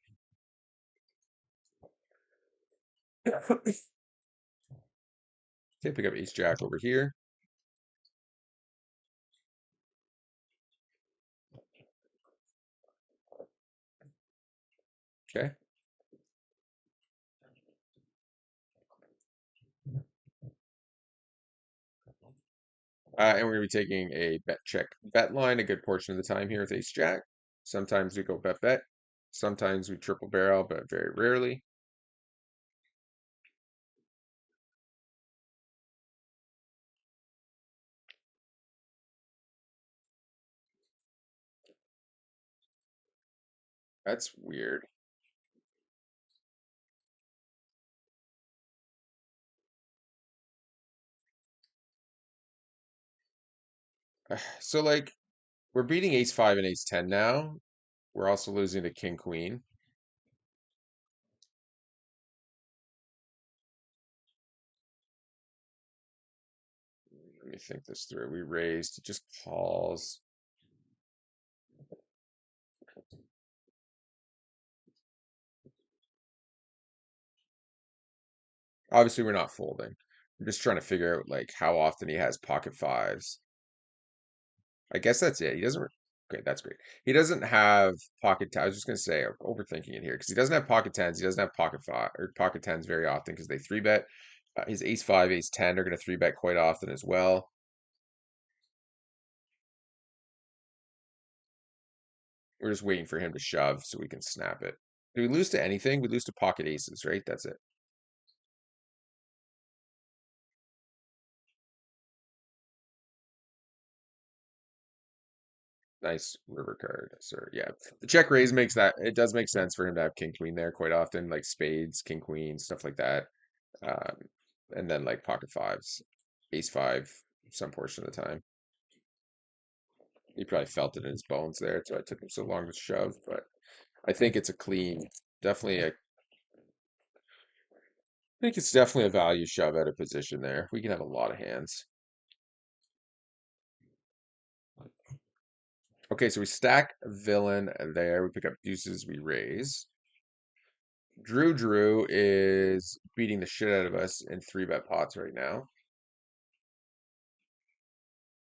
Okay, pick up Ace Jack over here. Okay. And we're gonna be taking a bet check bet line a good portion of the time here with Ace Jack. Sometimes we go bet bet. Sometimes we triple barrel, but very rarely. That's weird. So like we're beating Ace 5 and Ace 10 now. We're also losing to King Queen. Let me think this through. We raised, it just calls. Obviously, we're not folding. I'm just trying to figure out like how often he has pocket fives. I guess that's it. He doesn't. Okay, that's great. He doesn't have pocket. I was just gonna say I'm overthinking it here because he doesn't have pocket tens. He doesn't have pocket five or pocket tens very often because they three bet. His ace five, ace ten are gonna three bet quite often as well. We're just waiting for him to shove so we can snap it. Do we lose to anything? We lose to pocket aces, right? That's it. Nice river card, sir. Yeah, the check raise makes that it does make sense for him to have king queen there quite often, like spades, king queen, stuff like that. Um, and then like pocket fives. ace five some portion of the time. He probably felt it in his bones there. That's why it took him so long to shove. But I think it's a clean, definitely a. I think it's definitely a value shove out of position there. We can have a lot of hands. Okay, so we stack a villain there. We pick up deuces. We raise. Drew is beating the shit out of us in 3-bet pots right now.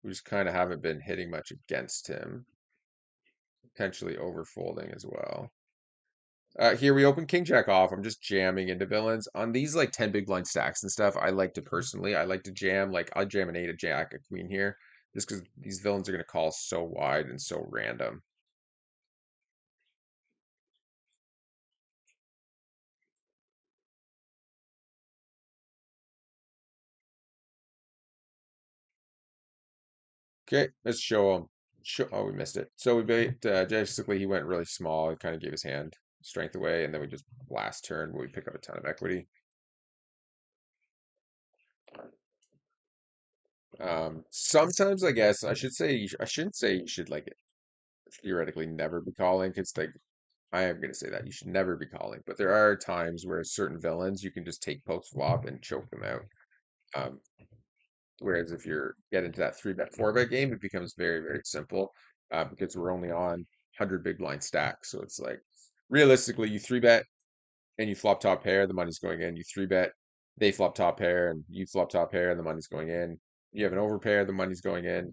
We just kind of haven't been hitting much against him. Potentially overfolding as well. Here we open King Jack off. I'm just jamming into villains. On these like 10 big blind stacks and stuff, I like to personally, I like to jam, like I'll jam an 8, a jack, a queen here, just because these villains are going to call so wide and so random. Okay, let's show him. Oh, we missed it. So we bait, basically he went really small and kind of gave his hand strength away, and then we just last turn where we pick up a ton of equity. Sometimes I guess I should say I shouldn't say you should like theoretically never be calling because like I am going to say that you should never be calling, but there are times where certain villains you can just take post flop and choke them out. Um, whereas if you're get into that 3-bet 4-bet game, it becomes very very simple because we're only on 100 big blind stacks. So it's like realistically, you 3-bet and you flop top pair, the money's going in. You 3-bet, they flop top pair, and you flop top pair, and the money's going in. You have an overpair, the money's going in.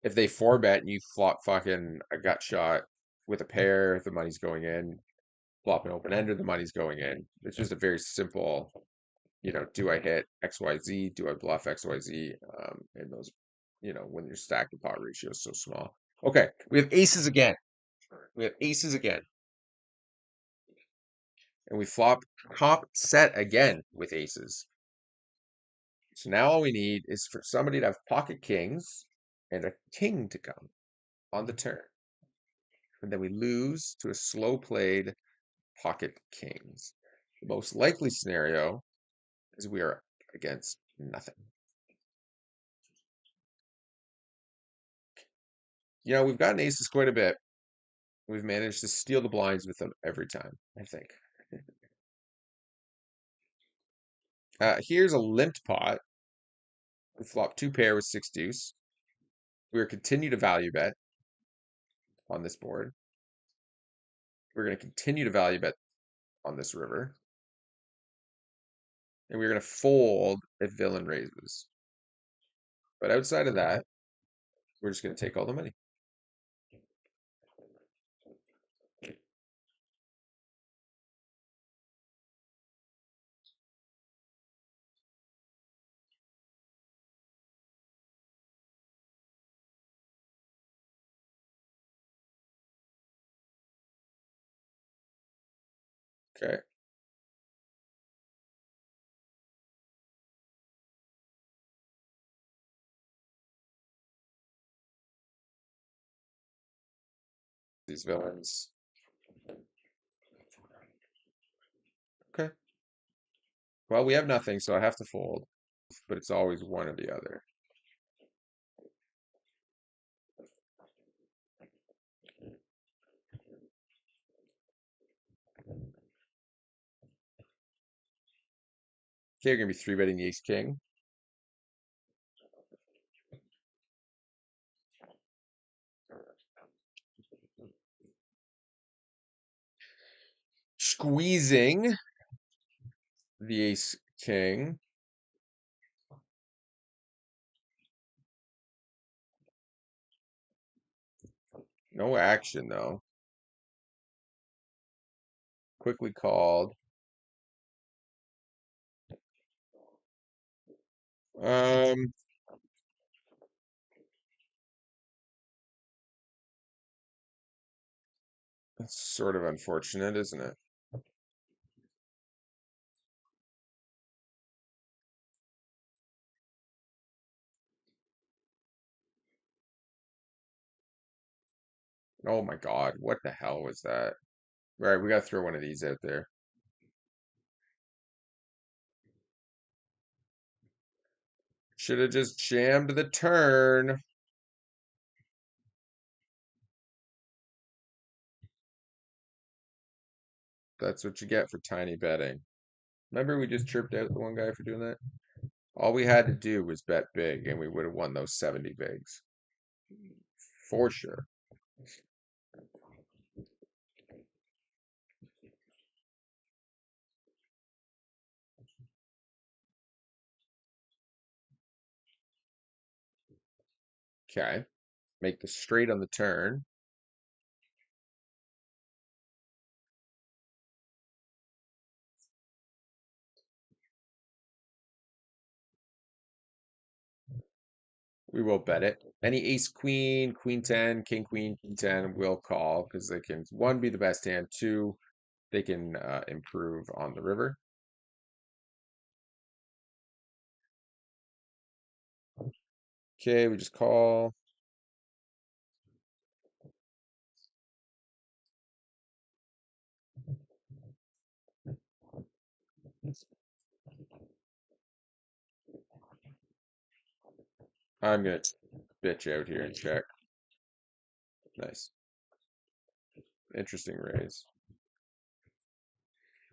If they 4-bet and you flop fucking a gut shot with a pair, the money's going in. Flop an open ender, the money's going in. It's just a very simple, do I hit XYZ? Do I bluff XYZ? And those, when your stack to pot ratio is so small. Okay, we have aces again. We have aces again. And we flop top set again with aces. So now all we need is for somebody to have pocket kings and a king to come on the turn. And then we lose to a slow played pocket kings. The most likely scenario is we are against nothing. We've gotten aces quite a bit. We've managed to steal the blinds with them every time, I think. Here's a limped pot. We flop 2 pair with 6 deuce. We're continue to value bet on this board. We're going to continue to value bet on this river. And we're going to fold if villain raises. But outside of that, we're just going to take all the money. Okay. These villains. Okay. Well, we have nothing, so I have to fold. But it's always one or the other. Okay, you're going to be 3-betting the ace king. Squeezing the ace king. No action though. Quickly called. Um, it's sort of unfortunate, isn't it? Oh my God, what the hell was that? All right, we gotta throw one of these out there. Should have just jammed the turn. That's what you get for tiny betting. Remember we just chirped out the one guy for doing that? All we had to do was bet big and we would have won those 70 bigs. For sure. Okay. Make the straight on the turn. We will bet it. Any ace queen, queen 10, king queen, king 10 will call because they can, one, be the best hand, two, they can improve on the river. Okay, we just call. I'm gonna bitch out here and check. Nice. Interesting raise.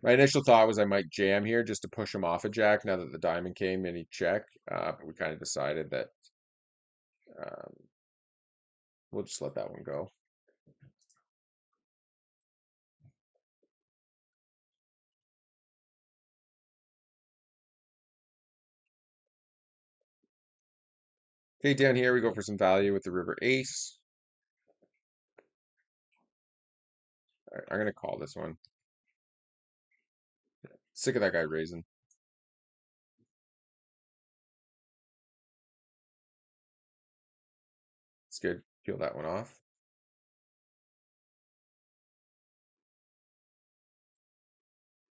My initial thought was I might jam here just to push him off a jack now that the diamond came and he checked. But we kind of decided that um, we'll just let that one go. Okay, down here we go for some value with the river ace. All right, I'm gonna call this one. Sick of that guy raising. It's good. Peel that one off.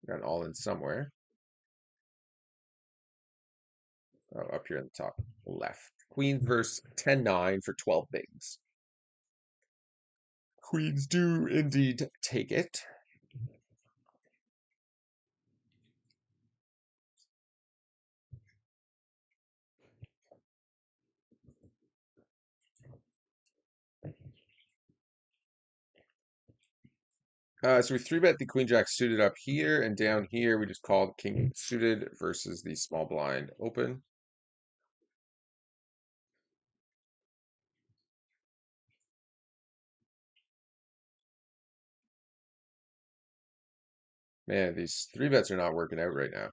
Got an all in somewhere. Oh, up here at the top left. Queens versus 10-9 for 12 bigs. Queens do indeed take it. So we three bet the queen jack suited up here, and down here we just called king suited versus the small blind open. Man, these three bets are not working out right now.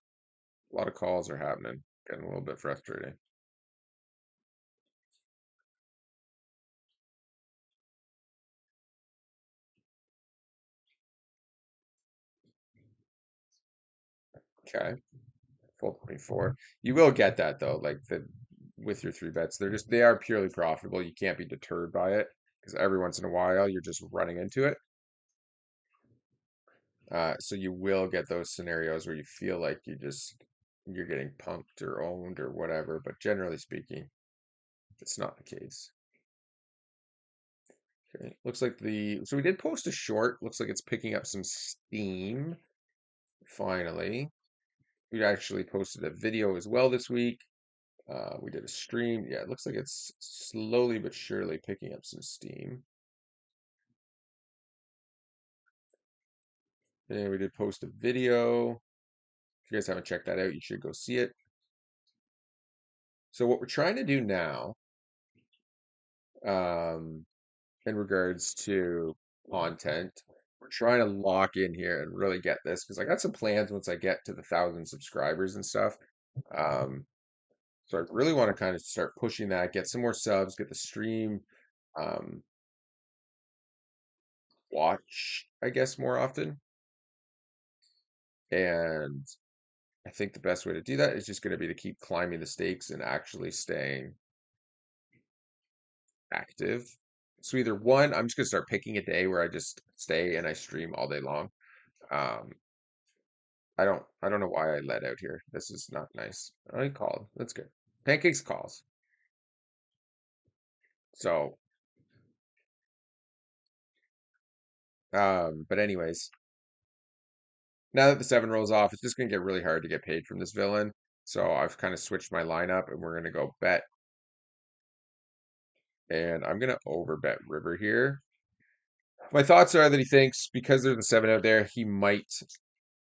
A lot of calls are happening. Getting a little bit frustrating. Okay, fold 24. You will get that though, like the with your three bets. They are purely profitable. You can't be deterred by it because every once in a while you're just running into it. So you will get those scenarios where you feel like you're getting punked or owned or whatever, but generally speaking, it's not the case. Okay, looks like so we did post a short. Looks like it's picking up some steam. Finally, we actually posted a video as well this week. We did a stream. Yeah, it looks like it's slowly but surely picking up some steam. And we did post a video. If you guys haven't checked that out, you should go see it. So what we're trying to do now, um, in regards to content, we're trying to lock in here and really get this because I got some plans once I get to the 1,000 subscribers and stuff. Um, so I really want to kind of start pushing that, get some more subs, get the stream um, watch, I guess, more often. And I think the best way to do that is just going to be to keep climbing the stakes and actually staying active. So either one, I'm just going to start picking a day where I just stay and I stream all day long. Um, I don't know why I let out here. This is not nice. I called. That's good. Pancakes calls. So, but anyways, now that the seven rolls off, it's just gonna get really hard to get paid from this villain. So I've kind of switched my lineup and we're gonna go bet, and I'm gonna over bet river here. My thoughts are that he thinks because there's a seven out there, he might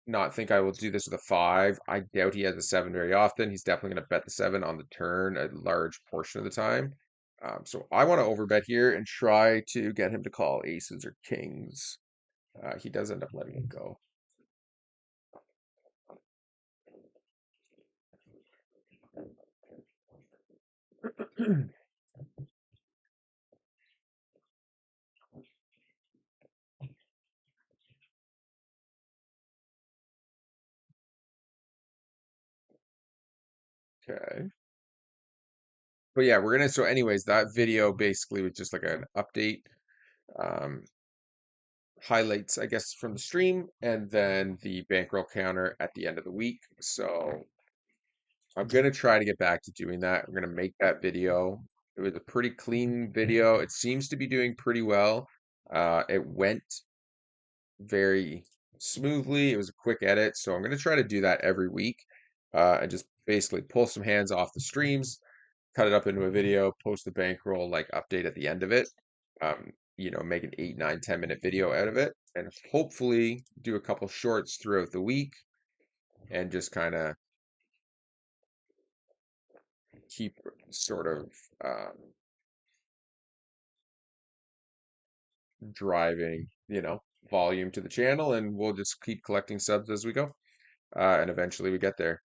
not think I will do this with a five. I doubt he has a seven very often. He's definitely going to bet the seven on the turn a large portion of the time. So I want to overbet here and try to get him to call aces or kings. He does end up letting it go. Okay. But yeah, we're gonna, so anyways, that video basically was just like an update, um, highlights, I guess, from the stream, and then the bankroll counter at the end of the week. So I'm gonna try to get back to doing that. I'm gonna make that video. It was a pretty clean video. It seems to be doing pretty well. It went very smoothly. It was a quick edit, so I'm gonna try to do that every week, and just basically pull some hands off the streams, cut it up into a video, post the bankroll like update at the end of it. Make an 8, 9, 10 minute video out of it, and hopefully do a couple shorts throughout the week, and just kind of keep sort of driving, volume to the channel, and we'll just keep collecting subs as we go. And eventually we get there.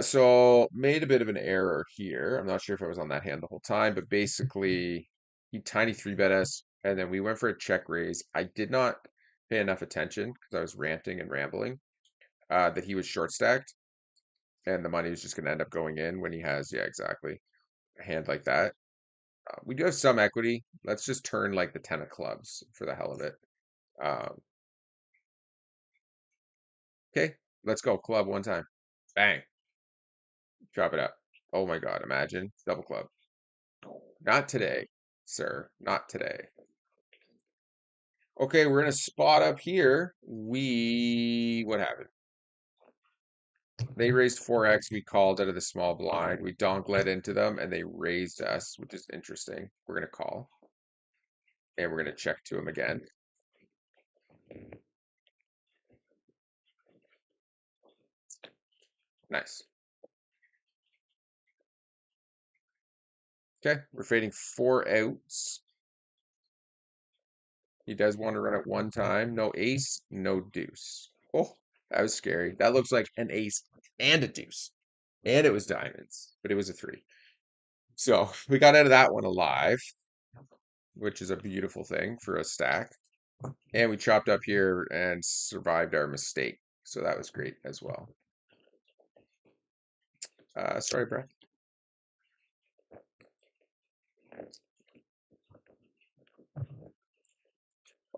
So made a bit of an error here. I'm not sure if I was on that hand the whole time, but basically he tiny three bet us, and then we went for a check raise. I did not pay enough attention because I was ranting and rambling, that he was short stacked, and the money was just going to end up going in when he has, yeah, exactly, a hand like that. We do have some equity. Let's just turn like the 10 of clubs for the hell of it. Um, okay, let's go. Club one time. Bang. Drop it up. Oh my God, imagine. Double club. Not today, sir. Not today. Okay, we're in a spot up here. What happened? They raised 4x. We called out of the small blind. We donk led into them and they raised us, which is interesting. We're going to call and we're going to check to them again. Nice. Okay, we're fading 4 outs. He does want to run it one time. No ace, no deuce. Oh, that was scary. That looks like an ace and a deuce. And it was diamonds, but it was a three. So we got out of that one alive, which is a beautiful thing for a stack. And we chopped up here and survived our mistake. So that was great as well. Sorry, Brett.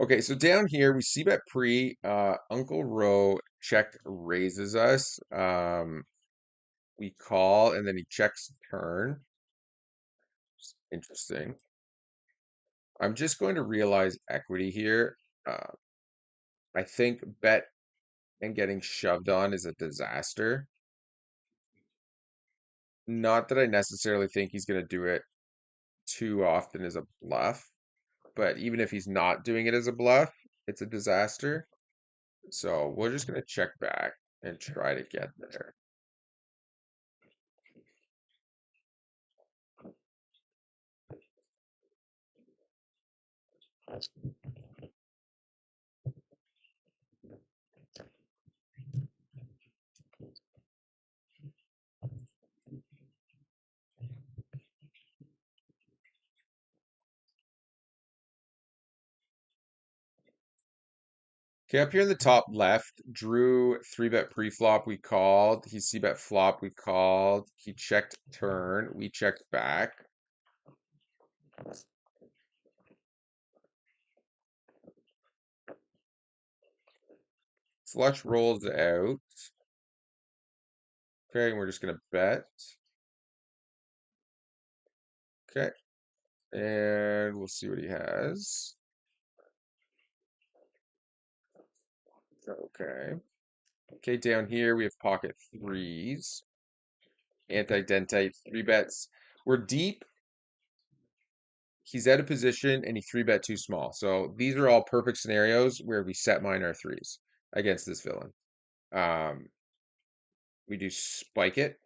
Okay, so down here we see bet pre, Uncle Row check raises us. We call and then he checks turn. Interesting. I'm just going to realize equity here. Uh, I think bet and getting shoved on is a disaster. Not that I necessarily think he's going to do it too often as a bluff, but even if he's not doing it as a bluff, it's a disaster. So we're just going to check back and try to get there. Okay, up here in the top left, Drew 3-bet pre-flop, we called. He c-bet flop, we called. He checked turn, we checked back. Flush rolls out. Okay, and we're just gonna bet. Okay, and we'll see what he has. Okay. Okay, down here we have pocket threes. Anti-dentite, three bets. We're deep. He's out of position and he three bet too small. So these are all perfect scenarios where we set minor threes against this villain. Um, we do spike it.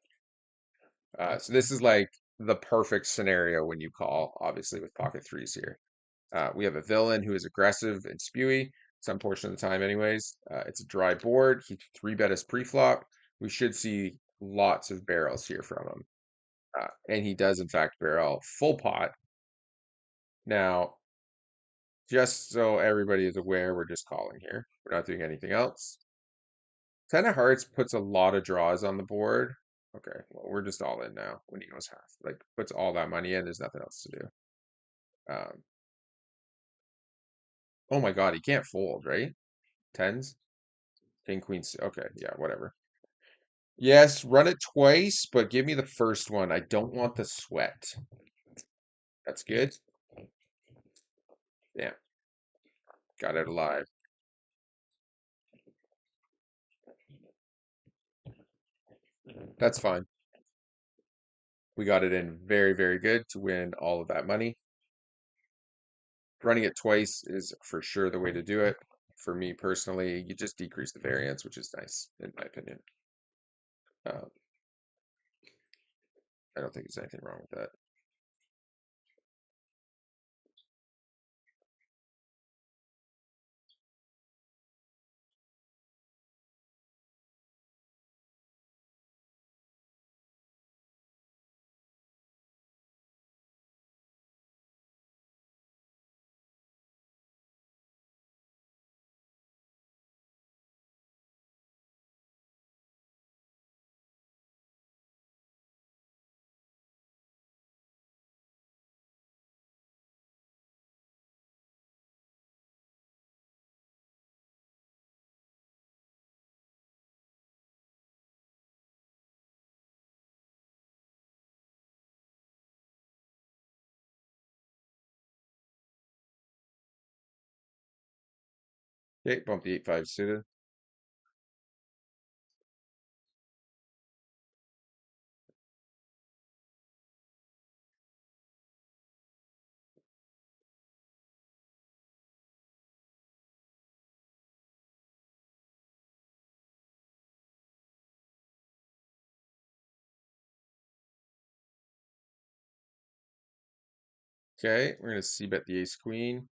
So this is like the perfect scenario when you call, obviously, with pocket threes here. We have a villain who is aggressive and spewy some portion of the time, anyways. It's a dry board. He three bet us pre-flop. We should see lots of barrels here from him. And he does, in fact, barrel full pot. Now, just so everybody is aware, we're just calling here. We're not doing anything else. Ten of hearts puts a lot of draws on the board. Okay, well, we're just all in now when he goes half. Like, puts all that money in, there's nothing else to do. Um, oh my God, he can't fold, right? Tens? King, queen, okay, yeah, whatever. Yes, run it twice, but give me the first one. I don't want the sweat. That's good. Yeah, got it alive. That's fine. We got it in very, very good to win all of that money. Running it twice is for sure the way to do it. For me personally, you just decrease the variance, which is nice, in my opinion. Um, I don't think there's anything wrong with that. Okay, bump the 8-5 suited. Okay, we're gonna c-bet the ace queen.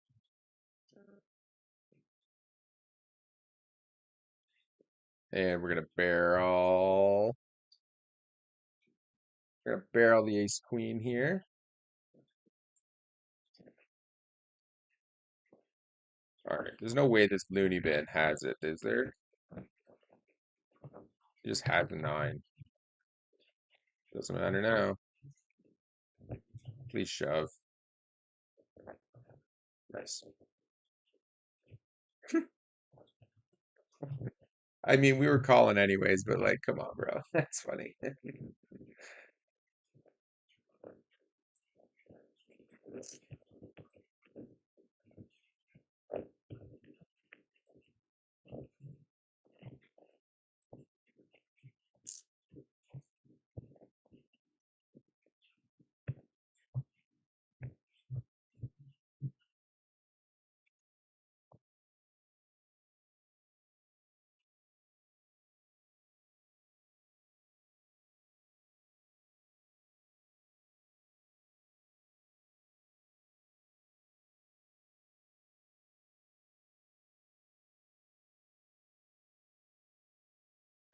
And we're gonna barrel. We're gonna barrel the ace queen here. All right, there's no way this loony bin has it, is there? He just had the 9. Doesn't matter now. Please shove. Nice. I mean, we were calling anyways, but like, come on, bro. That's funny.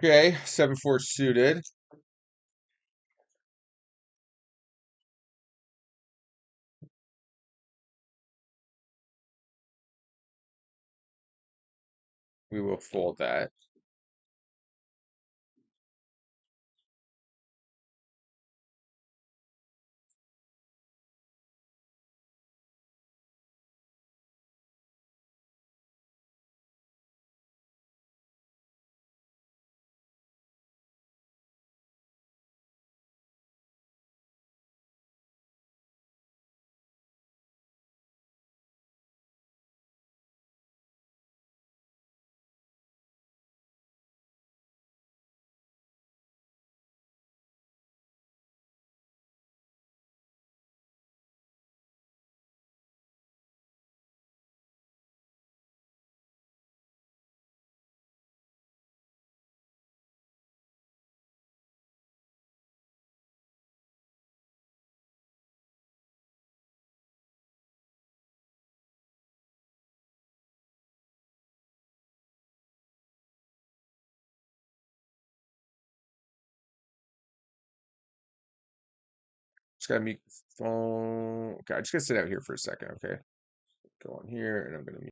Okay, 7-4 suited. We will fold that. Just gotta mute the phone. Okay, I just gotta sit out here for a second. Okay, go on here, and I'm gonna mute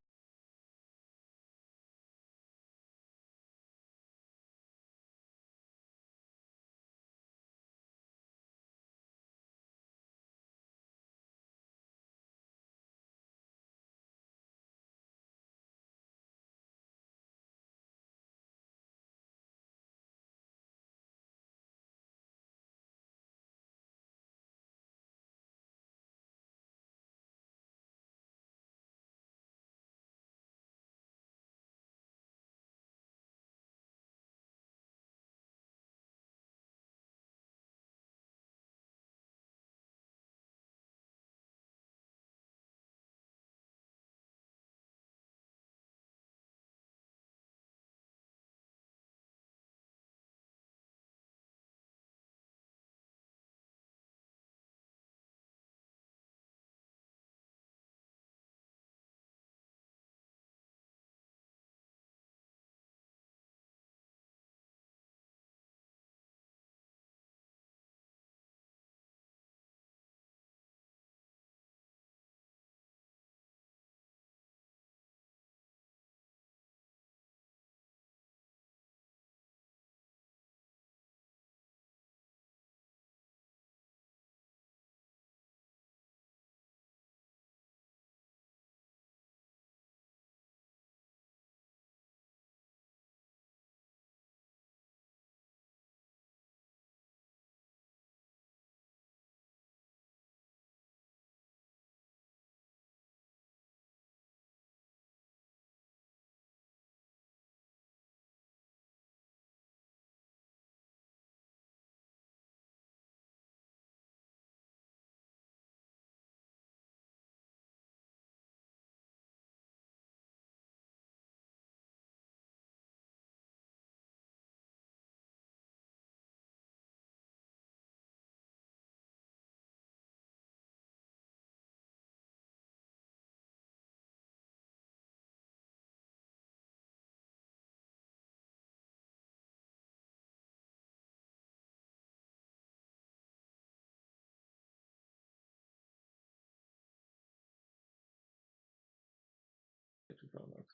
the phone.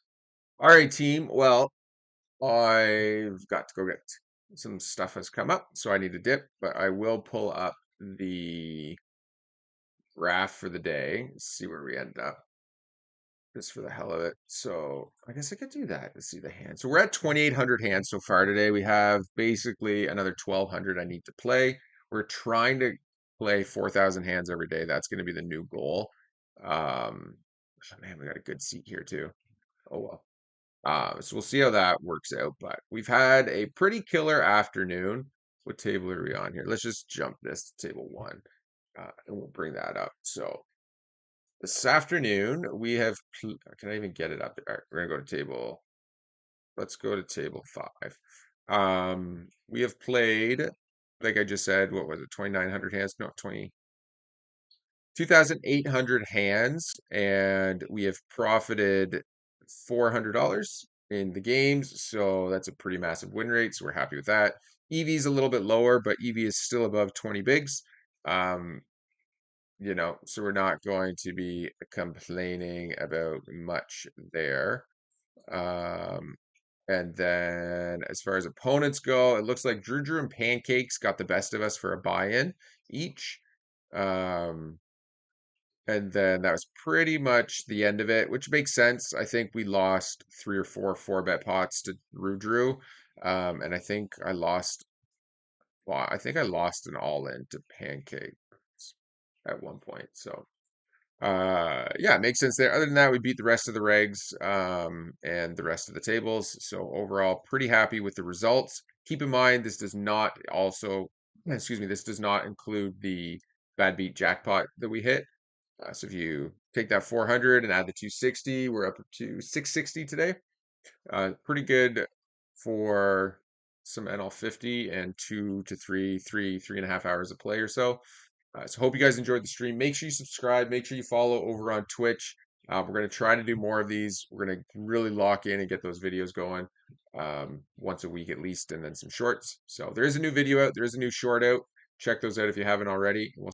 All right, team. Well, I've got to go get some stuff has come up, so I need to dip, but I will pull up the graph for the day, see where we end up, just for the hell of it. So I guess I could do that to see the hands. So we're at 2,800 hands so far today. We have basically another 1,200 I need to play. We're trying to play 4,000 hands every day. That's going to be the new goal. Oh, man, we got a good seat here too. Oh well. So we'll see how that works out. But we've had a pretty killer afternoon. What table are we on here? Let's just jump this to table one, and we'll bring that up. So this afternoon we have. Can I even get it up there? All right, we're gonna go to table. Let's go to table five. We have played, like I just said, what was it? 2,900 hands? No, 2,800 hands, and we have profited $400 in the games. So that's a pretty massive win rate. So we're happy with that. EV is a little bit lower, but EV is still above 20 bigs. Um, so we're not going to be complaining about much there. Um, and then as far as opponents go, it looks like Drew and Pancakes got the best of us for a buy-in each. Um, and then that was pretty much the end of it, which makes sense. I think we lost three or four bet pots to Rudrew. And I think I lost, well, I think I lost an all in to Pancake at one point. So, yeah, it makes sense there. Other than that, we beat the rest of the regs, and the rest of the tables. So overall, pretty happy with the results. Keep in mind, this does not also, excuse me, this does not include the bad beat jackpot that we hit. So if you take that 400 and add the 260, we're up to 660 today. Pretty good for some NL50 and 3.5 hours of play or so. So hope you guys enjoyed the stream. Make sure you subscribe. Make sure you follow over on Twitch. We're going to try to do more of these. We're going to really lock in and get those videos going once a week at least, and then some shorts. So there is a new video out. There is a new short out. Check those out if you haven't already. We'll